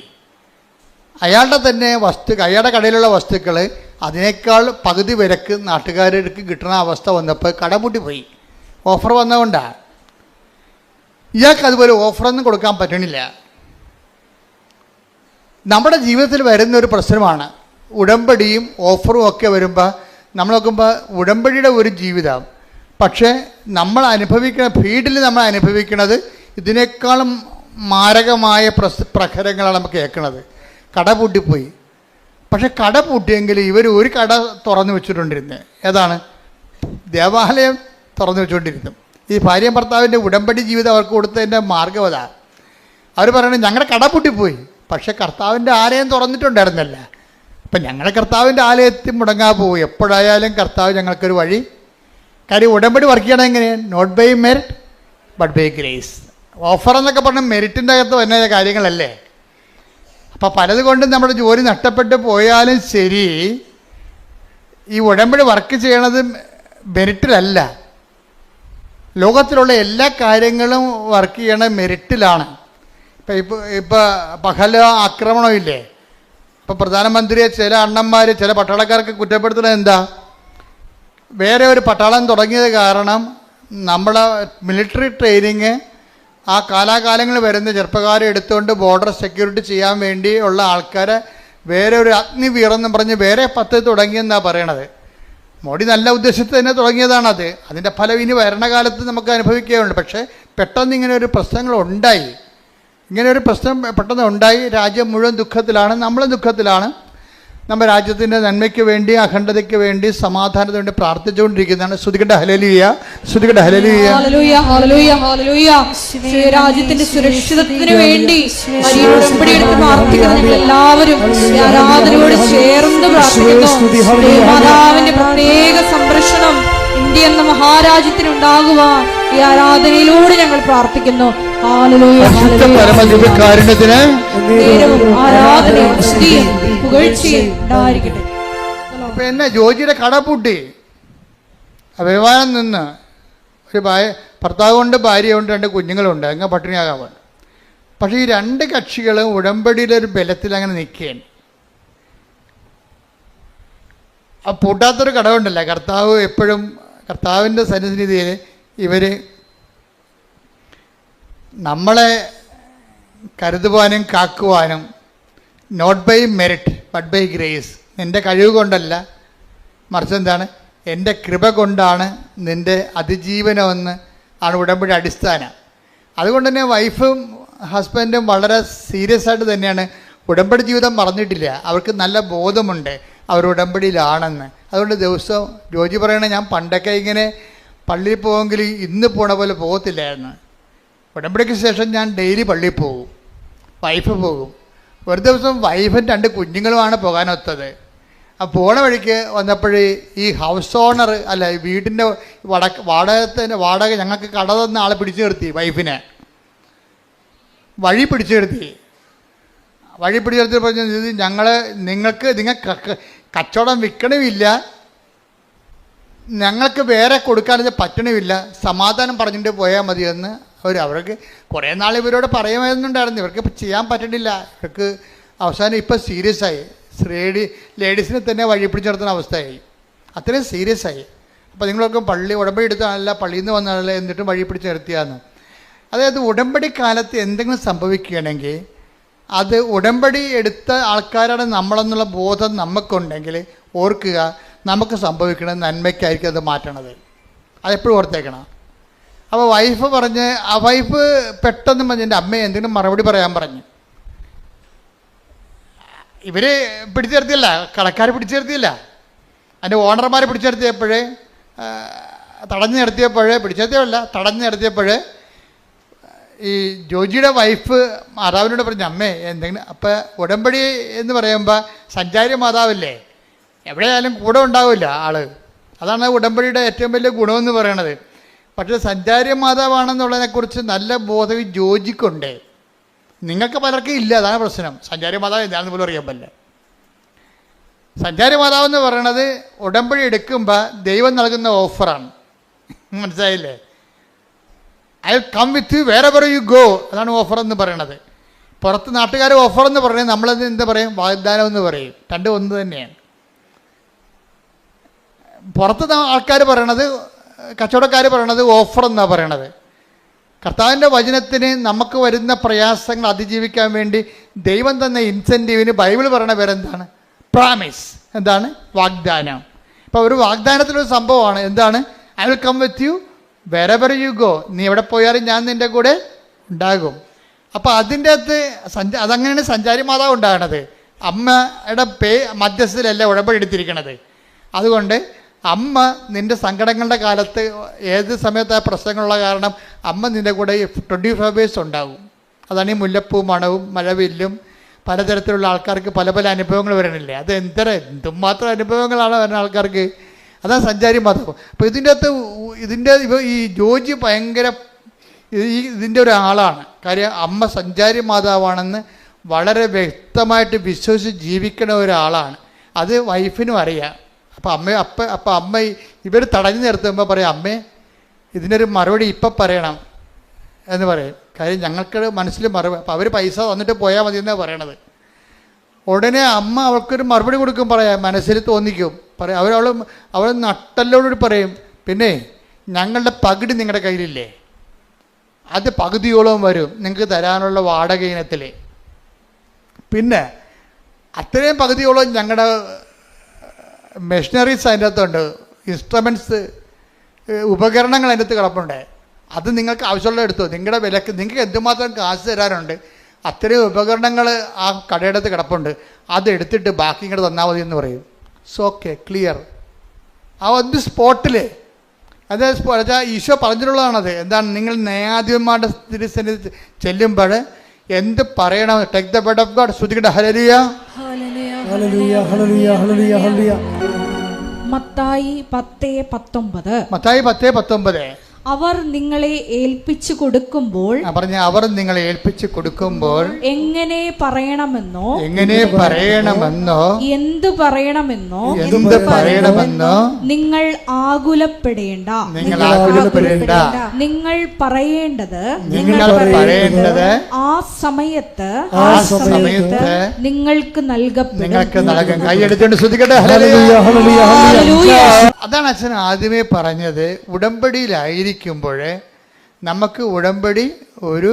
അയാളുടെ കടയിലുള്ള വസ്തുക്കൾ അതിനേക്കാൾ പകുതി വിലക്ക് നാട്ടുകാർക്ക് കിട്ടുന്ന അവസ്ഥ വന്നപ്പോൾ കട പൂട്ടിപ്പോയി. ഓഫർ വന്നതുകൊണ്ടാണ്. ഇയാൾക്ക് അതുപോലെ ഓഫറൊന്നും കൊടുക്കാൻ പറ്റണില്ല. നമ്മുടെ ജീവിതത്തിൽ വരുന്നൊരു പ്രശ്നമാണ് ഉടമ്പടിയും ഓഫറും ഒക്കെ വരുമ്പോൾ. നമ്മൾ നോക്കുമ്പോൾ ഉടമ്പടിയുടെ ഒരു ജീവിതം, പക്ഷേ നമ്മൾ അനുഭവിക്കുന്നത് ഇതിനേക്കാളും മാരകമായ പ്രഹരങ്ങളാണ് നമുക്ക് കേൾക്കുന്നത്. കട പൂട്ടിപ്പോയി. പക്ഷെ കട പൂട്ടിയെങ്കിൽ ഇവർ ഒരു കട തുറന്നു വെച്ചിട്ടുണ്ടിരുന്നത്. ഏതാണ്? ദേവാലയം തുറന്നു വെച്ചുകൊണ്ടിരുന്നു. ഈ ഭാര്യയും ഭർത്താവിൻ്റെ ഉടമ്പടി ജീവിതം അവർക്ക് കൊടുത്തതിൻ്റെ മാർഗ്ഗം അതാണ്. അവർ പറയുന്നത് ഞങ്ങളുടെ കട പൂട്ടിപ്പോയി, പക്ഷെ കർത്താവിൻ്റെ ആലയം തുറന്നിട്ടുണ്ടായിരുന്നല്ല. അപ്പം ഞങ്ങളുടെ കർത്താവിൻ്റെ ആലയത്തിൽ മുടങ്ങാൻ പോകും. എപ്പോഴായാലും കർത്താവ് ഞങ്ങൾക്കൊരു വഴി. കാര്യം ഉടമ്പടി വർക്ക് ചെയ്യണം എങ്ങനെയാണ്? Not by merit but by grace. Offer എന്നൊക്കെ പറഞ്ഞാൽ മെറിറ്റിൻ്റെ അകത്ത് വരുന്ന കാര്യങ്ങളല്ലേ. അപ്പം പലതുകൊണ്ടും നമ്മുടെ ജോലി നഷ്ടപ്പെട്ട് പോയാലും ശരി, ഈ ഉടമ്പടി വർക്ക് ചെയ്യണത് മെറിറ്റിലല്ല. ലോകത്തിലുള്ള എല്ലാ കാര്യങ്ങളും വർക്ക് ചെയ്യണത് മെറിറ്റിലാണ്. ഇപ്പം പഹല ആക്രമണമില്ലേ, ഇപ്പം പ്രധാനമന്ത്രിയെ ചില അണ്ണന്മാർ ചില പട്ടാളക്കാർക്ക് കുറ്റപ്പെടുത്തുന്നത് എന്താ? വേറെ ഒരു പട്ടാളം തുടങ്ങിയത് കാരണം നമ്മളെ മിലിറ്ററി ട്രെയിനിങ് ആ കാലാകാലങ്ങളിൽ വരുന്ന ചെറുപ്പക്കാരെ എടുത്തുകൊണ്ട് ബോർഡർ സെക്യൂരിറ്റി ചെയ്യാൻ വേണ്ടി ഉള്ള ആൾക്കാരെ വേറെ ഒരു അഗ്നിവീറെന്ന് പറഞ്ഞ് വേറെ പദ്ധതി തുടങ്ങിയെന്നാണ് പറയണത്. മോഡി നല്ല ഉദ്ദേശത്തിൽ തന്നെ തുടങ്ങിയതാണത്. അതിൻ്റെ ഫലം ഇനി ഭരണകാലത്ത് നമുക്ക് അനുഭവിക്കുകയുണ്ട്. പക്ഷേ പെട്ടെന്ന് ഇങ്ങനെ ഒരു പ്രശ്നങ്ങളുണ്ടായി. ഇങ്ങനെ ഒരു പ്രശ്നം പെട്ടെന്ന് ഉണ്ടായി. രാജ്യം മുഴുവൻ ദുഃഖത്തിലാണ്, നമ്മളും ദുഃഖത്തിലാണ്. നമ്മുടെ രാജ്യത്തിൻ്റെ നന്മയ്ക്ക് വേണ്ടി, അഖണ്ഡതയ്ക്ക് വേണ്ടി, സമാധാനത്തിന് വേണ്ടി പ്രാർത്ഥിച്ചുകൊണ്ടിരിക്കുന്നതാണ്. ശ്രുതികട്ടെ ഹല്ലേലൂയ, ശ്രുതികട്ടെ ഹല്ലേലൂയ. ഹല്ലേലൂയ, ഹല്ലേലൂയ, ഹല്ലേലൂയ. രാജ്യത്തിന്റെ സുരക്ഷിതത്വത്തിന് വേണ്ടി ഉടമ്പടിയെടുത്ത് പ്രാർത്ഥിക്കുന്ന ഞങ്ങൾ എല്ലാവരും ആരാധനയോട് ചേർന്ന് പ്രാർത്ഥിക്കുന്നു. മാതാവിന്റെ പ്രത്യേക സംരക്ഷണം ഇന്ത്യ എന്ന മഹാരാജ്യത്തിനുണ്ടാകുവാൻ ഈ ആരാധനയിലൂടെ ഞങ്ങൾ പ്രാർത്ഥിക്കുന്നു. പരമദിവ്യകാരുണ്യത്തിന് ആരാധനയും സ്തുതിയും പുകഴ്ചയും ഉണ്ടായിരിക്കട്ടെ. അപ്പൊ എന്നെ ജോജിയുടെ കട പൂട്ടി അഭിമാനം നിന്ന് ഒരു ഭർത്താവുണ്ട്, ഭാര്യയുണ്ട്, 2 കുഞ്ഞുങ്ങളുണ്ട്, അങ്ങ് പട്ടിണിയാകാൻ വേണ്ടി. പക്ഷേ ഈ 2 കക്ഷികളും ഉടമ്പടിയുടെ ഒരു ബലത്തിൽ അങ്ങനെ നിൽക്കുകയാണ്. ആ പൂട്ടാത്തൊരു കടവുണ്ടല്ല, കർത്താവ് എപ്പോഴും കർത്താവിൻ്റെ സന്നിധിയിൽ ഇവർ നമ്മളെ കരുതുവാനും കാക്കുവാനും not by merit but by grace, നിൻ്റെ കഴിവ് കൊണ്ടല്ല, മറിച്ച് എന്താണ്, എൻ്റെ കൃപ കൊണ്ടാണ് നിൻ്റെ അതിജീവനമെന്ന് ആണ് ഉടമ്പടി അടിസ്ഥാനം. അതുകൊണ്ട് തന്നെ വൈഫും ഹസ്ബൻഡും വളരെ സീരിയസ് ആയിട്ട് തന്നെയാണ് ഉടമ്പടി ജീവിതം മറന്നിട്ടില്ല. അവർക്ക് നല്ല ബോധമുണ്ട് അവർ ഉടമ്പടിയിലാണെന്ന്. അതുകൊണ്ട് ദിവസവും ജോജി പറയണേ, ഞാൻ പണ്ടൊക്കെ ഇങ്ങനെ പള്ളിയിൽ പോകുമെങ്കിൽ ഇന്ന് പോണ പോലെ പോകത്തില്ലായിരുന്നു. ഉടമ്പടിക്ക് ശേഷം ഞാൻ ഡെയിലി പള്ളിയിൽ പോകും, വൈഫ് പോകും. ഒരു ദിവസം വൈഫും 2 കുഞ്ഞുങ്ങളുമാണ് പോകാനൊത്തത്. ആ പോണ വഴിക്ക് വന്നപ്പോൾ ഈ ഹൗസ് ഓണർ അല്ല, വീടിൻ്റെ വാടക ഞങ്ങൾക്ക് കട തന്ന ആളെ പിടിച്ചു നിർത്തി. വൈഫിനെ വഴി പിടിച്ചു നിർത്തി പറഞ്ഞ നിങ്ങൾക്ക് കച്ചവടം വിൽക്കണമില്ല, ഞങ്ങൾക്ക് വേറെ കൊടുക്കാനത് പറ്റണമില്ല, സമാധാനം പറഞ്ഞിട്ട് പോയാൽ മതിയെന്ന് അവർക്ക് കുറേ നാൾ ഇവരോട് പറയുമായിരുന്നുണ്ടായിരുന്നു. ഇവർക്ക് ചെയ്യാൻ പറ്റണില്ല. ഇവർക്ക് അവസാനം ഇപ്പം സീരിയസ് ആയി. ലേഡീസിനെ തന്നെ വഴി പിടിച്ച് നിർത്തുന്ന അവസ്ഥയായി. അത്രയും സീരിയസ് ആയി. അപ്പോൾ നിങ്ങളൊക്കെ ഉടമ്പടി എടുത്താണല്ല, പള്ളിയിൽ നിന്ന് വന്നാണല്ല, എന്നിട്ടും വഴി പിടിച്ച് നിർത്തിയാന്ന്. അതായത് ഉടമ്പടി കാലത്ത് എന്തെങ്കിലും സംഭവിക്കുകയാണെങ്കിൽ അത് ഉടമ്പടി എടുത്ത ആൾക്കാരാണ് നമ്മളെന്നുള്ള ബോധം നമുക്കുണ്ടെങ്കിൽ ഓർക്കുക, നമുക്ക് സംഭവിക്കണം നന്മയ്ക്കായിരിക്കും അത് മാറ്റണത്. അതെപ്പോഴും ഓർത്തേക്കണം. അപ്പോൾ വൈഫ് പെട്ടെന്ന് പറഞ്ഞ് എൻ്റെ അമ്മയെ എന്തെങ്കിലും മറുപടി പറയാൻ പറഞ്ഞു. ഇവർ പിടിച്ചു നിർത്തിയല്ല, കടക്കാർ പിടിച്ചു നിർത്തിയില്ല, അതിൻ്റെ ഓണർമാർ പിടിച്ചു നിർത്തിയപ്പോഴേ തടഞ്ഞു നിർത്തിയപ്പോഴേ ഈ ജോജിയുടെ വൈഫ് മാതാവിനോട് പറഞ്ഞു, അമ്മേ എന്തെങ്കിലും. അപ്പം ഉടമ്പടി എന്ന് പറയുമ്പോൾ സഞ്ചാരി മാതാവല്ലേ, എവിടെയായാലും കൂടെ ഉണ്ടാവില്ല ആള്. അതാണ് ഉടമ്പടിയുടെ ഏറ്റവും വലിയ ഗുണമെന്ന് പറയണത്. പക്ഷേ സഞ്ചാരി മാതാവാണെന്നുള്ളതിനെക്കുറിച്ച് നല്ല ബോധം ഈ ജോജിക്കുണ്ട്. നിങ്ങൾക്ക് പലർക്കും ഇല്ല, അതാണ് പ്രശ്നം. സഞ്ചാരി മാതാവ് എന്താണെന്ന് പോലും അറിയാൻ പറ്റില്ല. സഞ്ചാരി മാതാവ് എന്ന് പറയണത് ഉടമ്പടി എടുക്കുമ്പോൾ ദൈവം നൽകുന്ന ഓഫറാണ്. മനസ്സിലായില്ലേ? I come with you wherever you go, അതാണ് ഓഫർ എന്ന് പറയണത്. പുറത്ത് നാട്ടുകാർ ഓഫർ എന്ന് പറയുന്നത് നമ്മളത് എന്താ പറയും, വാഗ്ദാനം എന്ന് പറയും. 2 ഒന്ന് തന്നെയാണ്. പുറത്ത് ആൾക്കാർ പറയണത്, കച്ചവടക്കാർ പറയണത് ഓഫർ എന്നാണ് പറയണത്. കർത്താവിൻ്റെ വചനത്തിന് നമുക്ക് വരുന്ന പ്രയാസങ്ങൾ അതിജീവിക്കാൻ വേണ്ടി ദൈവം തന്ന ഇൻസെൻറ്റീവിന് ബൈബിൾ പറയണ പേരെന്താണ്? പ്രാമിസ്. എന്താണ്? വാഗ്ദാനം. ഇപ്പോൾ ഒരു വാഗ്ദാനത്തിലൊരു സംഭവമാണ്. എന്താണ്? I will come with you wherever you go, നീ എവിടെ പോയാലും ഞാൻ നിൻ്റെ കൂടെ ഉണ്ടാകും. അപ്പോൾ അതിൻ്റെ അകത്ത് അതങ്ങനെയാണ് സഞ്ചാരി മാതാവ് ഉണ്ടാകണത്. അമ്മയുടെ മധ്യസ്ഥയിലല്ല ഉടമ്പടി എടുത്തിരിക്കണത്. അതുകൊണ്ട് അമ്മ നിൻ്റെ സങ്കടങ്ങളുടെ കാലത്ത് ഏത് സമയത്ത് ആ പ്രശ്നങ്ങളുള്ള കാരണം അമ്മ നിൻ്റെ കൂടെ 24 hours ഉണ്ടാകും. അതാണ് ഈ മുല്ലപ്പൂ മണവും മഴവില്ലും പലതരത്തിലുള്ള ആൾക്കാർക്ക് പല പല അനുഭവങ്ങൾ വരണില്ലേ, അത് എന്തുമാത്രം അനുഭവങ്ങളാണ് വരുന്ന ആൾക്കാർക്ക്. അതാണ് സഞ്ചാരി മാതാവ്. അപ്പോൾ ഇതിൻ്റെ ഈ ജോജി ഭയങ്കര ഇതിൻ്റെ ഒരാളാണ്. കാര്യം അമ്മ സഞ്ചാരി മാതാവാണെന്ന് വളരെ വ്യക്തമായിട്ട് വിശ്വസിച്ച് ജീവിക്കുന്ന ഒരാളാണ്. അത് വൈഫിനും അറിയാം. അപ്പം അമ്മ ഇവർ തടഞ്ഞു നിർത്തുമ്പോൾ പറയും, അമ്മേ ഇതിനൊരു മറുപടി ഇപ്പം പറയണം എന്ന് പറയും. കാര്യം ഞങ്ങൾക്ക് മനസ്സിൽ മറുപടി. അപ്പം അവർ പൈസ തന്നിട്ട് പോയാൽ മതി എന്നാണ് പറയണത്. ഉടനെ അമ്മ അവൾക്കൊരു മറുപടി കൊടുക്കും, പറയാം, മനസ്സിൽ തോന്നിക്കും, പറയാം. അവൾ നട്ടല്ലോട് പറയും, പിന്നെ ഞങ്ങളുടെ പകുതി നിങ്ങളുടെ കയ്യിലില്ലേ, അത് പകുതിയോളം വരും നിങ്ങൾക്ക് തരാനുള്ള വാടക ഇനത്തിൽ. പിന്നെ അത്രയും പകുതിയോളം ഞങ്ങളുടെ മെഷീനറീസ് അതിൻ്റെ അകത്തുണ്ട്, ഇൻസ്ട്രുമെൻറ്റ്സ്, ഉപകരണങ്ങൾ അതിൻ്റെ അകത്ത് കിടപ്പുണ്ട്. അത് നിങ്ങൾക്ക് ആവശ്യമുള്ള എടുത്തോ, നിങ്ങളുടെ വിലക്ക് നിങ്ങൾക്ക് എന്തുമാത്രം കാശ് തരാനുണ്ട് അത്രയും ഉപകരണങ്ങൾ ആ കടയുടെ അകത്ത് കിടപ്പുണ്ട്, അതെടുത്തിട്ട് ബാക്കി ഇങ്ങോട്ട് തന്നാൽ മതി എന്ന് പറയും. So okay, clear. ആ ഒരു സ്പോട്ടിൽ അത് ഈശോ പറഞ്ഞിട്ടുള്ളതാണത്. എന്താണ്, നിങ്ങൾ ന്യായാധിപന്മാരുടെ തിരുസന്നിധി ചെല്ലുമ്പോൾ എന്ത് പറയണം? Take the word of God. ശ്രുതികട ഹല്ലേലൂയ ഹല്ലേലൂയ ഹല്ലേലൂയ ഹല്ലേലൂയ ഹല്ലേലൂയ. മത്തായി 10:19. മത്തായി 10:19. അവർ നിങ്ങളെ ഏൽപ്പിച്ചു കൊടുക്കുമ്പോൾ അവർ നിങ്ങളെ ഏൽപ്പിച്ചു കൊടുക്കുമ്പോൾ എങ്ങനെ പറയണമെന്നോ എന്ത് പറയണമെന്നോ നിങ്ങൾ ആകുലപ്പെടേണ്ട. നിങ്ങൾ പറയേണ്ടത് ആ സമയത്ത് നിങ്ങൾക്ക് നൽകപ്പെടും. അതാണ് അച്ഛൻ ആദ്യമേ പറഞ്ഞത്. ഉടമ്പടിയിലായിരിക്കുമ്പോൾ നമുക്ക് ഉടമ്പടി ഒരു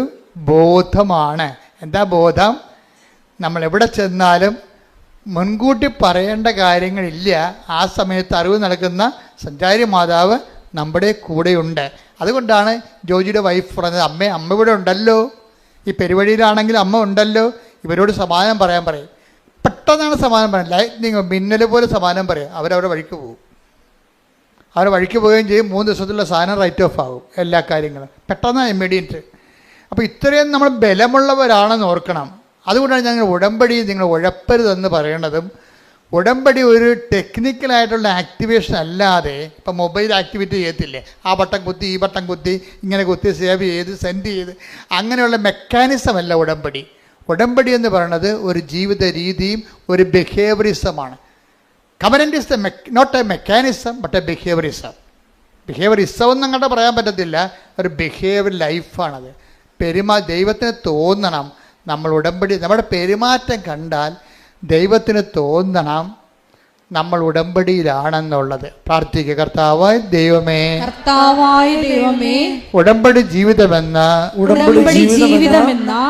ബോധമാണ്. എന്താ ബോധം? നമ്മൾ എവിടെ ചെന്നാലും മുൻകൂട്ടി പറയേണ്ട കാര്യങ്ങളില്ല. ആ സമയത്ത് അറിവ് നൽകുന്ന സഞ്ചാരി മാതാവ് നമ്മുടെ കൂടെയുണ്ട്. അതുകൊണ്ടാണ് ജോജിയുടെ വൈഫ് പറഞ്ഞത്, അമ്മ ഇവിടെ ഉണ്ടല്ലോ, ഈ പെരുവഴിയിലാണെങ്കിൽ അമ്മ ഉണ്ടല്ലോ, ഇവരോട് സമാധാനം പറയാൻ പറയും. പെട്ടെന്നാണ് സമാധാനം പറയാം. ലൈറ്റ്നിങ് മിന്നൽ പോലെ സമാധാനം പറയും. അവരവരുടെ വഴിക്ക് പോകും. അവരുടെ വഴിക്ക് പോവുകയും ചെയ്യും. 3 ദിവസത്തിലുള്ള സാധനം റൈറ്റ് ഓഫ് ആകും. എല്ലാ കാര്യങ്ങളും പെട്ടെന്ന് ഇമ്മീഡിയറ്റ്. അപ്പോൾ ഇത്രയും നമ്മൾ ബലമുള്ളവരാണെന്ന് ഓർക്കണം. അതുകൊണ്ടാണ് ഞങ്ങൾ ഉടമ്പടി നിങ്ങൾ ഉഴപ്പരുതെന്ന് പറയേണ്ടതും. ഉടമ്പടി ഒരു ടെക്നിക്കലായിട്ടുള്ള ആക്ടിവേഷൻ അല്ലാതെ, ഇപ്പം മൊബൈൽ ആക്ടിവിറ്റി ചെയ്യത്തില്ലേ, ആ ബട്ടൺ കുത്തി ഈ ബട്ടൺ കുത്തി ഇങ്ങനെ കുത്തി സേവ് ചെയ്ത് സെൻഡ് ചെയ്ത് അങ്ങനെയുള്ള മെക്കാനിസം അല്ല ഉടമ്പടി. ഉടമ്പടി എന്ന് പറയുന്നത് ഒരു ജീവിത രീതിയും ഒരു ബിഹേവിയറിസമാണ്. Covenant is not a mechanism but a behaviourism. Behaviourism ഒന്നും അങ്ങോട്ട് പറയാൻ പറ്റത്തില്ല, ഒരു ബിഹേവിയർ ലൈഫാണത്. ദൈവത്തിന് തോന്നണം നമ്മൾ ഉടമ്പടി, നമ്മുടെ പെരുമാറ്റം കണ്ടാൽ ദൈവത്തിന് തോന്നണം നമ്മൾ ഉടമ്പടിയിലാണെന്നുള്ളത്. പ്രാർത്ഥിക്കുക. കർത്താവായ ദൈവമേ, ഉടമ്പടി ജീവിതമെന്ന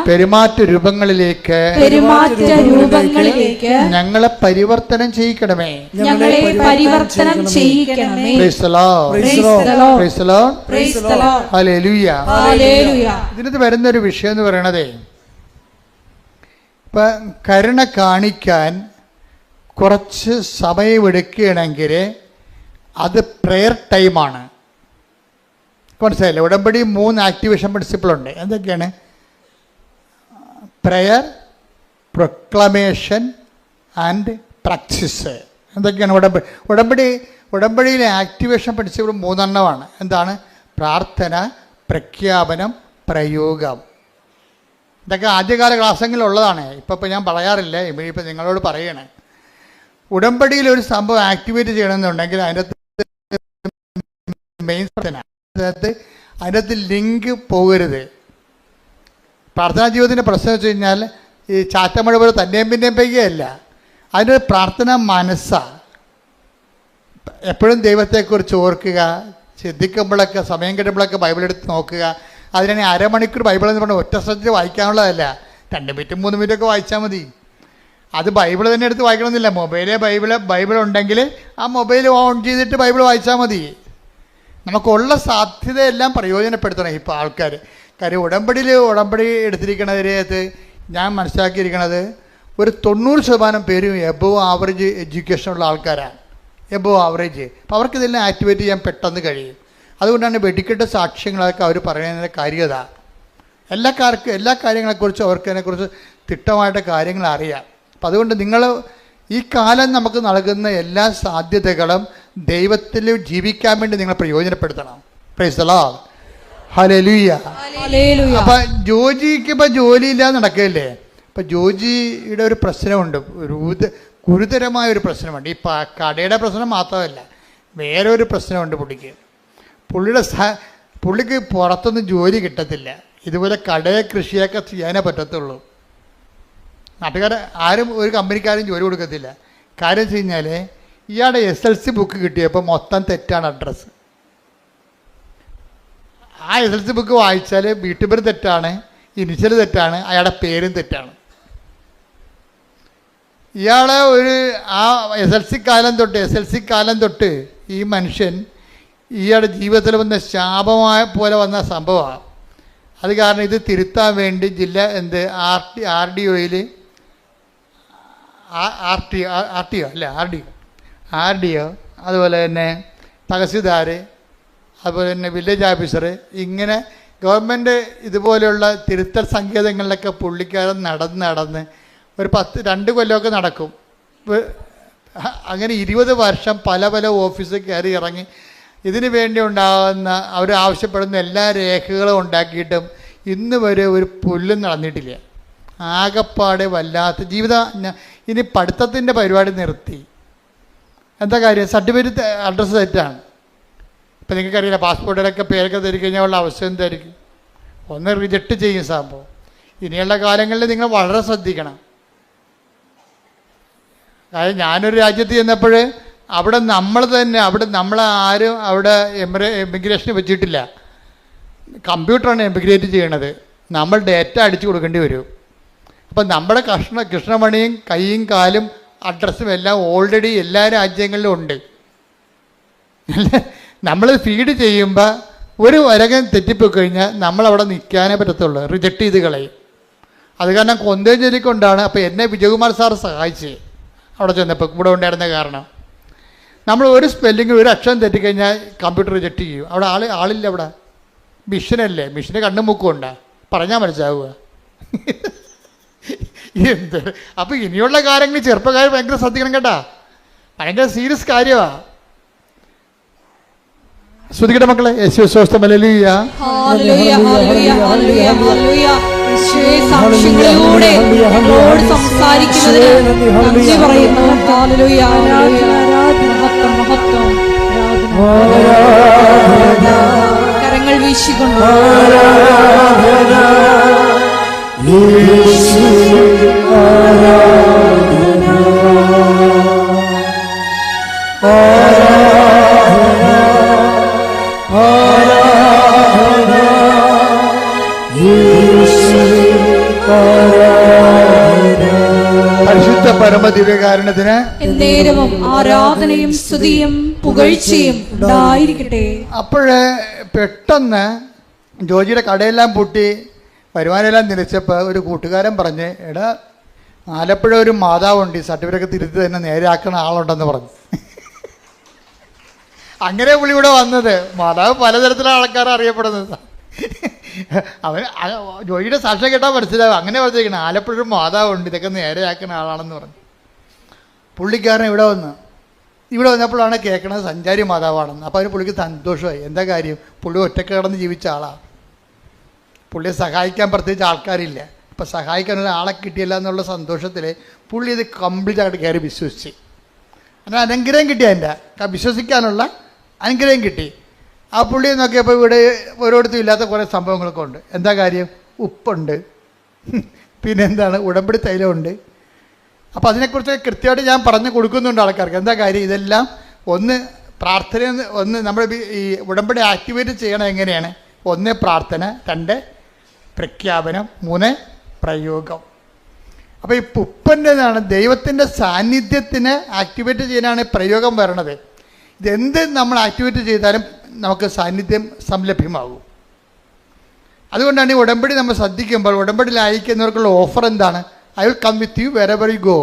പെരുമാറ്റ രൂപങ്ങളിലേക്ക് ഞങ്ങളെ പരിവർത്തനം ചെയ്യിക്കണമേ. ഇതിനകത്ത് വരുന്നൊരു വിഷയം എന്ന് പറയണതേ, ഇപ്പം കരുണ കാണിക്കാൻ കുറച്ച് സമയമെടുക്കുകയാണെങ്കിൽ അത് പ്രെയർ ടൈമാണ്. മനസ്സിലായില്ലേ? ഉടമ്പടി 3 ആക്ടിവേഷൻ പ്രിൻസിപ്പിളുണ്ട്. എന്തൊക്കെയാണ്? Prayer, proclamation and practice. എന്തൊക്കെയാണ് ഉടമ്പടിയിലെ ആക്ടിവേഷൻ പ്രിൻസിപ്പിൾ 3 എന്താണ്? പ്രാർത്ഥന, പ്രഖ്യാപനം, പ്രയോഗം. ഇതൊക്കെ ആദ്യകാല ക്ലാസ്സെങ്കിലുള്ളതാണ്. ഇപ്പം ഞാൻ പറയാറില്ല, ഇപ്പം നിങ്ങളോട് പറയണേ. ഉടമ്പടിയിൽ ഒരു സംഭവം ആക്ടിവേറ്റ് ചെയ്യണമെന്നുണ്ടെങ്കിൽ അതിനകത്ത് ലിങ്ക് പോകരുത്. പ്രാർത്ഥനാ ജീവിതത്തിൻ്റെ പ്രശ്നം വെച്ച് കഴിഞ്ഞാൽ ഈ ചാറ്റമഴ പോലെ തന്നെയും പിന്നെയും പെയ്യുകയല്ല. അതിൻ്റെ പ്രാർത്ഥന മനസ്സാണ്. എപ്പോഴും ദൈവത്തെക്കുറിച്ച് ഓർക്കുക, ചിന്തിക്കുമ്പോഴൊക്കെ, സമയം കിട്ടുമ്പോഴൊക്കെ ബൈബിൾ എടുത്ത് നോക്കുക. അതിനെ അരമണിക്കൂർ ബൈബിൾ എന്ന് പറഞ്ഞാൽ ഒറ്റ ശ്രദ്ധയിൽ വായിക്കാനുള്ളതല്ല, 2 മിനിറ്റ് 3 മിനിറ്റൊക്കെ വായിച്ചാൽ മതി. അത് ബൈബിൾ തന്നെ എടുത്ത് വായിക്കണമെന്നില്ല. ബൈബിൾ ഉണ്ടെങ്കിൽ ആ മൊബൈൽ ഓൺ ചെയ്തിട്ട് ബൈബിൾ വായിച്ചാൽ മതി. നമുക്കുള്ള സാധ്യതയെല്ലാം പ്രയോജനപ്പെടുത്തണം ഇപ്പോൾ ആൾക്കാർ. കാര്യം ഉടമ്പടി എടുത്തിരിക്കുന്നതിനകത്ത് ഞാൻ മനസ്സിലാക്കിയിരിക്കുന്നത് ഒരു 90% പേരും എബോവ് ആവറേജ് എഡ്യൂക്കേഷനുള്ള ആൾക്കാരാണ്. Above average. അപ്പോൾ അവർക്കിതെല്ലാം ആക്ടിവേറ്റ് ചെയ്യാൻ പെട്ടെന്ന് കഴിയും. അതുകൊണ്ടാണ് വെടിക്കെട്ട് സാക്ഷ്യങ്ങളൊക്കെ അവർ പറയുന്നതിൻ്റെ കാര്യത. എല്ലാ കാര്യങ്ങളെക്കുറിച്ചും അവർക്കതിനെക്കുറിച്ച് തിട്ടമായിട്ട് കാര്യങ്ങൾ അറിയാം. അപ്പം അതുകൊണ്ട് നിങ്ങൾ ഈ കാലം നമുക്ക് നൽകുന്ന എല്ലാ സാധ്യതകളും ദൈവത്തിൽ ജീവിക്കാൻ വേണ്ടി നിങ്ങൾ പ്രയോജനപ്പെടുത്തണം. Praise the Lord. ഹല്ലേലൂയ. ഹല്ലേലൂയ. അപ്പൊ ജോജിക്ക് ഇപ്പൊ ജോലിയില്ലാതെ നടക്കുകയല്ലേ. ഇപ്പൊ ജോജിയുടെ ഒരു പ്രശ്നമുണ്ട്, ഗുരുതരമായ ഒരു പ്രശ്നമുണ്ട്. ഈ കടയുടെ പ്രശ്നം മാത്രമല്ല, വേറെ ഒരു പ്രശ്നമുണ്ട് പുള്ളിക്ക്. പുള്ളിക്ക് പുറത്തൊന്നും ജോലി കിട്ടത്തില്ല. ഇതുപോലെ കടയെ കൃഷിയൊക്കെ ചെയ്യാനേ പറ്റത്തുള്ളൂ. നാട്ടുകാർ ആരും ഒരു കമ്പനിക്കാരും ജോലി കൊടുക്കത്തില്ല. കാര്യം വെച്ച് കഴിഞ്ഞാൽ ഇയാളുടെ SLC ബുക്ക് കിട്ടിയപ്പോൾ മൊത്തം തെറ്റാണ് അഡ്രസ്സ്. ആ SLC ബുക്ക് വായിച്ചാൽ വീട്ടുപേര് തെറ്റാണ്, ഇനിഷ്യൽ തെറ്റാണ്, അയാളുടെ പേരും തെറ്റാണ്. ഇയാളെ ആ SLC കാലം തൊട്ട് ഈ മനുഷ്യൻ ഇയാളുടെ ജീവിതത്തിൽ വന്ന ശാപമായ പോലെ വന്ന സംഭവമാണ്. അത് കാരണം ഇത് തിരുത്താൻ വേണ്ടി RDO അതുപോലെ തന്നെ തഹസിൽദാർ, അതുപോലെ തന്നെ വില്ലേജ് ഓഫീസർ, ഇങ്ങനെ ഗവൺമെൻറ് ഇതുപോലെയുള്ള തിരുത്തൽ സങ്കേതങ്ങളിലൊക്കെ പുള്ളിക്കാരൻ നടന്ന് ഒരു 2 കൊല്ലമൊക്കെ നടക്കും. അങ്ങനെ 20 വർഷം പല ഓഫീസിൽ കയറി ഇറങ്ങി ഇതിനു വേണ്ടി ഉണ്ടാകുന്ന അവർ ആവശ്യപ്പെടുന്ന എല്ലാ രേഖകളും ഉണ്ടാക്കിയിട്ടും ഇന്ന് വരെ ഒരു പുല്ലും നടന്നിട്ടില്ല. ആകപ്പാടെ വല്ലാത്ത ജീവിതം. ഇനി പഠിത്തത്തിൻ്റെ പരിപാടി നിർത്തി. എന്താ കാര്യം? സർട്ടിഫിക്കറ്റ് അഡ്രസ്സ് തെറ്റാണ്. ഇപ്പം നിങ്ങൾക്കറിയില്ല, പാസ്പോർട്ടിലൊക്കെ പേരൊക്കെ തരി കഴിഞ്ഞാൽ ഉള്ള അവസ്ഥ എന്തായിരിക്കും? ഒന്ന് റിജക്റ്റ് ചെയ്യും സംഭവം. ഇനിയുള്ള കാലങ്ങളിൽ നിങ്ങൾ വളരെ ശ്രദ്ധിക്കണം. കാര്യം ഞാനൊരു രാജ്യത്ത് ചെന്നപ്പോൾ അവിടെ നമ്മളാരും അവിടെ എമിഗ്രേഷന് വെച്ചിട്ടില്ല. കമ്പ്യൂട്ടറാണ് എമിഗ്രേറ്റ് ചെയ്യണത്. നമ്മൾ ഡേറ്റ അടിച്ചു കൊടുക്കേണ്ടി വരും. അപ്പം നമ്മുടെ കൃഷ്ണമണിയും കൈയും കാലും അഡ്രസ്സും എല്ലാം ഓൾറെഡി എല്ലാ രാജ്യങ്ങളിലും ഉണ്ട്. നമ്മൾ ഫീഡ് ചെയ്യുമ്പോൾ ഒരു വരകം തെറ്റിപ്പോയി കഴിഞ്ഞാൽ നമ്മളവിടെ നിൽക്കാനേ പറ്റത്തുള്ളൂ, റിജക്റ്റ് ചെയ്ത് കളയും. അത് കാരണം കൊന്തേഞ്ചേരിക്കൊണ്ടാണ്. അപ്പോൾ എന്നെ വിജയകുമാർ സാർ സഹായിച്ച് അവിടെ ചെന്നപ്പോൾ ഇവിടെ ഉണ്ടായിരുന്ന കാരണം. നമ്മൾ ഒരു സ്പെല്ലിങ് ഒരു അക്ഷരം തെറ്റിക്കഴിഞ്ഞാൽ കമ്പ്യൂട്ടർ റിജക്റ്റ് ചെയ്യും. അവിടെ ആളില്ല. അവിടെ മിഷനല്ലേ, മിഷന് കണ്ണും മൂക്കും ഉണ്ടാ, പറഞ്ഞാൽ മനസ്സിലാവുക. എന്ത് അപ്പോൾ ഇനിയുള്ള കാര്യങ്ങൾ ചെറുപ്പക്കാർ ഭയങ്കര ശ്രദ്ധിക്കണം കേട്ടാ, ഭയങ്കര സീരിയസ് കാര്യമാണ്. ശ്രദ്ധിക്കട്ടെ മക്കളെ. സാക്ഷ്യങ്ങളിലൂടെ നമ്മളോട് സംസാരിക്കുന്നതിന് നന്ദി പറയുന്നു. ഹല്ലേലൂയ. മഹത്വം. കരങ്ങൾ വീശിക്കൊണ്ട് പരിശുദ്ധ പരമദിവ്യകാരുണ്യത്തിന് എന്നേരവും ആരാധനയും സ്തുതിയും പുകഴ്ചയും ഉണ്ടായിരിക്കട്ടെ. അപ്പോഴേ പെട്ടെന്ന് ജോജിയുടെ കടയെല്ലാം പൂട്ടി വരുമാനമെല്ലാം നിലച്ചപ്പോൾ ഒരു കൂട്ടുകാരൻ പറഞ്ഞ്, എടാ ആലപ്പുഴ ഒരു മാതാവുണ്ട്, ഈ സർട്ടിഫിക്കറ്റ് തിരുത്തി തന്നെ നേരെയാക്കണ ആളുണ്ടെന്ന് പറഞ്ഞു. അങ്ങനെ പുള്ളി ഇവിടെ വന്നത്. മാതാവ് പലതരത്തിലുള്ള ആൾക്കാർ അറിയപ്പെടുന്നത്. അവൻ ജോലിയുടെ സാക്ഷ്യം കേട്ടാൽ മനസ്സിലാവും. അങ്ങനെ പറഞ്ഞിരിക്കണം, ആലപ്പുഴ ഒരു മാതാവുണ്ട്, ഇതൊക്കെ നേരെയാക്കുന്ന ആളാണെന്ന് പറഞ്ഞു. പുള്ളിക്കാരൻ ഇവിടെ വന്നപ്പോഴാണ് കേൾക്കണത് സഞ്ചാരി മാതാവാണെന്ന്. അപ്പോൾ അതിന് പുള്ളിക്ക് സന്തോഷമായി. എന്താ കാര്യം? പുള്ളി ഒറ്റക്ക് കിടന്ന് ജീവിച്ച ആളാണ്. പുള്ളിയെ സഹായിക്കാൻ പ്രത്യേകിച്ച് ആൾക്കാരില്ല. അപ്പം സഹായിക്കാനുള്ള ആളെ കിട്ടിയില്ല എന്നുള്ള സന്തോഷത്തിൽ പുള്ളി ഇത് കംപ്ലീറ്റ് ആയിട്ട് കയറി വിശ്വസിച്ച്. അങ്ങനെ അനുഗ്രഹം കിട്ടി, എൻ്റെ വിശ്വസിക്കാനുള്ള അനുഗ്രഹം കിട്ടി. ആ പുള്ളിയെ നോക്കിയപ്പോൾ ഇവിടെ ഓരോരുത്തും ഇല്ലാത്ത കുറേ സംഭവങ്ങളൊക്കെ ഉണ്ട്. എന്താ കാര്യം? ഉപ്പുണ്ട്, പിന്നെന്താണ് ഉടമ്പടി തൈലമുണ്ട്. അപ്പോൾ അതിനെക്കുറിച്ച് കൃത്യമായിട്ട് ഞാൻ പറഞ്ഞു കൊടുക്കുന്നുണ്ട് ആൾക്കാർക്ക്. എന്താ കാര്യം? ഇതെല്ലാം ഒന്ന് പ്രാർത്ഥന, ഒന്ന് നമ്മൾ ഈ ഉടമ്പടി ആക്ടിവേറ്റ് ചെയ്യണം എങ്ങനെയാണ്? 1 പ്രാർത്ഥന, 2 പ്രഖ്യാപനം, 3 പ്രയോഗം. അപ്പോൾ ഈ ഉപ്പൻ്റെതാണ് ദൈവത്തിൻ്റെ സാന്നിധ്യത്തിന് ആക്ടിവേറ്റ് ചെയ്യാനാണ് പ്രയോഗം വരണത്. ഇതെന്ത് നമ്മൾ ആക്ടിവേറ്റ് ചെയ്താലും നമുക്ക് സാന്നിധ്യം സംലഭ്യമാകും. അതുകൊണ്ടാണ് ഈ ഉടമ്പടി നമ്മൾ ശ്രദ്ധിക്കുമ്പോൾ ഉടമ്പടിയിൽ അയക്കുന്നവർക്കുള്ള ഓഫർ എന്താണ്? I will come with you wherever you go.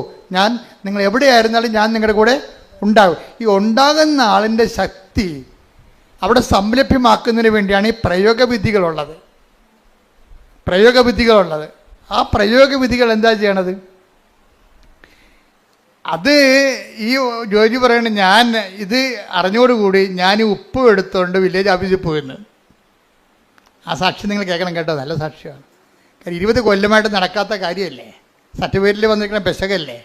നിങ്ങൾ എവിടെയായിരുന്നാലും ഞാൻ നിങ്ങളുടെ കൂടെ ഉണ്ടാകും. ഈ ഉണ്ടാകുന്ന ആളിൻ്റെ ശക്തി അവിടെ സംലഭ്യമാക്കുന്നതിന് വേണ്ടിയാണ് ഈ പ്രയോഗവിധികളുള്ളത്. ആ പ്രയോഗവിധികൾ എന്താ ചെയ്യണത്? അത് ഈ ജോലി പറയണ, ഞാൻ ഇത് അറിഞ്ഞോടുകൂടി ഞാൻ ഈ ഉപ്പ് എടുത്തുകൊണ്ട് വില്ലേജ് ഓഫീസിൽ പോയിരുന്നു. ആ സാക്ഷി നിങ്ങൾ കേൾക്കണം കേട്ടോ, നല്ല സാക്ഷിയാണ്. കാര്യം 20 കൊല്ലമായിട്ട് നടക്കാത്ത കാര്യമല്ലേ, സർട്ടിഫിക്കറ്റിൽ വന്നിരിക്കുന്ന പെശകല്ലേ.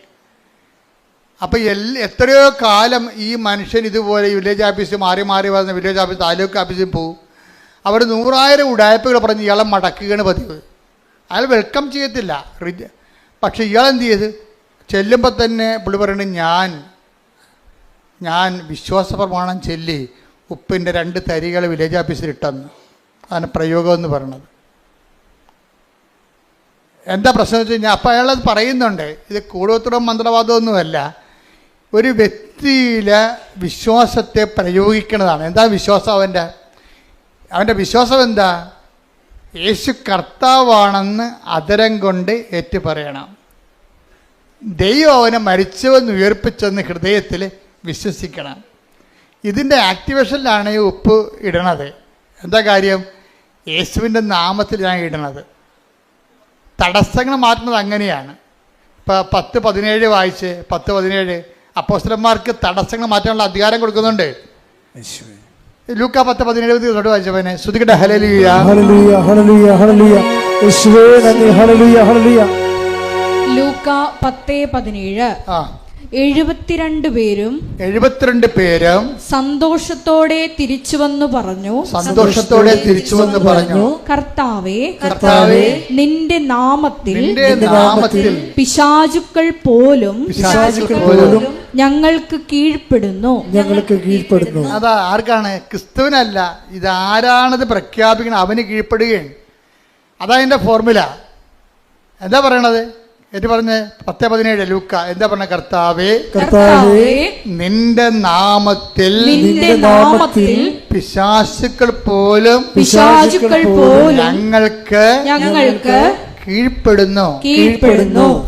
അപ്പോൾ എത്രയോ കാലം ഈ മനുഷ്യൻ ഇതുപോലെ വില്ലേജ് ഓഫീസിൽ മാറി മാറി വന്ന് വില്ലേജ് ഓഫീസ് താലൂക്ക് ഓഫീസിൽ പോകും. അവർ 100,000 ഉടായ്പകൾ പറഞ്ഞ് ഇയാളെ മടക്കുകയാണ് പതിവ്. അയാൾ വെൽക്കം ചെയ്യത്തില്ല. പക്ഷേ ഇയാൾ എന്ത് ചെയ്ത് ചെല്ലുമ്പോൾ തന്നെ പുള്ളി പറയുന്നത് ഞാൻ വിശ്വാസപ്രമാണം ചൊല്ലി ഉപ്പിൻ്റെ 2 തരികൾ വില്ലേജ് ഓഫീസിൽ ഇട്ടെന്ന്. അതാണ് പ്രയോഗം എന്ന് പറയണത്. എന്താ പ്രശ്നം വെച്ച് കഴിഞ്ഞാൽ അപ്പോൾ അയാളത് പറയുന്നുണ്ട്, ഇത് കൂടോത്രം മന്ത്രവാദമൊന്നുമല്ല, ഒരു വ്യക്തിയിലെ വിശ്വാസത്തെ പ്രയോഗിക്കുന്നതാണ്. എന്താ വിശ്വാസം? അവൻ്റെ വിശ്വാസം എന്താ? യേശു കർത്താവാണെന്ന് അധരം കൊണ്ട് ഏറ്റു പറയണം. ദൈവം അവനെ മരിച്ചവെന്ന് ഉയർപ്പിച്ചെന്ന് ഹൃദയത്തിൽ വിശ്വസിക്കണം. ഇതിൻ്റെ ആക്ടിവേഷനിലാണ് ഈ ഉപ്പ് ഇടണത്. എന്താ കാര്യം? യേശുവിൻ്റെ നാമത്തിൽ ഞാൻ ഇടണത്. തടസ്സങ്ങൾ മാറ്റുന്നത് അങ്ങനെയാണ്. ഇപ്പോൾ 10:17 വായിച്ച് 10:17 അപ്പോസ്തലന്മാർക്ക് തടസ്സങ്ങൾ മാറ്റാനുള്ള അധികാരം കൊടുക്കുന്നുണ്ട്. ലൂക്ക 10:17 വായിച്ചവനെ ശ്രുതികട്ടെ. ഹല്ലേലൂയ ഹല്ലേലൂയ ഹല്ലേലൂയ ഹല്ലേലൂയ യേശുവേ നന്ദി. ഹല്ലേലൂയ ഹല്ലേലൂയ. ലൂക്ക 10:17 72 പേരും സന്തോഷത്തോടെ തിരിച്ചു വന്നു പറഞ്ഞു, കർത്താവേ നിന്റെ നാമത്തിൽ പിശാചുക്കൾ പോലും ഞങ്ങൾക്ക് കീഴ്പ്പെടുന്നു. അതാ ആർക്കാണ്? ക്രിസ്തുവിനല്ല. ഇതാരാണത് പ്രഖ്യാപിക്കണം? അവന് കീഴ്പ്പെടുകയാണ്. അതാ അതിൻ്റെ ഫോർമുല. എന്താ പറയണത്? ഏറ്റു പറഞ്ഞ് 10:17 ലൂക്ക എന്താ പറഞ്ഞ? കർത്താവേ നിന്റെ നാമത്തിൽ പിശാചുക്കൾ പോലും ഞങ്ങൾക്ക് കീഴ്പ്പെടുന്നു.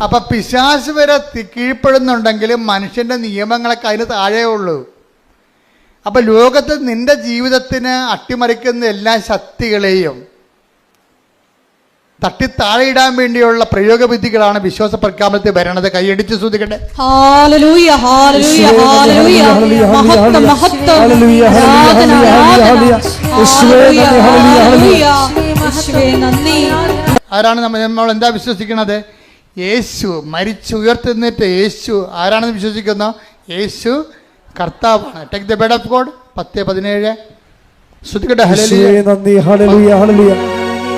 അപ്പൊ പിശാച് വരെ കീഴ്പ്പെടുന്നുണ്ടെങ്കിൽ മനുഷ്യന്റെ നിയമങ്ങളൊക്കെ അതിന് താഴെ ഉള്ളൂ. അപ്പൊ ലോകത്ത് നിന്റെ ജീവിതത്തിന് അട്ടിമറിക്കുന്ന എല്ലാ ശക്തികളെയും തട്ടിത്താഴെയിടാൻ വേണ്ടിയുള്ള പ്രയോഗവിധികളാണ് വിശ്വാസ പ്രഖ്യാപനത്തിൽ വരണത്. കൈയടിച്ച് ശ്രദ്ധിക്കട്ടെ. ഹല്ലേലൂയ ഹല്ലേലൂയ ഹല്ലേലൂയ. മഹത്വം മഹത്വം. ആരാണ് നമ്മൾ എന്താ വിശ്വസിക്കുന്നത്? യേശു മരിച്ചുയർത്തുന്നിട്ട് യേശു ആരാണെന്ന് വിശ്വസിക്കുന്നു? യേശു കർത്താവാണ്. Take the bed of God 10:17 ശ്രദ്ധിക്കട്ടെ. ഹല്ലേലൂയ നന്ദി. ഹല്ലേലൂയ ഹല്ലേലൂയ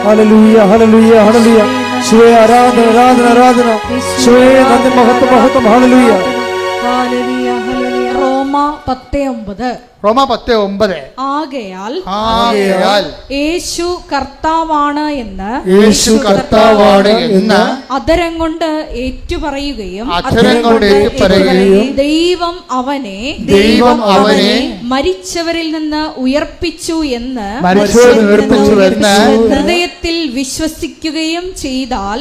ഹല്ലേലൂയ ഹല്ലേലൂയ ഹല്ലേലൂയ. യേശുവേ ആരാധന ആരാധന ആരാധന. യേശുവേ നന്ദി. മഹത്വം മഹത്വം. ഹല്ലേലൂയ ഹല്ലേലൂയ ഹല്ലേലൂയ. റോമ 10:9 ആകയാൽ യേശു കർത്താവാണ് എന്ന് അധരം കൊണ്ട് ഏറ്റുപറയുകയും ദൈവം അവനെ മരിച്ചവരിൽ നിന്ന് ഉയർപ്പിച്ചു എന്ന് ഹൃദയത്തിൽ വിശ്വസിക്കുകയും ചെയ്താൽ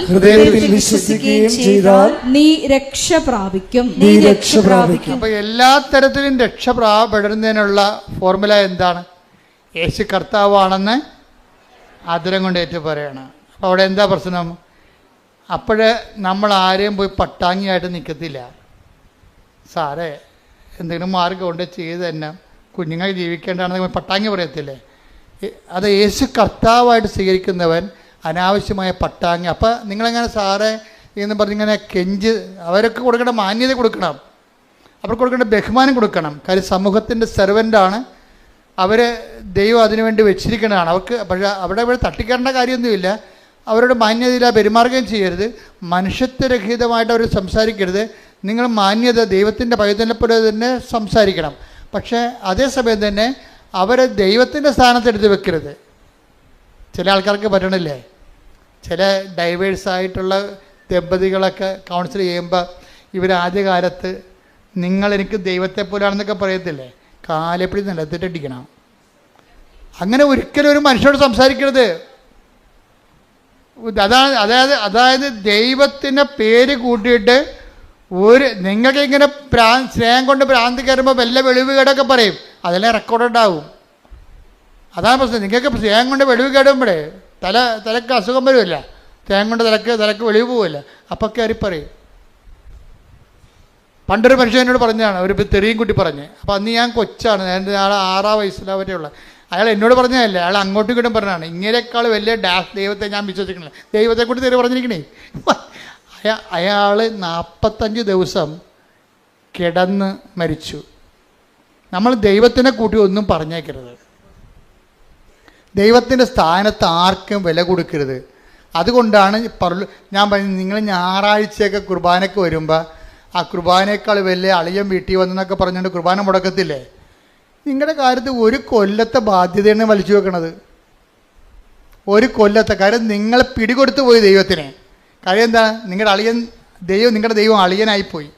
നീ രക്ഷ പ്രാപിക്കും. അപ്പൊ എല്ലാ തരത്തിലും രക്ഷപ്പെടുന്നതിനുള്ള ഫോർമുല എന്താണ്? യേശു കർത്താവാണെന്ന് ആദരം കൊണ്ട് ഏറ്റു പറയണം. അപ്പോൾ അവിടെ എന്താ പ്രശ്നം? അപ്പോഴേ നമ്മൾ ആരെയും പോയി പട്ടാങ്ങിയായിട്ട് നിൽക്കത്തില്ല. സാറേ എന്തെങ്കിലും മാർഗം കൊണ്ട് ചെയ്ത് തന്നെ കുഞ്ഞുങ്ങൾ ജീവിക്കേണ്ടതാണെന്ന് പട്ടാങ്ങി പറയത്തില്ലേ? അത് യേശു കർത്താവായിട്ട് സ്വീകരിക്കുന്നവൻ അനാവശ്യമായ പട്ടാങ്ങി. അപ്പം നിങ്ങളെങ്ങനെ സാറേ എന്ന് പറഞ്ഞിങ്ങനെ കെഞ്ച് അവരൊക്കെ കൊടുക്കേണ്ട മാന്യത കൊടുക്കണം, അവർക്ക് കൊടുക്കേണ്ട ബഹുമാനം കൊടുക്കണം. കാര്യം സമൂഹത്തിൻ്റെ സെർവൻ്റാണ് അവർ. ദൈവം അതിനുവേണ്ടി വെച്ചിരിക്കുന്നതാണ് അവർക്ക്. പക്ഷേ അവിടെ തട്ടിക്കേണ്ട കാര്യമൊന്നുമില്ല. അവരുടെ മാന്യതയില്ല പെരുമാറുകയും ചെയ്യരുത്. മനുഷ്യത്വരഹിതമായിട്ട് അവർ സംസാരിക്കരുത്. നിങ്ങൾ മാന്യത ദൈവത്തിൻ്റെ പൈതലിനെപ്പോലെ തന്നെ സംസാരിക്കണം. പക്ഷേ അതേസമയം തന്നെ അവരെ ദൈവത്തിൻ്റെ സ്ഥാനത്തെടുത്ത് വെക്കരുത്. ചില ആൾക്കാർക്ക് പറ്റണില്ലേ? ചില ഡൈവേഴ്സായിട്ടുള്ള ദമ്പതികളൊക്കെ കൗൺസിൽ ചെയ്യുമ്പോൾ ഇവർ ആദ്യകാലത്ത് നിങ്ങളെനിക്ക് ദൈവത്തെ പോലാണെന്നൊക്കെ പറയത്തില്ലേ? കാലെപ്പിടി നിലത്തിട്ടടിക്കണം. അങ്ങനെ ഒരിക്കലും ഒരു മനുഷ്യരോട് സംസാരിക്കരുത്. അതായത് ദൈവത്തിൻ്റെ പേര് കൂട്ടിയിട്ട് നിങ്ങൾക്ക് ഇങ്ങനെ സ്നേഹം കൊണ്ട് ഭ്രാന്തി കയറുമ്പോൾ വല്ല വെളിവ് കേടൊക്കെ പറയും. അതെല്ലാം റെക്കോർഡ് ആവും. അതാണ് പ്രശ്നം. നിങ്ങൾക്ക് സ്നേഹം കൊണ്ട് വെളിവ് കേടുമ്പോഴേ തലക്ക് അസുഖം വരുമല്ല. സ്നേഹം കൊണ്ട് തലക്ക് വെളിവ് പോവില്ല. അപ്പോൾ കയറി പറയും. പണ്ടൊരു മനുഷ്യൻ എന്നോട് പറഞ്ഞതാണ്, ഒരു തെറിയും കുട്ടി പറഞ്ഞ്. അപ്പോൾ അന്ന് ഞാൻ കൊച്ചാണ്, എൻ്റെ നാളെ 6 വയസ്സിലാവറ്റേ ഉള്ള. അയാൾ എന്നോട് പറഞ്ഞതല്ലേ, അയാൾ അങ്ങോട്ടും ഇങ്ങോട്ടും പറഞ്ഞതാണ്. ഇങ്ങനേക്കാൾ വലിയ ദൈവത്തെ ഞാൻ വിശ്വസിക്കണില്ല. ദൈവത്തെ കൂടി തെറി പറഞ്ഞിരിക്കണേ. അയാൾ 45 ദിവസം കിടന്ന് മരിച്ചു. നമ്മൾ ദൈവത്തിനെ കൂട്ടി ഒന്നും പറഞ്ഞേക്കരുത്. ദൈവത്തിൻ്റെ സ്ഥാനത്ത് ആർക്കും വില കൊടുക്കരുത്. അതുകൊണ്ടാണ് ഞാൻ പറഞ്ഞത്, നിങ്ങൾ ഞായറാഴ്ചയൊക്കെ കുർബാനയ്ക്ക് വരുമ്പോൾ ആ കുർബാനയേക്കാൾ വലിയ അളിയൻ വീട്ടിൽ വന്നെന്നൊക്കെ പറഞ്ഞുകൊണ്ട് കുർബാന മുടക്കത്തില്ലേ? നിങ്ങളുടെ കാര്യത്തിൽ ഒരു കൊല്ലത്തെ ബാധ്യതയാണ് വലിച്ചു വെക്കണത്. ഒരു കൊല്ലത്തെ കാര്യം നിങ്ങൾ പിടികൊടുത്തു പോയി ദൈവത്തിന്. കാര്യം എന്താ? നിങ്ങളുടെ ദൈവം അളിയനായിപ്പോയി.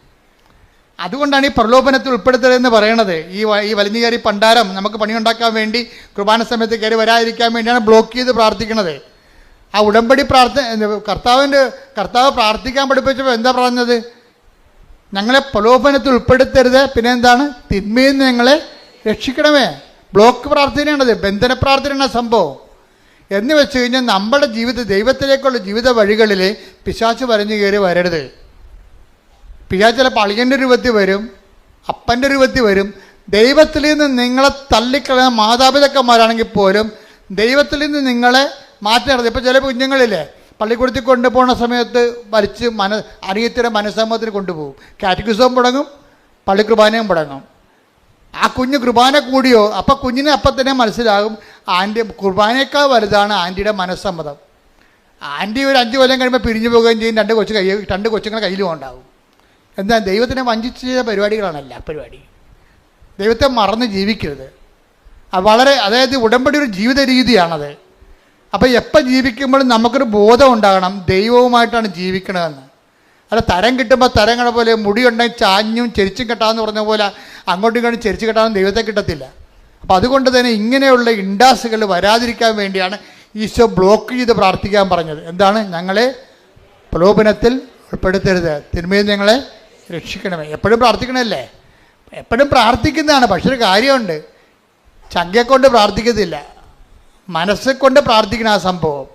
അതുകൊണ്ടാണ് ഈ പ്രലോഭനത്തിൽ ഉൾപ്പെടുത്തരുതെന്ന് പറയണത്. ഈ വലിഞ്ഞു കയറി പണ്ടാരം നമുക്ക് പണിയുണ്ടാക്കാൻ വേണ്ടി കുർബാന സമയത്ത് കയറി വരാതിരിക്കാൻ വേണ്ടിയാണ് ബ്ലോക്ക് ചെയ്ത് പ്രാർത്ഥിക്കണത്. ആ ഉടമ്പടി കർത്താവ് പ്രാർത്ഥിക്കാൻ പഠിപ്പിച്ചപ്പോൾ എന്താ പറഞ്ഞത്? ഞങ്ങളെ പ്രലോഭനത്തിൽ ഉൾപ്പെടുത്തരുത്, പിന്നെ എന്താണ്? തിന്മയിൽ നിന്ന് ഞങ്ങളെ രക്ഷിക്കണമേ. ബ്ലോക്ക് പ്രാർത്ഥനയാണത്, ബന്ധന പ്രാർത്ഥനയാണ് സംഭവം. എന്ന് വെച്ച് കഴിഞ്ഞാൽ നമ്മുടെ ദൈവത്തിലേക്കുള്ള ജീവിത വഴികളിൽ പിശാച് വരഞ്ഞു കയറി വരരുത്. പിശാച് ചിലപ്പോൾ അളിയൻ്റെ രൂപത്തിൽ വരും, അപ്പൻ്റെ രൂപത്തിൽ വരും. ദൈവത്തിൽ നിന്ന് നിങ്ങളെ തള്ളിക്കളയുന്ന മാതാപിതാക്കന്മാരാണെങ്കിൽ പോലും ദൈവത്തിൽ നിന്ന് നിങ്ങളെ മാറ്റരുത്. ഇപ്പോൾ ചില കുഞ്ഞുങ്ങളില്ലേ, പള്ളിക്കൂടത്തിൽ കൊണ്ടുപോകുന്ന സമയത്ത് വലിച്ച് അറിയത്തിൻ്റെ മനസ്സമ്മതത്തിന് കൊണ്ടുപോകും. കാറ്റഗിസം മുടങ്ങും, പള്ളി കുർബാനയും മുടങ്ങും. ആ കുഞ്ഞ് കുർബാന കൂടിയോ അപ്പം കുഞ്ഞിന് അപ്പം തന്നെ മനസ്സിലാകും ആൻറ്റി കുർബാനയേക്കാൾ വലുതാണ് ആൻറ്റിയുടെ മനസ്സമ്മതം. ആൻറ്റി ഒരു 5 കൊല്ലം കഴിയുമ്പോൾ പിരിഞ്ഞു പോവുകയും ചെയ്യും. 2 കൊച്ചുങ്ങളെ കയ്യിലും ഉണ്ടാവും. എന്താ? ദൈവത്തിനെ വഞ്ചിച്ച് ചെയ്ത പരിപാടികളാണല്ല പരിപാടി. ദൈവത്തെ മറന്ന് ജീവിക്കരുത്. അതായത് ഉടമ്പടി ഒരു ജീവിത രീതിയാണത്. അപ്പോൾ എപ്പോൾ ജീവിക്കുമ്പോഴും നമുക്കൊരു ബോധം ഉണ്ടാകണം ദൈവവുമായിട്ടാണ് ജീവിക്കണതെന്ന്. അല്ല തരം കിട്ടുമ്പോൾ തരങ്ങളെ പോലെ മുടിയുണ്ടെങ്കിൽ ചാഞ്ഞും ചെരിച്ചും കെട്ടാമെന്ന് പറഞ്ഞ പോലെ അങ്ങോട്ടും ഇങ്ങോട്ടും ചെരിച്ച് കെട്ടാമെന്ന് ദൈവത്തെ കിട്ടത്തില്ല. അപ്പം അതുകൊണ്ട് തന്നെ ഇങ്ങനെയുള്ള ഇൻഡാസുകൾ വരാതിരിക്കാൻ വേണ്ടിയാണ് ഈശോ ബ്ലോക്ക് ചെയ്ത് പ്രാർത്ഥിക്കാൻ പറഞ്ഞത്. എന്താണ്? ഞങ്ങളെ പ്രലോഭനത്തിൽ ഉൾപ്പെടുത്തരുത്, തിന്മയിൽ ഞങ്ങളെ രക്ഷിക്കണമേ. എപ്പോഴും പ്രാർത്ഥിക്കണമല്ലേ? എപ്പോഴും പ്രാർത്ഥിക്കുന്നതാണ്. പക്ഷെ ഒരു കാര്യമുണ്ട്, ചങ്കയെ കൊണ്ട് പ്രാർത്ഥിക്കത്തില്ല, മനസ്സെ കൊണ്ട് പ്രാർത്ഥിക്കണം ആ സംഭവം.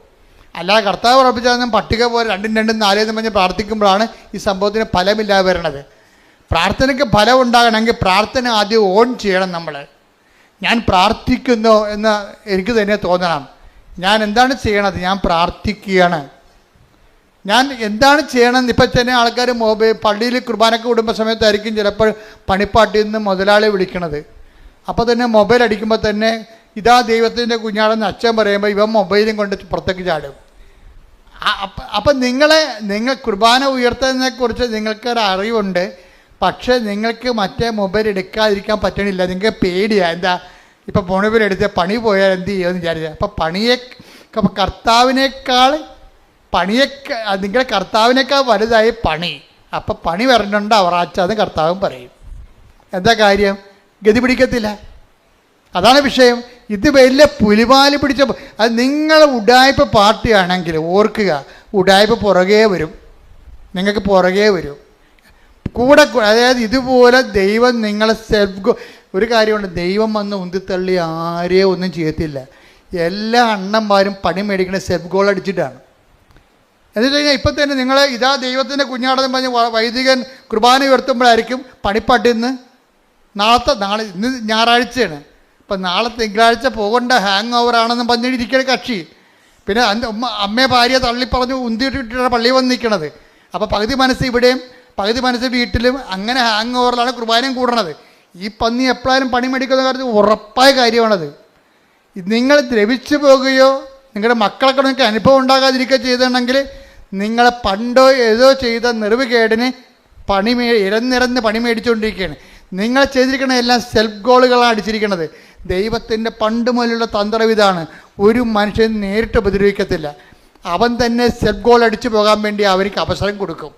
അല്ലാതെ കർത്താവ് ഉറപ്പിച്ചാൽ പട്ടിക പോലെ 2 2 4 എന്ന് പറഞ്ഞ് പ്രാർത്ഥിക്കുമ്പോഴാണ് ഈ സംഭവത്തിന് ഫലമില്ലാതെ വരണത്. പ്രാർത്ഥനയ്ക്ക് ഫലം ഉണ്ടാകണമെങ്കിൽ പ്രാർത്ഥന ആദ്യം ഓൺ ചെയ്യണം. ഞാൻ പ്രാർത്ഥിക്കുന്നു എന്ന് എനിക്ക് തന്നെ തോന്നണം. ഞാൻ എന്താണ് ചെയ്യണത്? ഞാൻ പ്രാർത്ഥിക്കുകയാണ്. ഞാൻ എന്താണ് ചെയ്യണമെന്ന് ഇപ്പം തന്നെ ആൾക്കാർ പള്ളിയിൽ കുർബാനയ്ക്ക് വിടുമ്പോൾ സമയത്തായിരിക്കും ചിലപ്പോൾ പണിപ്പാട്ടിൽ നിന്ന് മുതലാളി വിളിക്കണത്. അപ്പോൾ തന്നെ മൊബൈൽ അടിക്കുമ്പോൾ തന്നെ ഇതാ ദൈവത്തിൻ്റെ കുഞ്ഞാടെന്ന് അച്ഛൻ പറയുമ്പോൾ ഇവൻ മൊബൈലും കൊണ്ട് പുറത്തേക്ക് ചാടും. അപ്പം നിങ്ങൾ കുർബാന ഉയർത്തുന്നതിനെക്കുറിച്ച് നിങ്ങൾക്കൊരു അറിവുണ്ട്, പക്ഷേ നിങ്ങൾക്ക് മറ്റേ മൊബൈൽ എടുക്കാതിരിക്കാൻ പറ്റണില്ല. നിങ്ങൾക്ക് പേടിയാണ്. എന്താ? ഇപ്പം മൊബൈൽ എടുത്ത് പണി പോയാൽ എന്ത് ചെയ്യുമെന്ന് വിചാരിച്ചാൽ. അപ്പം നിങ്ങളുടെ കർത്താവിനേക്കാൾ വലുതായി പണി. അപ്പം പണി വരണുണ്ട് അവറാച്ചാന്ന് കർത്താവും പറയും. എന്താ കാര്യം? ഗതി പിടിക്കത്തില്ല. അതാണ് വിഷയം. ഇത് വലിയ പുലിവാല് പിടിച്ച അത് നിങ്ങൾ ഉഡായ്പ പാർട്ടിയാണെങ്കിൽ ഓർക്കുക, ഉഡായ്പ പുറകെ വരും, നിങ്ങൾക്ക് പുറകെ വരും കൂടെ. അതായത് ഇതുപോലെ ദൈവം നിങ്ങളെ ഒരു കാര്യമുണ്ട്, ദൈവം വന്ന് ഉന്തിത്തള്ളി ആരെയും ഒന്നും ചെയ്യത്തില്ല. എല്ലാ അണ്ണന്മാരും പണി മേടിക്കുന്ന സെൽഫ് ഗോൾ അടിച്ചിട്ടാണ്. എന്നിട്ട് കഴിഞ്ഞാൽ ഇപ്പം തന്നെ നിങ്ങൾ ഇതാ ദൈവത്തിൻ്റെ കുഞ്ഞാടെന്ന് പറഞ്ഞ് വൈദികൻ കുർബാന ഉയർത്തുമ്പോഴായിരിക്കും പണിപ്പാട്ടിൽ നിന്ന് ഇന്ന് ഞായറാഴ്ചയാണ്, ഇപ്പം നാളെ തിങ്കളാഴ്ച പോകേണ്ട ഹാങ് ഓവർ ആണെന്ന് പറഞ്ഞിരിക്കുന്ന കക്ഷി. പിന്നെ അമ്മയെ ഭാര്യ തള്ളിപ്പറഞ്ഞ് ഉന്തിയിട്ടിട്ടാണ് പള്ളിയിൽ വന്ന് നിൽക്കണത്. അപ്പോൾ പകുതി മനസ്സ് ഇവിടെയും പകുതി മനസ്സ് വീട്ടിലും, അങ്ങനെ ഹാങ് ഓവറിലാണ് കുർബാനയും കൂടണത്. ഈ പന്നി എപ്പോഴും പണി മേടിക്കുന്ന കാര്യത്തിൽ ഉറപ്പായ കാര്യമാണത്. നിങ്ങൾ ദ്രവിച്ചു പോകുകയോ നിങ്ങളുടെ മക്കളൊക്കെ നിങ്ങൾക്ക് അനുഭവം ഉണ്ടാകാതിരിക്കുക ചെയ്തിട്ടുണ്ടെങ്കിൽ നിങ്ങളെ പണ്ടോ ഏതോ ചെയ്ത നെറിവുകേടിന് ഇരന്നിരന്ന് പണി മേടിച്ചുകൊണ്ടിരിക്കുകയാണ്. നിങ്ങൾ ചെയ്തിരിക്കുന്ന എല്ലാം സെൽഫ് ഗോളുകളാണ് അടിച്ചിരിക്കുന്നത്. ദൈവത്തിൻ്റെ പണ്ട് മുതലുള്ള തന്ത്രം ഇതാണ്, ഒരു മനുഷ്യൻ നേരിട്ട് ഉപദ്രവിക്കത്തില്ല, അവൻ തന്നെ സെൽഫ് ഗോൾ അടിച്ചു പോകാൻ വേണ്ടി അവർക്ക് അവസരം കൊടുക്കും.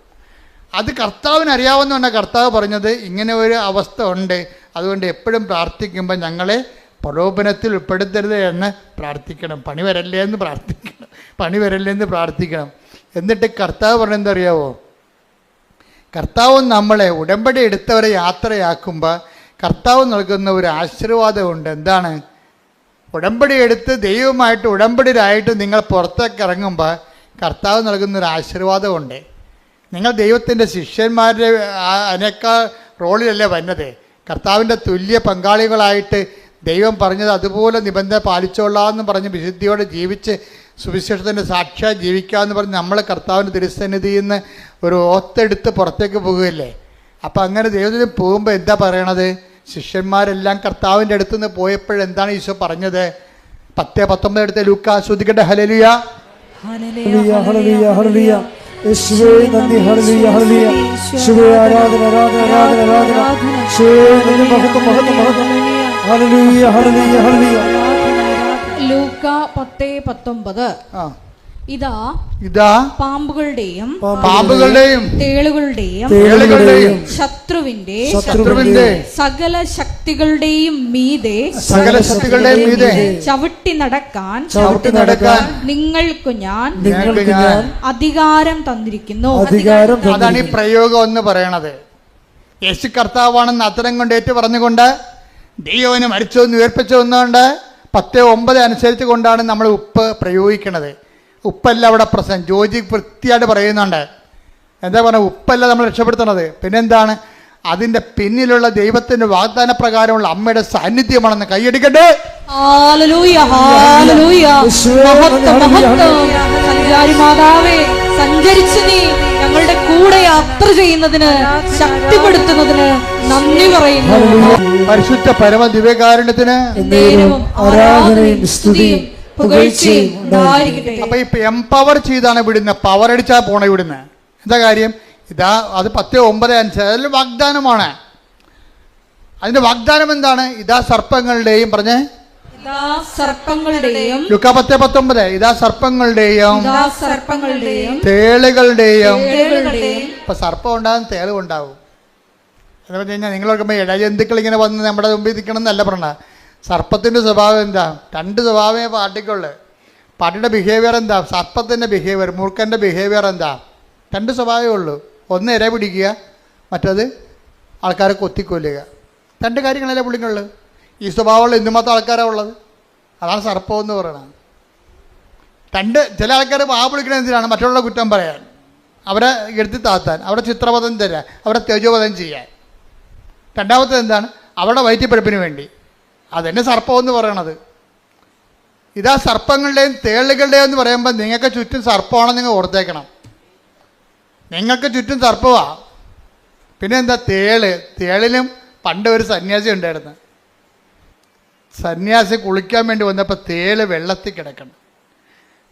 അത് കർത്താവിന് അറിയാവുന്നതാണ് കർത്താവ് പറഞ്ഞത് ഇങ്ങനെ ഒരു അവസ്ഥ ഉണ്ട്, അതുകൊണ്ട് എപ്പോഴും പ്രാർത്ഥിക്കുമ്പോൾ ഞങ്ങളെ പ്രലോഭനത്തിൽ ഉൾപ്പെടുത്തരുത് എന്ന് പ്രാർത്ഥിക്കണം. പണി വരല്ലേ എന്ന് പ്രാർത്ഥിക്കണം. എന്നിട്ട് കർത്താവ് പറഞ്ഞെന്താ അറിയാവോ? കർത്താവ് നമ്മളെ ഉടമ്പടി എടുത്തവരെ യാത്രയാക്കുമ്പോൾ കർത്താവ് നൽകുന്ന ഒരു ആശീർവാദമുണ്ട്. എന്താണ്? ഉടമ്പടി എടുത്ത് ദൈവമായിട്ട് ഉടമ്പടിയിലായിട്ട് നിങ്ങൾ പുറത്തേക്ക് ഇറങ്ങുമ്പോൾ കർത്താവ് നൽകുന്നൊരു ആശീർവാദമുണ്ട്. നിങ്ങൾ ദൈവത്തിൻ്റെ ശിഷ്യന്മാരുടെ അതിനേക്കാൾ റോളിലല്ലേ വന്നത്, കർത്താവിൻ്റെ തുല്യ പങ്കാളികളായിട്ട് ദൈവം പറഞ്ഞത് അതുപോലെ നിബന്ധന പാലിച്ചോളാമെന്ന് പറഞ്ഞ് വിശുദ്ധിയോടെ ജീവിച്ച് സുവിശേഷത്തിൻ്റെ സാക്ഷിയായി ജീവിക്കാമെന്ന് പറഞ്ഞ് നമ്മൾ കർത്താവിൻ്റെ തിരുസന്നിധിയിൽ നിന്ന് ഒരു ഓത്തെടുത്ത് പുറത്തേക്ക് പോകുകയല്ലേ. അപ്പം അങ്ങനെ ദൈവത്തിന് പോകുമ്പോൾ എന്താ പറയണത്? ശിഷ്യന്മാരെല്ലാം കർത്താവിൻ്റെ അടുത്ത് നിന്ന് പോയപ്പോഴെന്താണ് ഈശോ പറഞ്ഞത്? 10:19 എടുത്ത് ലൂക്കാ ശ്രദ്ധിക്കട്ടെ. ഹല്ലേലൂയ ഹല്ലേലൂയ ഹല്ലേലൂയ ഹല്ലേലൂയ. യേശുവേ നന്ദി. ഹല്ലേലൂയ ഹല്ലേലൂയ. യേശുവേ ആരാധന ആരാധന ആരാധന ആരാധന. യേശുവേ നന്ദി. മഹത്വം മഹത്വം മഹത്വം. ഹല്ലേലൂയ ഹല്ലേലൂയ ഹല്ലേലൂയ. ലൂക്ക 10:19. ഇതാ ഇതാ പാമ്പുകളുടെയും തേളുകളുടെയും ശത്രുവിന്റെ സകല ശക്തികളുടെയും മീതെ ചവിട്ടി നടക്കാൻ നിങ്ങൾക്കു ഞാൻ അധികാരം തന്നിരിക്കുന്നു. അതാണ് ഈ പ്രയോഗം എന്ന് പറയണത്. യേശു കർത്താവാണെന്ന് അത്തരം കൊണ്ട് ഏറ്റു പറഞ്ഞുകൊണ്ട് ദൈവന് മരിച്ചോന്ന് ഉയർപ്പിച്ചോന്നുകൊണ്ട് 10:9 അനുസരിച്ച് കൊണ്ടാണ് നമ്മൾ ഉപ്പ് പ്രയോഗിക്കുന്നത്. ഉപ്പല്ല അവിടെ പ്രശ്നം. ജോജി വൃത്തിയായിട്ട് പറയുന്നുണ്ട്. എന്താ പറഞ്ഞാൽ ഉപ്പല്ല നമ്മൾ രക്ഷപ്പെടുത്തുന്നത്. പിന്നെന്താണ്? അതിൻ്റെ പിന്നിലുള്ള ദൈവത്തിൻ്റെ വാഗ്ദാന പ്രകാരമുള്ള അമ്മയുടെ സാന്നിധ്യമാണെന്ന് കൈയടിക്കട്ടെ. സഞ്ചരിച്ചു നീ ഞങ്ങളുടെ കൂടെ യാത്ര ചെയ്യുന്നതിന് ശക്തിപ്പെടുത്തുന്നതിന് നന്ദി പറയുന്നു. പരിശുദ്ധ പരമ ദിവ്യകാരുണ്യത്തിന് ആരാധനയും സ്തുതിയും പുകഴ്ചയും. അപ്പൊ ഇപ്പൊ എംപവർ ചെയ്താണ് വിടുന്നത്. പവർ അടിച്ചാൽ പോണ വിടുന്നത്. എന്താ കാര്യം? ഇതാ അത് 10:9 അനുസരിച്ച് അതിൽ വാഗ്ദാനമാണ്. അതിന്റെ വാഗ്ദാനം എന്താണ്? ഇതാ സർപ്പങ്ങളുടെയും പറഞ്ഞേ ലൂക്കാ 10:19 ഇതാ സർപ്പങ്ങളുടെയും തേളുകളുടെയും. ഇപ്പൊ സർപ്പം ഉണ്ടാകും, തേളും ഉണ്ടാവും. എന്ന് പറഞ്ഞു കഴിഞ്ഞാൽ നിങ്ങൾ നോക്കുമ്പോൾ ഇഴജന്തുക്കൾ ഇങ്ങനെ വന്ന് നമ്മുടെ മുമ്പിൽ നിൽക്കണം എന്നല്ല പറഞ്ഞ. സർപ്പത്തിൻ്റെ സ്വഭാവം എന്താ? 2 സ്വഭാവമേ പാട്ടിക്കുള്ളൂ. പാട്ടിയുടെ ബിഹേവിയർ എന്താ? സർപ്പത്തിൻ്റെ ബിഹേവിയർ, മൂർഖൻ്റെ ബിഹേവിയർ എന്താ? 2 സ്വഭാവമേ ഉള്ളൂ. ഒന്ന് ഇര പിടിക്കുക, മറ്റത് ആൾക്കാരെ കൊത്തിക്കൊല്ലുക. 2 കാര്യങ്ങളല്ലേ പുള്ളിക്കുള്ളൂ. ഈ സ്വഭാവമുള്ള എന്തുമാത്രം ആൾക്കാരാണ് ഉള്ളത്. അതാണ് സർപ്പം എന്ന് പറയണത്. ചില ആൾക്കാർ വാ വിളിക്കണത് എന്തിനാണ്? മറ്റുള്ള കുറ്റം പറയാൻ, അവരെ എടുത്തി താത്താൻ, അവരെ ചിത്രപഥം തരാൻ, അവരെ തേജോവധം ചെയ്യാൻ. രണ്ടാമത്തേത് എന്താണ്? അവരുടെ വയറ്റിപ്പഴുപ്പിന് വേണ്ടി. അതെന്നെ സർപ്പം എന്ന് പറയണത്. ഇതാ സർപ്പങ്ങളുടെയും തേളുകളുടെയും എന്ന് പറയുമ്പോൾ നിങ്ങൾക്ക് ചുറ്റും സർപ്പമാണെന്ന് നിങ്ങൾ ഓർത്തേക്കണം. നിങ്ങൾക്ക് ചുറ്റും സർപ്പമാണ്. പിന്നെ എന്താ? തേളിലും പണ്ട് ഒരു സന്യാസി ഉണ്ടായിരുന്നു. സന്യാസി കുളിക്കാൻ വേണ്ടി വന്നപ്പോൾ തേള് വെള്ളത്തിൽ കിടക്കണം.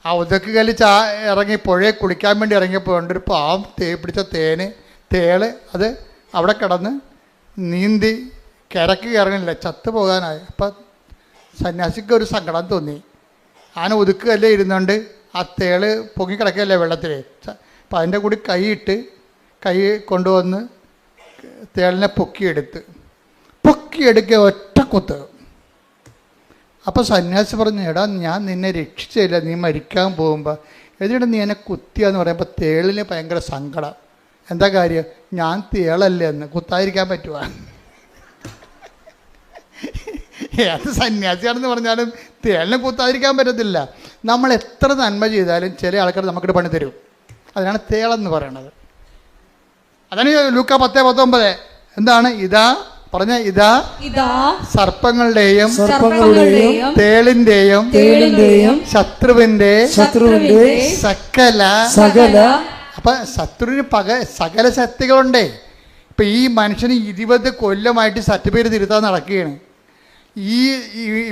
ആ ഉദക്കുകലി ഇറങ്ങി പുഴയെ കുളിക്കാൻ വേണ്ടി ഇറങ്ങിയപ്പോൾ ഉണ്ട് ഒരു പാവം പിടിച്ച തേള് അത് അവിടെ കിടന്ന് നീന്തി കിഴക്ക് കയറണില്ല, ചത്തുപോകാനായി. അപ്പം സന്യാസിക്ക് ഒരു സങ്കടം തോന്നി. ആന ഒതുക്കുകയല്ലേ ഇരുന്നുകൊണ്ട് ആ തേള് പൊങ്ങിക്കിടക്കുകയല്ലേ വെള്ളത്തിൽ. അപ്പം അതിൻ്റെ കൂടി കൈ കൊണ്ടുവന്ന് തേളിനെ പൊക്കിയെടുക്കുക ഒറ്റ കുത്ത്. അപ്പോൾ സന്യാസി പറഞ്ഞു, എടാ ഞാൻ നിന്നെ രക്ഷിച്ചില്ല, നീ മരിക്കാൻ പോകുമ്പോൾ എതിടെ നീ എന്നെ കുത്തിയാന്ന് പറയുമ്പോൾ തേളിന് ഭയങ്കര സങ്കടം. എന്താ കാര്യം? ഞാൻ തേളല്ലേ എന്ന് കുത്താതിരിക്കാൻ പറ്റുക? അത് സന്യാസിയാണെന്ന് പറഞ്ഞാലും തേളിനെ കുത്താതിരിക്കാൻ പറ്റത്തില്ല. നമ്മൾ എത്ര നന്മ ചെയ്താലും ചില ആൾക്കാർ നമുക്കിട്ട് പണി തരും. അതിനാണ് തേളെന്ന് പറയണത്. അതാണ് ലൂക്കാ 10:19. എന്താണ്? ഇതാ പറഞ്ഞ ഇതാ സർപ്പങ്ങളുടെയും തേളിന്റെയും ശത്രുവിന്റെ സകല. അപ്പൊ ശത്രുവിന് സകല ശക്തികളുണ്ടേ. ഇപ്പൊ ഈ മനുഷ്യന് 20 കൊല്ലമായിട്ട് സർട്ടിഫിക്കറ്റ് തിരുത്താൻ നടക്കുകയാണ്. ഈ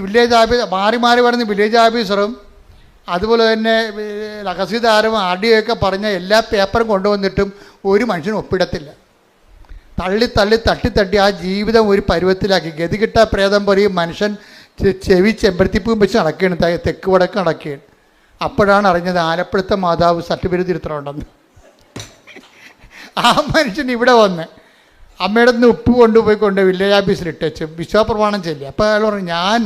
വില്ലേജ് ഓഫീസ് മാറി വരുന്ന വില്ലേജ് ഓഫീസറും അതുപോലെ തന്നെ രഹസ്യദാരും RDO ഒക്കെ പറഞ്ഞ എല്ലാ പേപ്പറും കൊണ്ടുവന്നിട്ടും ഒരു മനുഷ്യനും ഒപ്പിടത്തില്ല. തട്ടി ആ ജീവിതം ഒരു പരുവത്തിലാക്കി. ഗതികിട്ട പ്രേതം പോലെ ഈ മനുഷ്യൻ ചെവി ചെമ്പരത്തിപ്പൂം വെച്ച് നടക്കുകയാണ്, തെക്ക് വടക്ക് നടക്കുകയാണ്. അപ്പോഴാണ് അറിഞ്ഞത് ആലപ്പുഴത്തെ മാതാവ് സർട്ടിഫിക്കറ്റ് തിരുത്തലുണ്ടെന്ന്. ആ മനുഷ്യൻ ഇവിടെ വന്ന് അമ്മയുടെ നിന്ന് ഉപ്പ് കൊണ്ടുപോയിക്കൊണ്ട് വില്ലേജ് ഓഫീസിൽ ഇട്ടേച്ച് വിശ്വാസപ്രമാണം ചൊല്ലി. അപ്പോൾ അയാൾ പറഞ്ഞു, ഞാൻ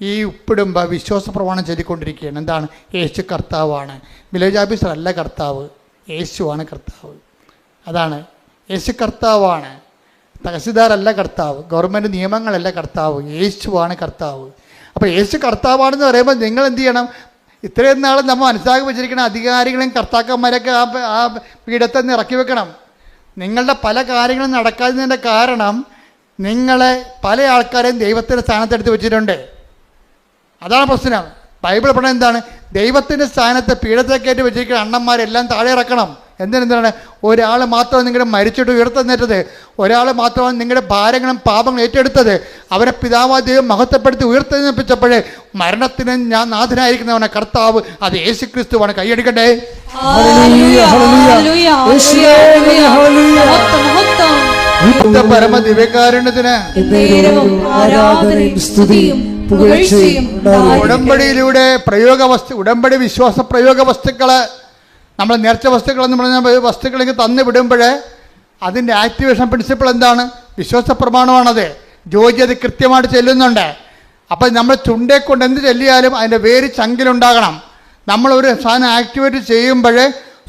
ഈ ഉപ്പിടുമ്പോൾ വിശ്വാസപ്രമാണം ചൊല്ലിക്കൊണ്ടിരിക്കുകയാണ്. എന്താണ്? യേശു കർത്താവാണ്. വില്ലേജ് ഓഫീസറല്ല കർത്താവ്, യേശുവാണ് കർത്താവ്. അതാണ്, യേശു കർത്താവാണ്. തഹസിൽദാരല്ല കർത്താവ്, ഗവൺമെൻറ് നിയമങ്ങളല്ല കർത്താവ്, യേശുവാണ് കർത്താവ്. അപ്പോൾ യേശു കർത്താവാണെന്ന് പറയുമ്പോൾ നിങ്ങൾ എന്ത് ചെയ്യണം? ഇത്രയും നാളും നമ്മൾ മനസ്സിലാക്കി വെച്ചിരിക്കുന്ന അധികാരികളെയും കർത്താക്കന്മാരൊക്കെ ആ പീഠത്തിൽ നിന്ന് ഇറക്കി വെക്കണം. നിങ്ങളുടെ പല കാര്യങ്ങളും നടക്കാത്തതിൻ്റെ കാരണം നിങ്ങളെ പല ആൾക്കാരെയും ദൈവത്തിൻ്റെ സ്ഥാനത്തെടുത്ത് വെച്ചിട്ടുണ്ട്. അതാണ് പ്രശ്നം. ബൈബിൾ പറഞ്ഞത് എന്താണ്? ദൈവത്തിൻ്റെ സ്ഥാനത്ത് പീഠത്തെ കയറ്റി വെച്ചിരിക്കുന്ന അണ്ണന്മാരെല്ലാം താഴെ ഇറക്കണം. എന്തിനാണ്? ഒരാൾ മാത്രമാണ് നിങ്ങളുടെ മരിച്ചിട്ട് ഉയർത്തെന്നേറ്റത്, ഒരാൾ മാത്രമാണ് നിങ്ങളുടെ ഭാരങ്ങളും പാപങ്ങളും ഏറ്റെടുത്തത്. അവരെ പിതാവായ ദൈവം മഹത്വപ്പെടുത്തി ഉയർത്തെഴുന്നേൽപ്പിച്ചപ്പോഴേ മരണത്തിന് ഞാൻ നാഥനായിരിക്കുന്നവനെ കർത്താവ് അത് യേശുക്രിസ്തുവാണ്. കൈയടിക്കട്ടെ. പരമ ദിവ്യകാരുണ്യത്തിന് ഉടമ്പടിയിലൂടെ ഉടമ്പടി വിശ്വാസ പ്രയോഗ വസ്തുക്കള്, നമ്മൾ നേർച്ച വസ്തുക്കളെന്ന് പറഞ്ഞ വസ്തുക്കളെങ്കിൽ തന്നു വിടുമ്പോൾ അതിൻ്റെ ആക്ടിവേഷൻ പ്രിൻസിപ്പിൾ എന്താണ്? വിശ്വാസ പ്രമാണമാണത്. ജോജി അത് കൃത്യമായിട്ട് ചെല്ലുന്നുണ്ട്. അപ്പം നമ്മൾ ചുണ്ടേ കൊണ്ട് എന്ത് ചെല്ലിയാലും അതിൻ്റെ വേര് ചങ്കിലുണ്ടാകണം. നമ്മളൊരു സാധനം ആക്ടിവേറ്റ് ചെയ്യുമ്പോൾ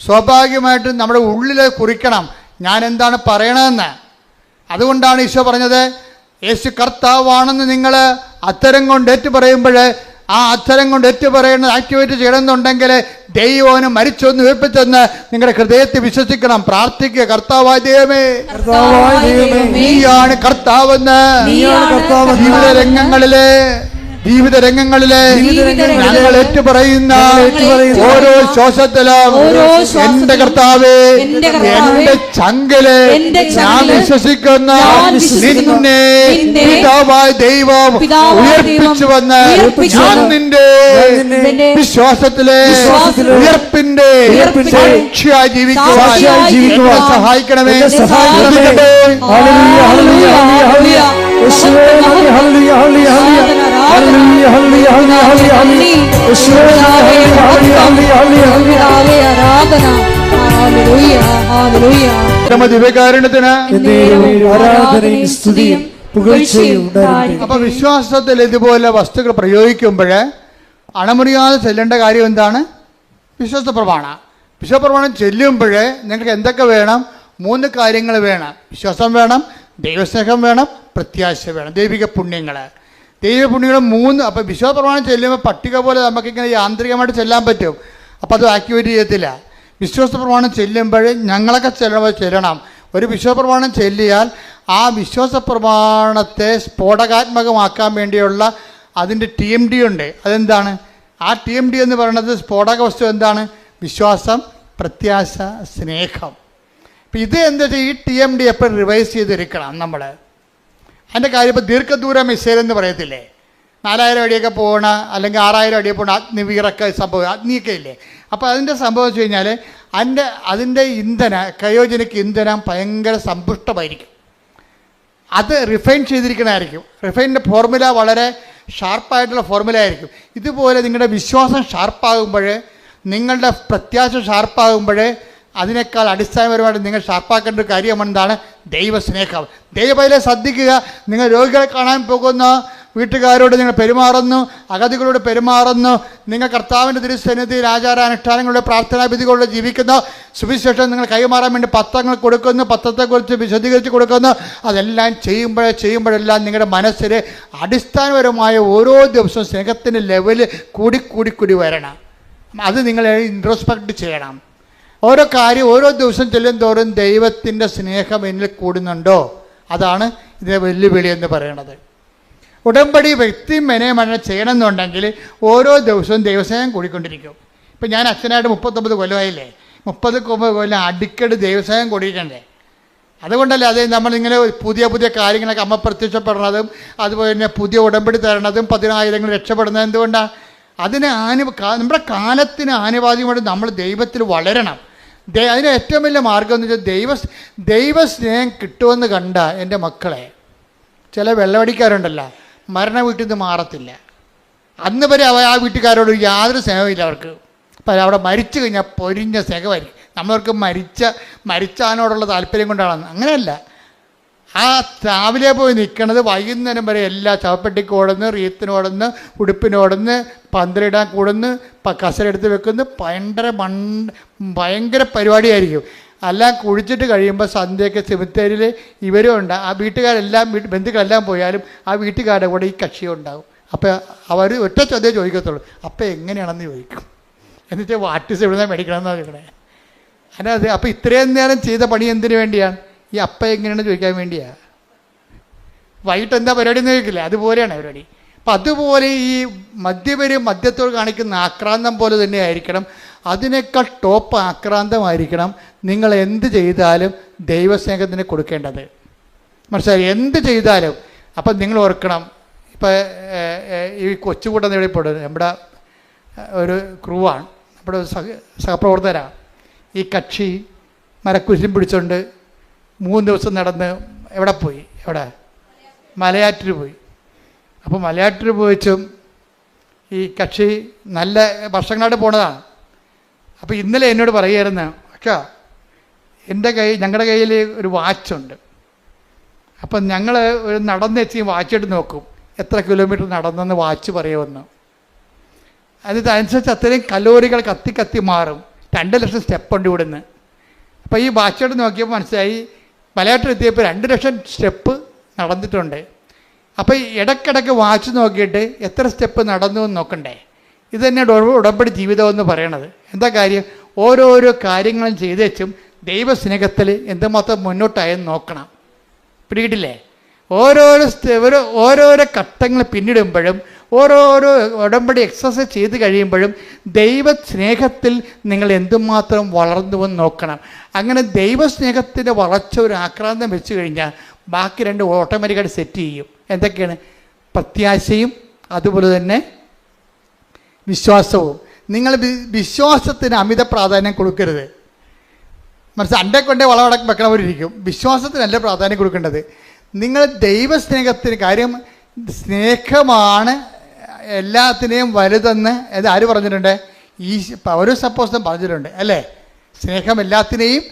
സ്വാഭാവികമായിട്ടും നമ്മുടെ ഉള്ളിൽ കുറിക്കണം ഞാൻ എന്താണ് പറയണതെന്ന്. അതുകൊണ്ടാണ് ഈശോ പറഞ്ഞത്, യേശു കർത്താവാണെന്ന് നിങ്ങൾ അത്തരം കൊണ്ട് ഏറ്റു പറയുമ്പോൾ ആ അത്തരം കൊണ്ട് ഏറ്റു പറയുന്നത് ആക്ടിവേറ്റ് ചെയ്യണമെന്നുണ്ടെങ്കിൽ ദൈവന് മരിച്ചൊന്ന് ഉയർപ്പിച്ചെന്ന് നിങ്ങളുടെ ഹൃദയത്തിൽ വിശ്വസിക്കണം. പ്രാർത്ഥിക്കുക, കർത്താവായ ദൈവമേ, നീയാണ് കർത്താവെന്ന് ജീവിത രംഗങ്ങളിലെ ഞങ്ങൾ ഏറ്റുപറയുന്ന ഓരോ ശ്വാസത്തിലും എന്റെ കർത്താവേ, എന്റെ ചങ്കില് ഞാൻ വിശ്വസിക്കുന്ന നിന്നെ പിതാവായ ദൈവം ഉയർപ്പിച്ചുവെന്ന് ഞാൻ നിന്റെ വിശ്വാസത്തിലെ ഉയർപ്പിന്റെ സാക്ഷിയായി ജീവിക്കുവാൻ സഹായിക്കണമേ. ദിവ്യകാരുണ്യത്തിന് അപ്പൊ വിശ്വാസത്തിൽ ഇതുപോലെ വസ്തുക്കൾ പ്രയോഗിക്കുമ്പോൾ അണമുറിയാതെ ചെല്ലേണ്ട കാര്യം എന്താണ്? വിശ്വാസ പ്രമാണം. വിശ്വാസ പ്രമാണം ചെല്ലുമ്പോൾ നിങ്ങൾക്ക് എന്തൊക്കെ വേണം? 3 കാര്യങ്ങൾ വേണം. വിശ്വാസം വേണം, ദൈവസ്നേഹം വേണം, പ്രത്യാശ വേണം. ദൈവിക പുണ്യങ്ങൾ 3. അപ്പോൾ വിശ്വാസ പ്രമാണം ചെല്ലുമ്പോൾ പട്ടിക പോലെ നമുക്കിങ്ങനെ യാന്ത്രികമായിട്ട് ചെല്ലാൻ പറ്റും. അപ്പോൾ അത് ആക്ടിവേറ്റ് ചെയ്യത്തില്ല. വിശ്വാസ പ്രമാണം ചെല്ലുമ്പോൾ ഞങ്ങളൊക്കെ ചെല്ലണം. ഒരു വിശ്വാസ പ്രമാണം ചെല്ലിയാൽ ആ വിശ്വാസ പ്രമാണത്തെ സ്ഫോടകാത്മകമാക്കാൻ വേണ്ടിയുള്ള അതിൻ്റെ TMD ഉണ്ട്. അതെന്താണ്? ആ TMD എന്ന് പറയുന്നത് സ്ഫോടക വസ്തു എന്താണ്? വിശ്വാസം, പ്രത്യാശ, സ്നേഹം. ഇപ്പം ഇത് എന്താ വെച്ചാൽ ഈ TMD എപ്പോഴും റിവൈസ് ചെയ്തിരിക്കണം നമ്മൾ. അതിൻ്റെ കാര്യം ഇപ്പോൾ ദീർഘദൂര മിസൈൽ എന്ന് പറയത്തില്ലേ, 4000 അടിയൊക്കെ പോകണ അല്ലെങ്കിൽ 6000 അടിയൊക്കെ പോകണ അഗ്നിവീറൊക്കെ സംഭവം, അഗ്നിയൊക്കെ ഇല്ലേ. അപ്പോൾ അതിൻ്റെ സംഭവം വെച്ച് കഴിഞ്ഞാൽ അതിൻ്റെ ക്രയോജനിക് ഇന്ധനം ഭയങ്കര സമ്പുഷ്ടമായിരിക്കും. അത് റിഫൈൻ ചെയ്തിരിക്കണമായിരിക്കും. റിഫൈൻ്റെ ഫോർമുല വളരെ ഷാർപ്പായിട്ടുള്ള ഫോർമുല ആയിരിക്കും. ഇതുപോലെ നിങ്ങളുടെ വിശ്വാസം ഷാർപ്പാകുമ്പോൾ, നിങ്ങളുടെ പ്രത്യാശ ഷാർപ്പാകുമ്പോൾ അതിനേക്കാൾ അടിസ്ഥാനപരമായിട്ട് നിങ്ങൾ ഷാർപ്പാക്കേണ്ട ഒരു കാര്യം എന്താണ്? ദൈവസ്നേഹം. ദൈവബൈലെ ശ്രദ്ധിക്കുക. നിങ്ങൾ രോഗികളെ കാണാൻ പോകുന്നു, വീട്ടുകാരോട് നിങ്ങൾ പെരുമാറുന്നു, അഗതികളോട് പെരുമാറുന്നു, നിങ്ങൾ കർത്താവിൻ്റെ തിരുസന്നിധിയിൽ ആചാരാനുഷ്ഠാനങ്ങളുടെ പ്രാർത്ഥനാവിധികളോട് ജീവിക്കുന്നു, സുവിശേഷം നിങ്ങൾ കൈമാറാൻ വേണ്ടി പത്രങ്ങൾ കൊടുക്കുന്നു, പത്രത്തെക്കുറിച്ച് വിശദീകരിച്ച് കൊടുക്കുന്നു. അതെല്ലാം ചെയ്യുമ്പോഴെല്ലാം നിങ്ങളുടെ മനസ്സിൽ അടിസ്ഥാനപരമായ ഓരോ ദിവസവും സ്നേഹത്തിൻ്റെ ലെവല് കൂടി വരണം. അത് നിങ്ങൾ ഇൻട്രോസ്പെക്റ്റ് ചെയ്യണം. ഓരോ കാര്യം ഓരോ ദിവസം ചെല്ലും തോറും ദൈവത്തിൻ്റെ സ്നേഹം എന്നിൽ കൂടുന്നുണ്ടോ? അതാണ് ഇതിൻ്റെ വെല്ലുവിളി എന്ന് പറയുന്നത്. ഉടമ്പടി വ്യക്തി മെനയമന ചെയ്യണമെന്നുണ്ടെങ്കിൽ ഓരോ ദിവസവും ദൈവസ്നേഹം കൂടിക്കൊണ്ടിരിക്കും. ഇപ്പം ഞാൻ അച്ഛനായിട്ട് 39 കൊല്ലമായില്ലേ, 30 കൊല്ലം അടിക്കടി ദൈവസ്നേഹം കൂടിയിട്ടേ. അതുകൊണ്ടല്ലേ അത് നമ്മളിങ്ങനെ പുതിയ കാര്യങ്ങളൊക്കെ അമ്മ പ്രത്യക്ഷപ്പെടുന്നതും അതുപോലെ തന്നെ പുതിയ ഉടമ്പടി തരണതും 10,000 രക്ഷപ്പെടുന്നത് എന്തുകൊണ്ടാണ്? അതിന് നമ്മുടെ കാലത്തിന് ആനുപാതികമായിട്ട് നമ്മൾ ദൈവത്തിൽ വളരണം. അതിന് ഏറ്റവും വലിയ മാർഗം എന്ന് വെച്ചാൽ ദൈവസ്നേഹം കിട്ടുമെന്ന് കണ്ട എൻ്റെ മക്കളെ, ചില വെള്ളമടിക്കാരുണ്ടല്ലോ, മരണ വീട്ടിൽ നിന്ന് മാറത്തില്ല. അന്ന് വരെ ആ വീട്ടുകാരോട് യാതൊരു സ്നേഹമില്ല അവർക്ക്. അപ്പം അവിടെ മരിച്ചു കഴിഞ്ഞാൽ പൊരിഞ്ഞ സ്നേഹമായിരിക്കും. നമ്മളവർക്ക് മരിച്ചാനോടുള്ള താല്പര്യം കൊണ്ടാണ്. അങ്ങനെയല്ല, ആ രാവിലെ പോയി നിൽക്കണത് വൈകുന്നേരം വരെ എല്ലാ ശവപ്പെട്ടിക്ക് ഓടുന്ന്, റീത്തിനോടുന്ന്, ഉടുപ്പിനോടുന്ന്, പന്തലിടാൻ കൂടുന്ന്, കസരെടുത്ത് വെക്കുന്നു. ഭയങ്കര പരിപാടിയായിരിക്കും. എല്ലാം കുഴിച്ചിട്ട് കഴിയുമ്പോൾ സന്ധ്യയൊക്കെ സെമിത്തേരിയിൽ ഇവരും ഉണ്ട്. ആ വീട്ടുകാരെല്ലാം ബന്ധുക്കളെല്ലാം പോയാലും ആ വീട്ടുകാരുടെ കൂടെ ഈ കക്ഷിയും ഉണ്ടാവും. അപ്പോൾ അവർ ഒറ്റ ചോദ്യം ചോദിക്കത്തുള്ളൂ, അപ്പം എങ്ങനെയാണെന്ന് ചോദിക്കും. എന്നിട്ട് വാട്ടിസ് എവിടെ നിന്നാണ് മേടിക്കണമെന്ന് ചോദിക്കണേ. അതിനകത്ത് അപ്പോൾ ഇത്രയും നേരം ചെയ്ത പണി എന്തിനു വേണ്ടിയാണ്? ഈ അപ്പം എങ്ങനെയാണെന്ന് ചോദിക്കാൻ വേണ്ടിയാണ്. വൈകിട്ട് എന്താ പരിപാടി എന്ന് ചോദിക്കില്ല, അതുപോലെയാണ് പരിപാടി. അപ്പം അതുപോലെ ഈ മദ്യത്തോട് കാണിക്കുന്ന ആക്രാന്തം പോലെ തന്നെ ആയിരിക്കണം, അതിനേക്കാൾ ടോപ്പ് ആക്രാന്തമായിരിക്കണം നിങ്ങൾ എന്ത് ചെയ്താലും ദൈവസ്നേഹത്തിന് കൊടുക്കേണ്ടത്. മനസ്സിലായി? എന്ത് ചെയ്താലും. അപ്പം നിങ്ങൾ ഓർക്കണം, ഇപ്പം ഈ കൊച്ചുകൂട്ടം നേടിപ്പെടുന്നത് നമ്മുടെ ഒരു ക്രൂവാണ്, നമ്മുടെ സഹപ്രവർത്തകരാണ്. ഈ കക്ഷി മരക്കുരിശും പിടിച്ചുകൊണ്ട് 3 ദിവസം നടന്ന് എവിടെ പോയി? മലയാറ്റൂർ പോയി. അപ്പോൾ മലയാറ്റൂർ പോയിച്ചും ഈ കക്ഷി നല്ല വർഷങ്ങളായിട്ട് പോണതാണ്. അപ്പോൾ ഇന്നലെ എന്നോട് പറയുമായിരുന്നു, അച്ഛാ ഞങ്ങളുടെ കയ്യിൽ ഒരു വാച്ചുണ്ട്. അപ്പം ഞങ്ങൾ ഒരു നടന്നെത്തി വാച്ചിട്ട് നോക്കും എത്ര കിലോമീറ്റർ നടന്നെന്ന് വാച്ച് പറയുമെന്ന്. അതനുസരിച്ച് അത്രയും കലോറികൾ കത്തി മാറും. 2 ലക്ഷം സ്റ്റെപ്പുണ്ട് ഇവിടുന്ന്. അപ്പോൾ ഈ വാച്ചോട്ട് നോക്കിയപ്പോൾ മനസ്സിലായി മലയാറ്റൂർ എത്തിയപ്പോൾ 2 ലക്ഷം സ്റ്റെപ്പ് നടന്നിട്ടുണ്ട്. അപ്പോൾ ഇടയ്ക്കിടയ്ക്ക് വാച്ച് നോക്കിയിട്ട് എത്ര സ്റ്റെപ്പ് നടന്നു എന്ന് നോക്കണ്ടേ? ഇത് തന്നെയാണ് ഉടമ്പടി ജീവിതമെന്ന് പറയണത്. എന്താ കാര്യം? ഓരോരോ കാര്യങ്ങളും ചെയ്തേച്ചും ദൈവസ്നേഹത്തിൽ എന്തുമാത്രം മുന്നോട്ടായെന്ന് നോക്കണം. പിടികിട്ടില്ലേ? ഓരോരോ ഘട്ടങ്ങൾ പിന്നിടുമ്പോഴും ഓരോരോ ഉടമ്പടി എക്സസൈസ് ചെയ്ത് കഴിയുമ്പോഴും ദൈവസ്നേഹത്തിൽ നിങ്ങൾ എന്തുമാത്രം വളർന്നുവെന്ന് നോക്കണം. അങ്ങനെ ദൈവസ്നേഹത്തിൻ്റെ വളർച്ച ഒരു ആക്രാന്തം വെച്ച് കഴിഞ്ഞാൽ ബാക്കി 2 ഓട്ടോമാറ്റിക്കായിട്ട് സെറ്റ് ചെയ്യും. എന്തൊക്കെയാണ്? പ്രത്യാശയും അതുപോലെ തന്നെ വിശ്വാസവും. നിങ്ങൾ വിശ്വാസത്തിന് അമിത പ്രാധാന്യം കൊടുക്കരുത്. മനസ്സിലായി? അണ്ടേ കൊണ്ടേ വളവടക്കം വെക്കണവരിരിക്കും. വിശ്വാസത്തിനല്ല പ്രാധാന്യം കൊടുക്കേണ്ടത്. നിങ്ങൾ ദൈവസ്നേഹത്തിന്, കാര്യം സ്നേഹമാണ് എല്ലാത്തിനെയും വലുതെന്ന് ആര് പറഞ്ഞിട്ടുണ്ട്? ഒരു സപ്പോസ് പറഞ്ഞിട്ടുണ്ട് അല്ലേ? സ്നേഹം എല്ലാത്തിനെയും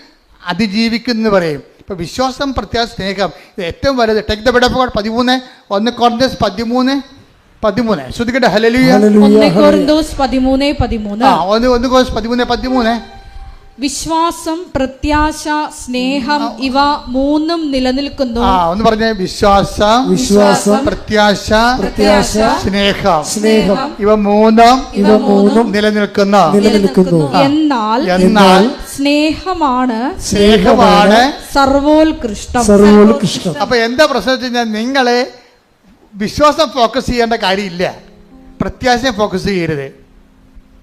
അതിജീവിക്കുന്നു പറയും. ഇപ്പോൾ വിശ്വാസം, പ്രത്യാശ, സ്നേഹം ഇത് ഏറ്റവും വലുത്. Take the bed of God 1 Corinthians 13 ശ്രദ്ധിക്കട്ടെ. ഹല്ലേലൂയ. 1 Corinthians 13:13. 1 Corinthians 13 വിശ്വാസം, പ്രത്യാശ, സ്നേഹം ഇവ 3 നിലനിൽക്കുന്നു. ഒന്ന് പറഞ്ഞേ. വിശ്വാസം, പ്രത്യാശ, സ്നേഹം ഇവ 3 നിലനിൽക്കുന്നു. എന്നാൽ സ്നേഹമാണ് സർവോത്കൃഷ്ടം. അപ്പൊ എന്താ പ്രശ്നം വെച്ച് കഴിഞ്ഞാൽ, നിങ്ങളെ വിശ്വാസം ഫോക്കസ് ചെയ്യേണ്ട കാര്യമില്ല, പ്രത്യാശയെ ഫോക്കസ് ചെയ്യരുത്,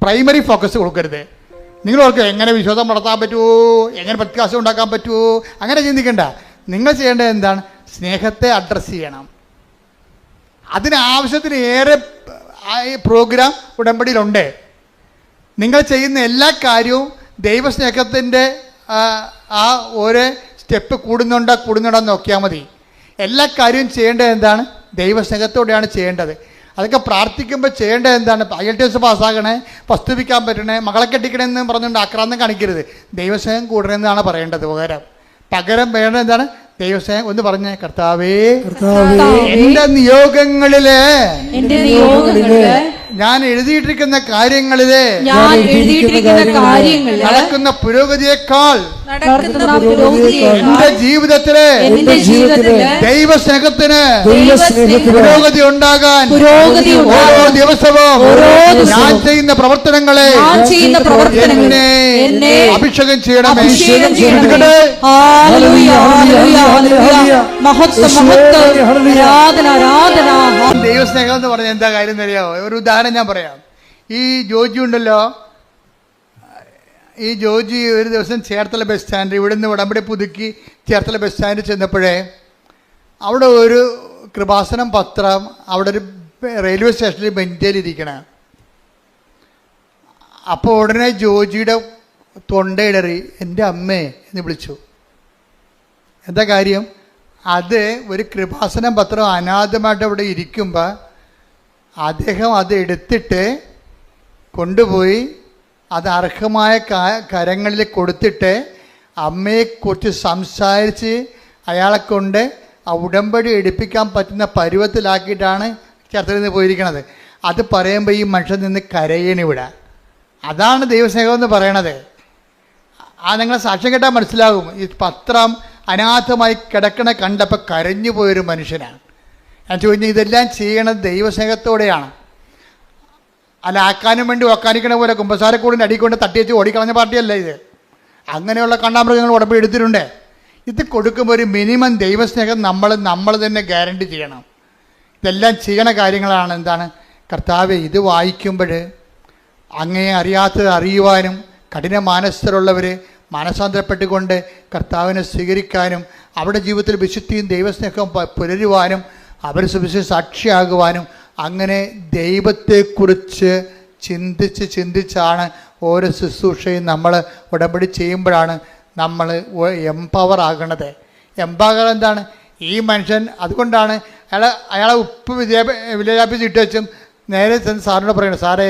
പ്രൈമറി ഫോക്കസ് കൊടുക്കരുത്. നിങ്ങൾ ഓർക്കുക, എങ്ങനെ വിശ്വാസം വളർത്താൻ പറ്റുമോ, എങ്ങനെ പ്രത്യാശ ഉണ്ടാക്കാൻ പറ്റുമോ, അങ്ങനെ ചിന്തിക്കണ്ട. നിങ്ങൾ ചെയ്യേണ്ടത് എന്താണ്? സ്നേഹത്തെ അഡ്രസ്സ് ചെയ്യണം. അതിനാവശ്യത്തിന് ഏറെ പ്രോഗ്രാം ഉടമ്പടിയിലുണ്ട്. നിങ്ങൾ ചെയ്യുന്ന എല്ലാ കാര്യവും ദൈവസ്നേഹത്തിൻ്റെ ആ ഓരോ സ്റ്റെപ്പ് കൂടുന്നുണ്ടോ നോക്കിയാൽ മതി. എല്ലാ കാര്യവും ചെയ്യേണ്ടത് എന്താണ്? ദൈവസ്നേഹത്തോടെയാണ് ചെയ്യേണ്ടത്. അതൊക്കെ പ്രാർത്ഥിക്കുമ്പോൾ ചെയ്യേണ്ടത് എന്താണ്? IELTS പാസ്സാകണേ, വസ്തുവിക്കാൻ പറ്റണേ, മകളെ കെട്ടിക്കണമെന്ന് പറഞ്ഞുകൊണ്ട് ആക്രാന്തം കാണിക്കരുത്. ദൈവസ്നേഹം കൂടണമെന്നാണ് പറയേണ്ടത്. പകരം വേണ്ടത് എന്താണ്? ദൈവസ്നേഹം. ഒന്ന് പറഞ്ഞേ. കർത്താവേ, എന്റെ നിയോഗങ്ങളില് ഞാൻ എഴുതിയിട്ടിരിക്കുന്ന കാര്യങ്ങളില് നടക്കുന്ന പുരോഗതിയേക്കാൾ എന്റെ ജീവിതത്തില് ദൈവസ്നേഹത്തിന് പുരോഗതി ഉണ്ടാകാൻ ഓരോ ദിവസവും ഞാൻ ചെയ്യുന്ന പ്രവർത്തനങ്ങളെ എന്നെ അഭിഷേകം ചെയ്യണമേ. ദൈവസ്നേഹം എന്ന് പറഞ്ഞാൽ എന്താ കാര്യം അറിയാമോ? ഒരു ഉദാഹരണം ഞാൻ പറയാം. ഈ ജോജി ഉണ്ടല്ലോ, ഈ ജോജി ഒരു ദിവസം ചേർത്തല ബസ് സ്റ്റാൻഡ്, ഇവിടുന്ന് ഉടമ്പടി പുതുക്കി ചേർത്തല ബസ് സ്റ്റാൻഡിൽ ചെന്നപ്പോഴേ അവിടെ ഒരു കൃപാസനം പത്രം അവിടെ ഒരു റെയിൽവേ സ്റ്റേഷനിൽ ബെഞ്ചിലിരിക്കണേ. അപ്പോൾ ഉടനെ ജോജിയുടെ തൊണ്ടയിടറി എൻ്റെ അമ്മേ എന്ന് വിളിച്ചു. എന്താ കാര്യം? അത് ഒരു കൃപാസനം പത്രം അനാഥമായിട്ട് അവിടെ ഇരിക്കുമ്പോൾ അദ്ദേഹം അത് എടുത്തിട്ട് കൊണ്ടുപോയി അത് അർഹമായ കരങ്ങളിൽ കൊടുത്തിട്ട് അമ്മയെക്കുറിച്ച് സംസാരിച്ച് അയാളെ കൊണ്ട് ആ ഉടമ്പടി എടുപ്പിക്കാൻ പറ്റുന്ന പരുവത്തിലാക്കിയിട്ടാണ് ചേർത്തലയിൽ നിന്ന് പോയിരിക്കണത്. അത് പറയുമ്പോൾ ഈ മനുഷ്യൻ നിന്ന് കരയണിവിടെ. അതാണ് ദൈവസ്നേഹം എന്ന് പറയണത്. നിങ്ങളെ സാക്ഷ്യം കേട്ടാൽ മനസ്സിലാകും. ഈ പത്രം അനാഥമായി കിടക്കണ കണ്ടപ്പോൾ കരഞ്ഞു പോയൊരു മനുഷ്യനാണ്. ഞാൻ ചോദിച്ചു, ഇതെല്ലാം ചെയ്യണത് ദൈവസ്നേഹത്തോടെയാണ്. അല്ല ആക്കാനും വേണ്ടി ഒക്കാനിക്കണ പോലെ കുമ്പസാരക്കൂടിൻ്റെ അടിക്കൊണ്ട് തട്ടിവെച്ച് ഓടിക്കളഞ്ഞ പാർട്ടിയല്ല ഇത്. അങ്ങനെയുള്ള കണ്ടാമൃഗങ്ങൾ ഉടമ്പടി എടുത്തിട്ടുണ്ട്. ഇത് കൊടുക്കുമ്പോൾ ഒരു മിനിമം ദൈവസ്നേഹം നമ്മൾ തന്നെ ഗ്യാരണ്ടി ചെയ്യണം. ഇതെല്ലാം ചെയ്യണ കാര്യങ്ങളാണ്. എന്താണ്? കർത്താവെ, ഇത് വായിക്കുമ്പോൾ അങ്ങയെ അറിയാത്തത് അറിയുവാനും കഠിന മാനസ്ഥരുള്ളവർ മാനസാന്തരപ്പെട്ടുകൊണ്ട് കർത്താവിനെ സ്വീകരിക്കാനും അവരുടെ ജീവിതത്തിൽ വിശുദ്ധിയും ദൈവസ്നേഹവും പുലരുവാനും അവർ സുവിശേഷ സാക്ഷിയാകുവാനും അങ്ങനെ ദൈവത്തെക്കുറിച്ച് ചിന്തിച്ചാണ് ഓരോ ശുശ്രൂഷയും നമ്മൾ ഉടമ്പടി ചെയ്യുമ്പോഴാണ് നമ്മൾ എംപവർ ആകണത്. എംപവർ എന്താണ്? ഈ മനുഷ്യൻ അതുകൊണ്ടാണ് അയാളെ ഉപ്പ് വിദ്യാഭ്യാസം ഇട്ട് വെച്ചും നേരെ ചെന്ന് സാറിനോട് പറയണം, സാറേ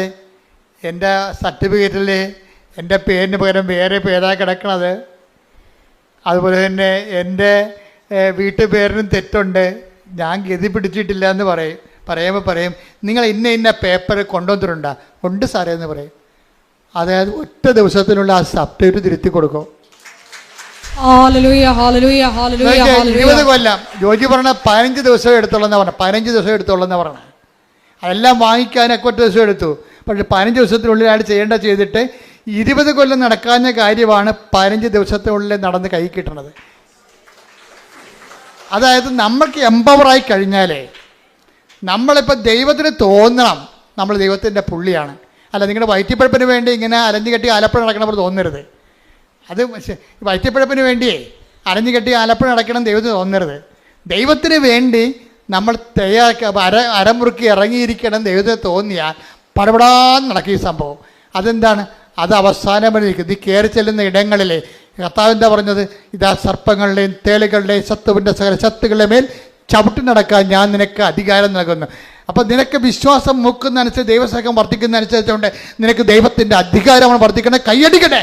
എൻ്റെ സർട്ടിഫിക്കറ്റിൽ എൻ്റെ പേരിന് പകരം വേറെ പേരാണ് കിടക്കണത്, അതുപോലെ തന്നെ എൻ്റെ വീട്ടുപേരിനും തെറ്റുണ്ട്, ഞാൻ ഗതി പിടിച്ചിട്ടില്ല എന്ന് പറയും. നിങ്ങൾ ഇന്ന പേപ്പർ കൊണ്ടുവന്നിട്ടുണ്ടോ? ഉണ്ട് സാറേ എന്ന് പറയും. അതായത് ഒറ്റ ദിവസത്തിനുള്ള ആ സബ്ജക്റ്റ് തിരുത്തി കൊടുക്കും. 20 കൊല്ലം ജോജി പറഞ്ഞ 15 ദിവസം എടുത്തോളെന്നാണ് പറഞ്ഞത്. 15 ദിവസം എടുത്തോളെന്നാണ് പറഞ്ഞത്. അതെല്ലാം വാങ്ങിക്കാനൊക്കെ ഒറ്റ ദിവസം എടുത്തു. പക്ഷേ 15 ദിവസത്തിനുള്ളിൽ അയാൾ ചെയ്തിട്ട് 20 കൊല്ലം നടക്കാഞ്ഞ കാര്യമാണ് 15 ദിവസത്തിനുള്ളിൽ നടന്ന് കൈ കിട്ടണത്. അതായത് നമ്മൾക്ക് എംപവറായി കഴിഞ്ഞാലേ നമ്മളിപ്പോൾ ദൈവത്തിന് തോന്നണം നമ്മൾ ദൈവത്തിൻ്റെ പുള്ളിയാണ്. അല്ല, നിങ്ങളുടെ വയറ്റിപ്പഴപ്പിന് വേണ്ടി ഇങ്ങനെ അലഞ്ഞു കെട്ടി ആലപ്പുഴ നടക്കണവർ തോന്നരുത്. അത് വയറ്റിപ്പഴപ്പിന് വേണ്ടിയേ അലഞ്ഞു കെട്ടി ആലപ്പുഴ നടക്കണം ദൈവത്തിന് തോന്നരുത്. ദൈവത്തിന് വേണ്ടി നമ്മൾ അരമുറുക്കി ഇറങ്ങിയിരിക്കണം ദൈവത്തിന് തോന്നിയാൽ പടപടാന്ന് നടക്കും ഈ സംഭവം. അതെന്താണ്? അത് അവസാനം വരെ നിൽക്കും. നീ കയറി ചെല്ലുന്ന ഇടങ്ങളിലെ കർത്താവ് എന്താ പറഞ്ഞത്? ഇതാ സർപ്പങ്ങളുടെയും തേളുകളുടെയും ശത്രുവിൻ്റെ സകല ശത്രുക്കളുടെ മേൽ ചവിട്ടി നടക്കാൻ ഞാൻ നിനക്ക് അധികാരം നൽകുന്നു. അപ്പം നിനക്ക് വിശ്വാസം മൂക്കുന്നതനുസരിച്ച് ദൈവസ്നേഹം വർദ്ധിക്കുന്നതനുസരിച്ചുകൊണ്ട് നിനക്ക് ദൈവത്തിന്റെ അധികാരമാണ് വർദ്ധിക്കുന്നത്. കൈയടിക്കട്ടെ.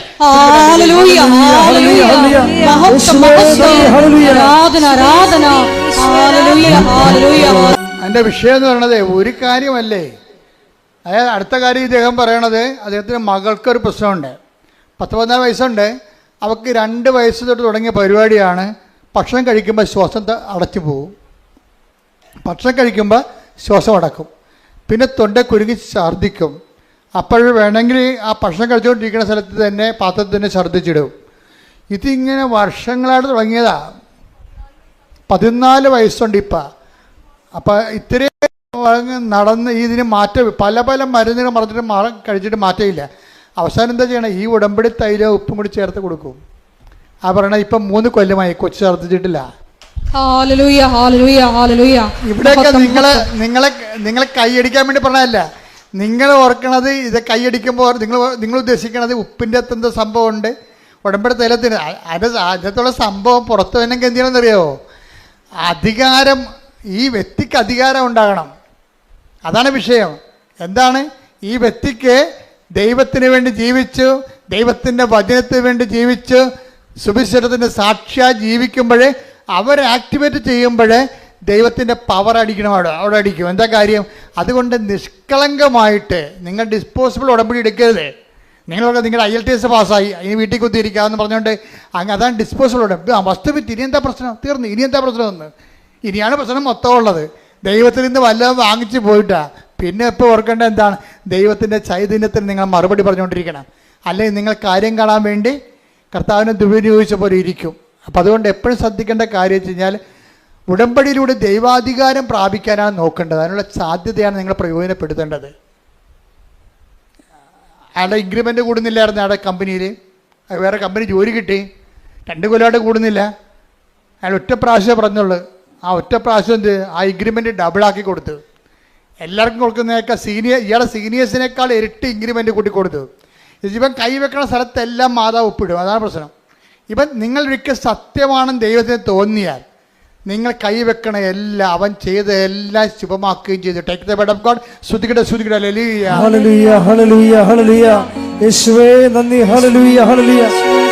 എൻ്റെ വിഷയം എന്ന് പറയുന്നത് ഒരു കാര്യമല്ലേ. അതായത് അടുത്ത കാര്യം ഇദ്ദേഹം പറയണത്, അദ്ദേഹത്തിന് മകൾക്കൊരു പ്രശ്നമുണ്ട്. 19 വയസ്സുണ്ട്. അവൾക്ക് 2 വയസ്സ് തൊട്ട് തുടങ്ങിയ പരിപാടിയാണ്. ഭക്ഷണം കഴിക്കുമ്പോൾ ശ്വാസം അടച്ചു പോകും. ഭക്ഷണം കഴിക്കുമ്പോൾ ശ്വാസം അടക്കും. പിന്നെ തൊണ്ട കുരുങ്ങി ഛർദ്ദിക്കും. അപ്പോൾ വേണമെങ്കിൽ ആ ഭക്ഷണം കഴിച്ചുകൊണ്ടിരിക്കുന്ന സ്ഥലത്ത് തന്നെ പാത്രത്തിൽ തന്നെ ഛർദ്ദിച്ചിടും. ഇതിങ്ങനെ വർഷങ്ങളായിട്ട് തുടങ്ങിയതാണ്. 14 വയസ്സുണ്ട് ഇപ്പം. അപ്പം ഇത്രയും നടന്ന് ഇതിന് മാറ്റം പല മരുന്നുകൾ കഴിച്ചിട്ട് മാറ്റമില്ല. അവസാനം എന്താ ചെയ്യണം? ഈ ഉടമ്പടി തൈലം ഉപ്പും കൂടി ചേർത്ത് കൊടുക്കും. ആ പറയണ ഇപ്പം 3 കൊല്ലമായി കൊച്ചു ഛർദ്ദിച്ചിട്ടില്ല. ഇവിടെയൊക്കെ നിങ്ങളെ കൈയടിക്കാൻ വേണ്ടി പറഞ്ഞതല്ല. നിങ്ങൾ ഓർക്കണത് ഇത് കൈയടിക്കുമ്പോൾ നിങ്ങൾ ഉദ്ദേശിക്കണത് ഉപ്പിൻ്റെ എന്തോ സംഭവമുണ്ട് ഉടമ്പടി തൈലത്തിന്. അതിനകത്തുള്ള സംഭവം പുറത്തു വന്നെങ്കിൽ എന്ത് ചെയ്യണമെന്നറിയാമോ? അധികാരം, ഈ വ്യക്തിക്ക് അധികാരം ഉണ്ടാകണം. അതാണ് വിഷയം. എന്താണ്? ഈ വ്യക്തിക്ക് ദൈവത്തിന് വേണ്ടി ജീവിച്ചു, ദൈവത്തിൻ്റെ വചനത്തിന് വേണ്ടി ജീവിച്ചു, സുവിശേഷത്തിൻ്റെ സാക്ഷിയായി ജീവിക്കുമ്പോഴേ അവരെ ആക്ടിവേറ്റ് ചെയ്യുമ്പോഴേ ദൈവത്തിൻ്റെ പവർ അടിക്കണം. അവിടെ അടിക്കും. എന്താ കാര്യം? അതുകൊണ്ട് നിഷ്കളങ്കമായിട്ട് നിങ്ങൾ ഡിസ്പോസിബിൾ ഉടമ്പടി എടുക്കരുത്. നിങ്ങളുടെ IELTS പാസ്സായി ഇനി വീട്ടിൽ കുത്തിയിരിക്കാമെന്ന് പറഞ്ഞുകൊണ്ട് അതാണ് ഡിസ്പോസിബിൾ ഉടമ്പടി. വസ്തുവിറ്റ് ഇനി എന്താ പ്രശ്നം? തീർന്നു. ഇനി എന്താ പ്രശ്നമെന്ന്? ഇനിയാണ് പ്രശ്നം മൊത്തം ഉള്ളത്. ദൈവത്തിൽ നിന്ന് വല്ലതും വാങ്ങിച്ച് പോയിട്ടാ. പിന്നെ ഇപ്പോൾ ഓർക്കേണ്ടത് എന്താണ്? ദൈവത്തിൻ്റെ ചൈതന്യത്തിന് നിങ്ങൾ മറുപടി പറഞ്ഞുകൊണ്ടിരിക്കണം. അല്ലെങ്കിൽ നിങ്ങൾ കാര്യം കാണാൻ വേണ്ടി കർത്താവിനെ ദുരുപയോഗിച്ച പോലെ ഇരിക്കും. അപ്പം അതുകൊണ്ട് എപ്പോഴും ശ്രദ്ധിക്കേണ്ട കാര്യം വെച്ച് കഴിഞ്ഞാൽ ഉടമ്പടിയിലൂടെ ദൈവാധികാരം പ്രാപിക്കാനാണ് നോക്കേണ്ടത്. അതിനുള്ള സാധ്യതയാണ് നിങ്ങൾ പ്രയോജനപ്പെടുത്തേണ്ടത്. അയാളുടെ ഇൻക്രിമെൻ്റ് കൂടുന്നില്ലായിരുന്നു അയാളുടെ കമ്പനിയിൽ. വേറെ കമ്പനി ജോലി കിട്ടി. 2 കൊല്ലമായിട്ട് കൂടുന്നില്ല. അയാൾ ഒറ്റ പ്രാവശ്യമേ പറഞ്ഞുള്ളൂ. ആ ഒറ്റ പ്രാവശ്യം എന്ത് ആ ഇൻക്രിമെൻറ്റ് ഡബിളാക്കി കൊടുത്തു. എല്ലാവർക്കും കൊടുക്കുന്നതിനേക്കാൾ ഇയാളെ സീനിയേഴ്സിനേക്കാൾ ഇരട്ടി ഇൻക്രിമെൻറ്റ് കൂട്ടി കൊടുത്തു. ഇവൻ കൈവെക്കണ സ്ഥലത്തെല്ലാം മാതാവ് ഒപ്പിടും. അതാണ് പ്രശ്നം. ഇവൻ നിങ്ങളൊരിക്കൽ സത്യമാണെന്ന് ദൈവത്തിന് തോന്നിയാൽ നിങ്ങൾ കൈവെക്കണ എല്ലാം അവൻ ചെയ്ത എല്ലാം ശുഭമാക്കുകയും ചെയ്തു. Take the bed of God. ശ്രുതിക്കട്ടെ. ഹല്ലേലൂയ ഹല്ലേലൂയ ഹല്ലേലൂയ ഹല്ലേലൂയ. യേശുവേ നന്ദി. ഹല്ലേലൂയ ഹല്ലേലൂയ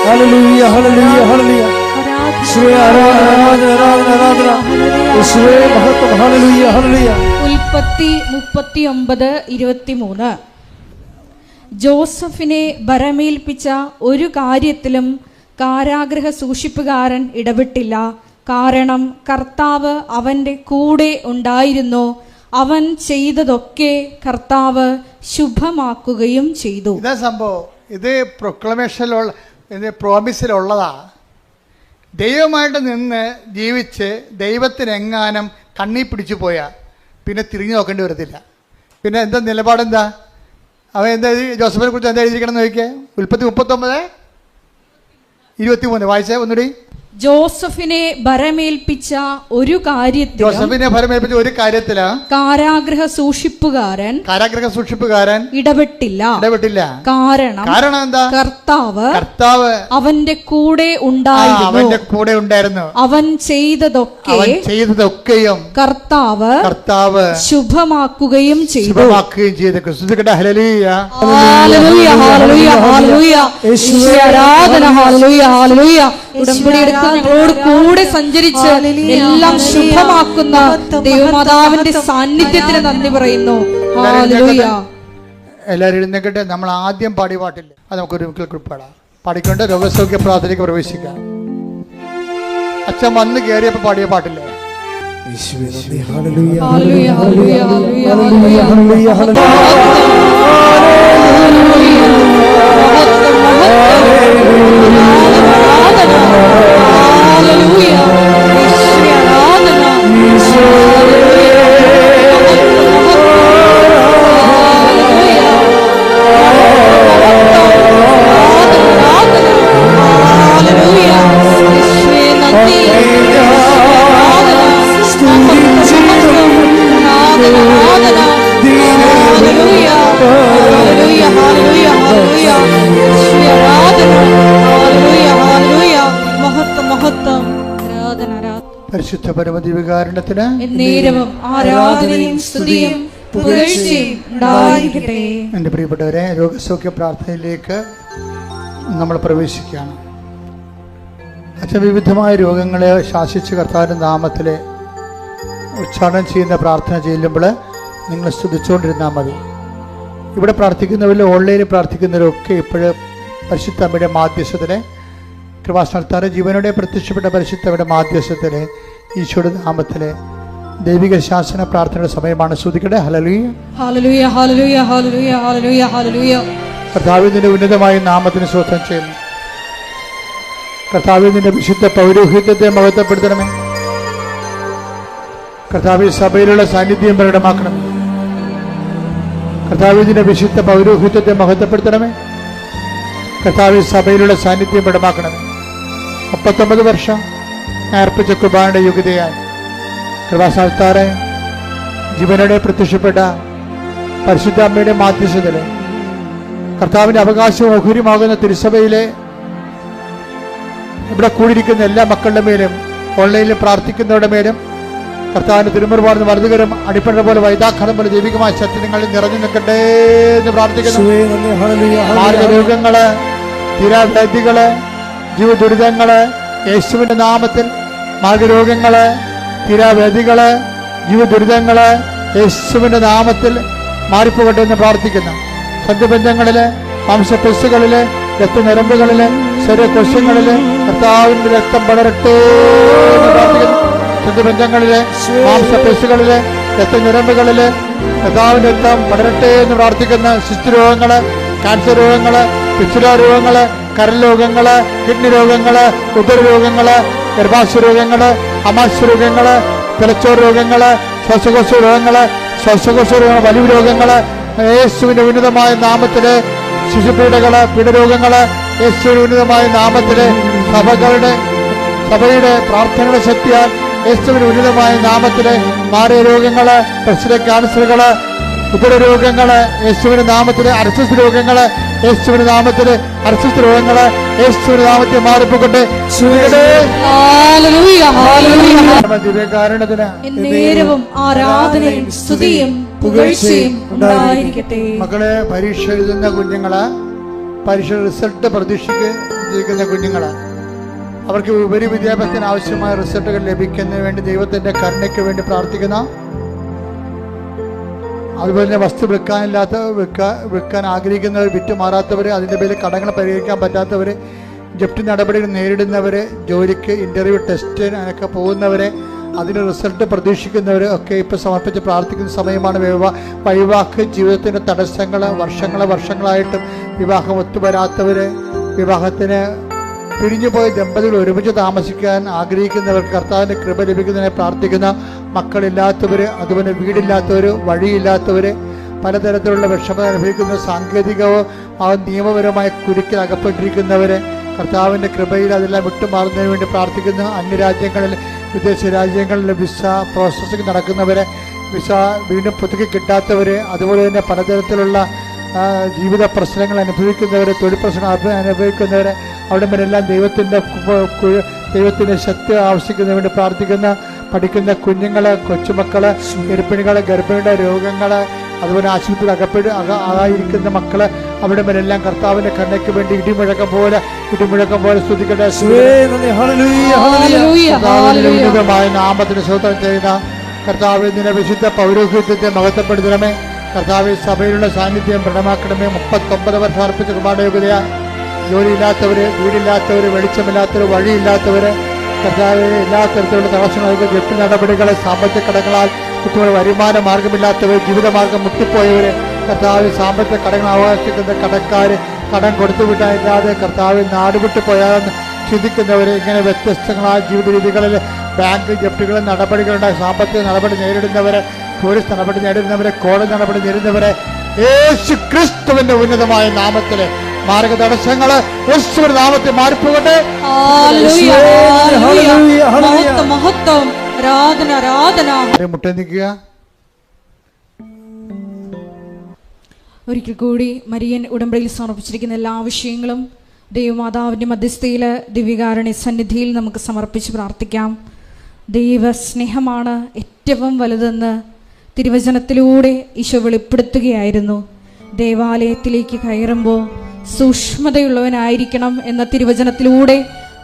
ഹല്ലേലൂയ ഹല്ലേലൂയ ഹല്ലേലൂയ. യേശുവേ ആരാധന ആരാധന ആരാധന. യേശുവേ മഹത്വം. ഹല്ലേലൂയ ഹല്ലേലൂയ. ഉൽപ്പത്തി 39:23. ജോസഫിനെ ഭരമേൽപ്പിച്ച ഒരു കാര്യത്തിലും കാരാഗൃഹ സൂക്ഷിപ്പുകാരൻ ഇടപെട്ടില്ല. കാരണം കർത്താവ് അവൻ്റെ കൂടെ ഉണ്ടായിരുന്നു. അവൻ ചെയ്തതൊക്കെ കർത്താവ് ശുഭമാക്കുകയും ചെയ്തു. ഇതാ സംഭവം. ഇത് പ്രൊക്ലമേഷനിലുള്ള പ്രോമിസിലുള്ളതാ. ദൈവമായിട്ട് നിന്ന് ജീവിച്ച് ദൈവത്തിനെങ്ങാനും കണ്ണി പിടിച്ചു പോയാൽ പിന്നെ തിരിഞ്ഞു നോക്കേണ്ടി വരത്തില്ല. പിന്നെ എന്താ നിലപാടെന്താ? അവൻ എന്താ ജോസഫിനെ കുറിച്ച് എന്താ എഴുതിയിരിക്കണം എന്ന് ചോദിക്കേ. ഉൽപ്പത്തി 39:23 വായിച്ചേ ഒന്നുകൂടി. ജോസഫിനെ ഭരമേൽപ്പിച്ച ഒരു കാര്യത്തിലാ കാരാഗ്രഹ സൂക്ഷിപ്പുകാരൻ ഇടപെട്ടില്ല. കാരണം എന്താ? കർത്താവ് അവന്റെ കൂടെ ഉണ്ടായിരുന്നു. അവൻ ചെയ്തതൊക്കെയും കർത്താവ് ശുഭമാക്കുകയും ചെയ്തു. ഉടമ്പടി എടുക്കാൻ ഞങ്ങളോട് കൂടെ സഞ്ചരിച്ച് എല്ലാം ശുഭമാക്കുന്ന ദൈവമാതാവിന്റെ സാന്നിധ്യത്തിന് നന്ദി പറയുന്നു. എല്ലാവരും എഴുന്നേക്കട്ടെ. നമ്മൾ ആദ്യം പാടിയ പാട്ടില്ല, അത് നമുക്ക് ഒരിക്കൽ പാടാം. പാടിക്കൊണ്ട് രോഗസൗഖ്യ പ്രാർത്ഥനയ്ക്ക് പ്രവേശിക്കാം. അച്ഛൻ വന്ന് കയറിയപ്പോ പാടിയ പാട്ടില്ലേ? പരിശുദ്ധ പരമദിവ്യകാരുണ്യത്തിന് എന്നേരവും ആരാധനയും സ്തുതിയും പുകഴ്ചയും ഉണ്ടായിരിക്കട്ടെ. എൻ്റെ പ്രിയപ്പെട്ടവരെ, രോഗസൗഖ്യ പ്രാർത്ഥനയിലേക്ക് നമ്മൾ പ്രവേശിക്കുകയാണ്. അച്ഛൻ വിവിധമായ രോഗങ്ങളെ ശാസിച്ച് കർത്താവിൻ്റെ നാമത്തിൽ ഉച്ചാരണം ചെയ്യുന്ന പ്രാർത്ഥന ചെല്ലുമ്പോൾ നിങ്ങൾ സ്തുതിച്ചുകൊണ്ടിരുന്നാൽ മതി. ഇവിടെ പ്രാർത്ഥിക്കുന്നവരിൽ ഓൺലൈനിൽ പ്രാർത്ഥിക്കുന്നവരൊക്കെ ഇപ്പോഴും പരിശുദ്ധ അമ്മയുടെ മാധ്യസ്ഥത്തിലെ കൃപാസ്ഥാനത്താറ് ജീവനോടെ പ്രത്യക്ഷപ്പെട്ട പരിശുദ്ധയുടെ മാധ്യസ്ഥത്തിലെ ഈശോയുടെ നാമത്തിലെ ദൈവിക ശാസന പ്രാർത്ഥനയുടെ സമയമാണ്. സ്തുതിക്കട്ടെ. ഹല്ലേലൂയ, ഹല്ലേലൂയ, ഹല്ലേലൂയ, ഹല്ലേലൂയ, ഹല്ലേലൂയ, ഹല്ലേലൂയ. കർത്താവിന്റെ ഉന്നതമായ നാമത്തിന് സ്തോത്രം ചെയ്യുന്നു. കർത്താവിന്റെ വിശുദ്ധ പൗരോഹിത്യത്തെ മഹത്വപ്പെടുത്തണമേ. കർത്താവിന്റെ സഭയിലുള്ള സാന്നിധ്യം പ്രകടമാക്കണമേ. കർത്താവിന്റെ വിശുദ്ധ പൗരോഹിത്യത്തെ മഹത്വപ്പെടുത്തണമേ. കർത്താവിന്റെ സഭയിലുള്ള സാന്നിധ്യം പ്രകടമാക്കണമേ. 39 വർഷം അർപ്പിച്ച കുർബാനയുടെ യോഗ്യതയാൽ കൃപാസ്ഥാനത്താറെ ജീവനോടെ പ്രത്യക്ഷപ്പെട്ട പരിശുദ്ധ അമ്മയുടെ മാധ്യസ്ഥതയിൽ കർത്താവിന്റെ അവകാശവും ഓഹരിയുമാകുന്ന തിരുസഭയിലെ ഇവിടെ കൂടിയിരിക്കുന്ന എല്ലാ മക്കളുടെ മേലും ഓൺലൈനിൽ പ്രാർത്ഥിക്കുന്നവരുടെ മേലും കർത്താവിന്റെ തിരുമുറുപാടുന്ന വലതുകരം അടിപ്പണ പോലെ വൈദാഖനം പോലെ ദൈവികമായ സത്യങ്ങളിൽ നിറഞ്ഞു നിൽക്കട്ടെ എന്ന് പ്രാർത്ഥിക്കുന്നു. മാർഗരോഗങ്ങള്, തീരാവ്യാധികള്, ജീവദുരിതങ്ങള് യേശുവിന്റെ നാമത്തിൽ, മാർഗരോഗങ്ങള്, തീരാവ്യാധികള്, ജീവദുരിതങ്ങള് യേശുവിന്റെ നാമത്തിൽ മാറിപ്പോകട്ടെ എന്ന് പ്രാർത്ഥിക്കുന്നു. സന്ധിബന്ധങ്ങളില്, മാംസപെസ്സുകളില്, രക്തനരമ്പുകളില്, ശരീരകോശങ്ങളില് കർത്താവിന്റെ രക്തം പടരട്ടെ എന്ന് പ്രാർത്ഥിക്കുന്നു. ബന്ധങ്ങളിലെ മാംസപേശികളിലെ രക്തഞരമ്പുകളിലെ കർത്താവിന്റെ രക്തം പടരട്ടെ എന്ന് പ്രാർത്ഥിക്കുന്ന ശിശുരോഗങ്ങള്, ക്യാൻസർ രോഗങ്ങള്, പിച്ചുല രോഗങ്ങള്, കരൾ രോഗങ്ങള്, കിഡ്നി രോഗങ്ങള്, ഉദരരോഗങ്ങള്, ഗർഭാശയ രോഗങ്ങള്, അമാശയ രോഗങ്ങള്, തലച്ചോർ രോഗങ്ങള്, ശ്വാസകോശ രോഗങ്ങള്, വലിവ് രോഗങ്ങള് യേശുവിന്റെ ഉന്നതമായ നാമത്തില്, ശിശുപീഡകള്, പീഡരോഗങ്ങള് യേശുവിന്റെ ഉന്നതമായ നാമത്തില്, സഭയുടെ പ്രാർത്ഥനയുടെ ശക്തിയാൽ യേശുവിന്റെ ഉന്നതമായ നാമത്തില് മാറിയ രോഗങ്ങള്, പ്രശ്ന ക്യാൻസറുകള്, ഉദരരോഗങ്ങള് യേശുവിന്റെ നാമത്തില്, അർശസ് രോഗങ്ങള് യേശുവിന്റെ നാമത്തില്, അർശസ് രോഗങ്ങള് യേശുവിന്റെ നാമത്തിൽ മാറിപ്പോകട്ടെ. ആരാധനയും സ്തുതിയും പുകഴ്ചയും ഉണ്ടായിരിക്കട്ടെ. മക്കളെ, പരീക്ഷ എഴുതുന്ന കുഞ്ഞുങ്ങള്, പരീക്ഷ റിസൾട്ട് പ്രതീക്ഷിക്കുന്ന കുഞ്ഞുങ്ങള്, അവർക്ക് ഉപരി വിദ്യാഭ്യാസത്തിന് ആവശ്യമായ റിസൾട്ടുകൾ ലഭിക്കുന്നതിന് വേണ്ടി ദൈവത്തിന്റെ കരുണയ്ക്ക് വേണ്ടി പ്രാർത്ഥിക്കുന്ന, അതുപോലെ തന്നെ വസ്തു വിൽക്കാൻ ആഗ്രഹിക്കുന്നവർ, വിറ്റുമാറാത്തവർ, അതിൻ്റെ പേരിൽ കടങ്ങൾ പരിഹരിക്കാൻ പറ്റാത്തവർ, ജപ്തി നടപടികൾ നേരിടുന്നവർ, ജോലിക്ക് ഇന്റർവ്യൂ ടെസ്റ്റിനൊക്കെ പോകുന്നവരെ, അതിന് റിസൾട്ട് പ്രതീക്ഷിക്കുന്നവർ ഒക്കെ ഇപ്പോൾ സമർപ്പിച്ച് പ്രാർത്ഥിക്കുന്ന സമയമാണ്. വൈവാഹ ജീവിതത്തിൻ്റെ തടസ്സങ്ങൾ വർഷങ്ങളായിട്ടും വിവാഹം ഒത്തുവരാത്തവർ, വിവാഹത്തിന് പിരിഞ്ഞുപോയ ദമ്പതികൾ ഒരുമിച്ച് താമസിക്കാൻ ആഗ്രഹിക്കുന്നവർ കർത്താവിൻ്റെ കൃപ ലഭിക്കുന്നതിനെ പ്രാർത്ഥിക്കുന്ന, മക്കളില്ലാത്തവർ, അതുപോലെ വീടില്ലാത്തവർ, വഴിയില്ലാത്തവർ, പലതരത്തിലുള്ള വിഷമത അനുഭവിക്കുന്ന, സാങ്കേതികവും നിയമപരമായ കുരുക്കിൽ അകപ്പെട്ടിരിക്കുന്നവർ കർത്താവിൻ്റെ കൃപയിൽ അതെല്ലാം വിട്ടുമാറുന്നതിന് വേണ്ടി പ്രാർത്ഥിക്കുന്നു. അന്യരാജ്യങ്ങളിൽ, വിദേശ രാജ്യങ്ങളിൽ വിസ പ്രോസസ്സിംഗ് നടക്കുന്നവരെ, വിസ വീണ്ടും പുതുക്കി കിട്ടാത്തവർ, അതുപോലെ തന്നെ പലതരത്തിലുള്ള ജീവിത പ്രശ്നങ്ങൾ അനുഭവിക്കുന്നവർ, തൊഴിൽ പ്രശ്നങ്ങൾ അനുഭവിക്കുന്നവർ, അവിടെ മേലെല്ലാം ദൈവത്തിൻ്റെ ശക്തി ആവശ്യിക്കുന്നതിന് വേണ്ടി പ്രാർത്ഥിക്കുന്ന, പഠിക്കുന്ന കുഞ്ഞുങ്ങൾ, കൊച്ചുമക്കൾ, ഗർഭിണികൾ, ഗർഭിണിയുടെ രോഗങ്ങൾ, അതുപോലെ ആശുപത്രിയിൽ ആയിരിക്കുന്ന മക്കള്, അവിടെ മേലെല്ലാം കർത്താവിന്റെ കണ്ണയ്ക്ക് വേണ്ടി ഇടിമുഴക്കം പോലെ സ്തുതിക്കട്ടെ. ഉന്നതമായ നാമത്തിന് സ്തോത്രം ചെയ്യുന്ന കർത്താവ്, നിന്റെ വിശുദ്ധ പൗരോഹിത്യത്തെ മഹത്വപ്പെടുത്തണമേ. കർത്താവ്, സഭയിലുള്ള സാന്നിധ്യം പ്രകടമാക്കണമേ. 39 വർഷം അർപ്പിച്ച കുർബാനയോഗ്യതയാ. ജോലിയില്ലാത്തവര്, വീടില്ലാത്തവര്, വെളിച്ചമില്ലാത്തവര്, വഴിയില്ലാത്തവര്, കർത്താവ് എല്ലാ തരത്തിലുള്ള തടസ്സങ്ങൾക്ക്, ജപ്തി നടപടികളെ, സാമ്പത്തിക കടങ്ങളാൽ കുട്ടികൾ വരുമാന മാർഗമില്ലാത്തവർ, ജീവിതമാർഗം മുട്ടിപ്പോയവര്, കർത്താവ് സാമ്പത്തിക കടങ്ങൾ അവകാശിക്കുന്ന കടക്കാർ, കടം കൊടുത്തുവിട്ടായില്ലാതെ കർത്താവ് നാടുവിട്ടു പോയാലെന്ന് ചിന്തിക്കുന്നവർ, ഇങ്ങനെ വ്യത്യസ്തങ്ങളായ ജീവിത രീതികളിൽ ബാങ്ക് ജപ്തികളും നടപടികളുടെ സാമ്പത്തിക നടപടി നേരിടുന്നവരെ, പോലീസ് നടപടി നേരിടുന്നവരെ, കോടതി നടപടി നേരിടുന്നവരെ, യേശു ക്രിസ്തുവിന്റെ ഉന്നതമായ നാമത്തില് മാർഗ തടസ്സങ്ങള് യേശുവിന്റെ നാമത്തിൽ മാറിപ്പോകട്ടെ. മുട്ട നിൽക്കുക. ഒരിക്കൽ കൂടി മരിയൻ ഉടമ്പടിയിൽ സമർപ്പിച്ചിരിക്കുന്ന എല്ലാ വിഷയങ്ങളും ദൈവമാതാവിന്റെ മധ്യസ്ഥയില് ദിവ്യകാരുണ്യ സന്നിധിയിൽ നമുക്ക് സമർപ്പിച്ച് പ്രാർത്ഥിക്കാം. ദൈവ സ്നേഹമാണ് ഏറ്റവും വലുതെന്ന് തിരുവചനത്തിലൂടെ ഈശോ വെളിപ്പെടുത്തുകയായിരുന്നു. ദേവാലയത്തിലേക്ക് കയറുമ്പോൾ സൂക്ഷ്മതയുള്ളവനായിരിക്കണം എന്ന തിരുവചനത്തിലൂടെ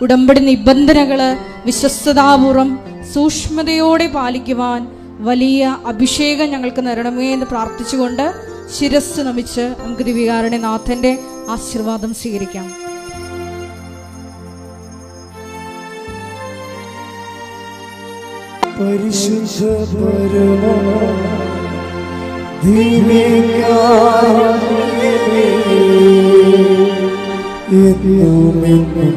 ഉടമ്പടി നിബന്ധനകള് വിശ്വസ്തതാപൂർവം സൂക്ഷ്മതയോടെ പാലിക്കുവാൻ വലിയ അഭിഷേകം ഞങ്ങൾക്ക് തരണമേ എന്ന് പ്രാർത്ഥിച്ചുകൊണ്ട് ശിരസ് നമിച്ച് നമുക്ക് ദിവ്യകാരുണ്യനാഥന്റെ ആശീർവാദം സ്വീകരിക്കാം. പരിശുദ്ധ പരമ ദിവ്യകാരുണ്യമേ, എന്നുമെന്നും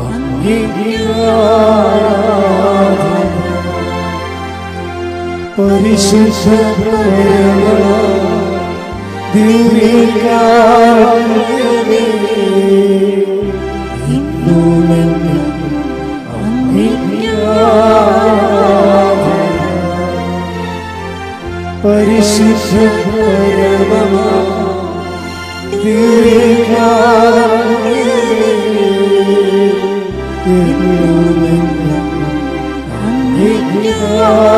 അങ്ങേക്ക് ആരാധന. പരിശുദ്ധ പരമ ദിവ്യകാരുണ്യമേ, എന്നുമെന്നും അങ്ങേക്ക് ആരാധന. പരിശുദ്ധ പരമ ദിവ്യകാരുണ്യമേ, എന്നുമെന്നും അങ്ങേക്ക് ആരാധന.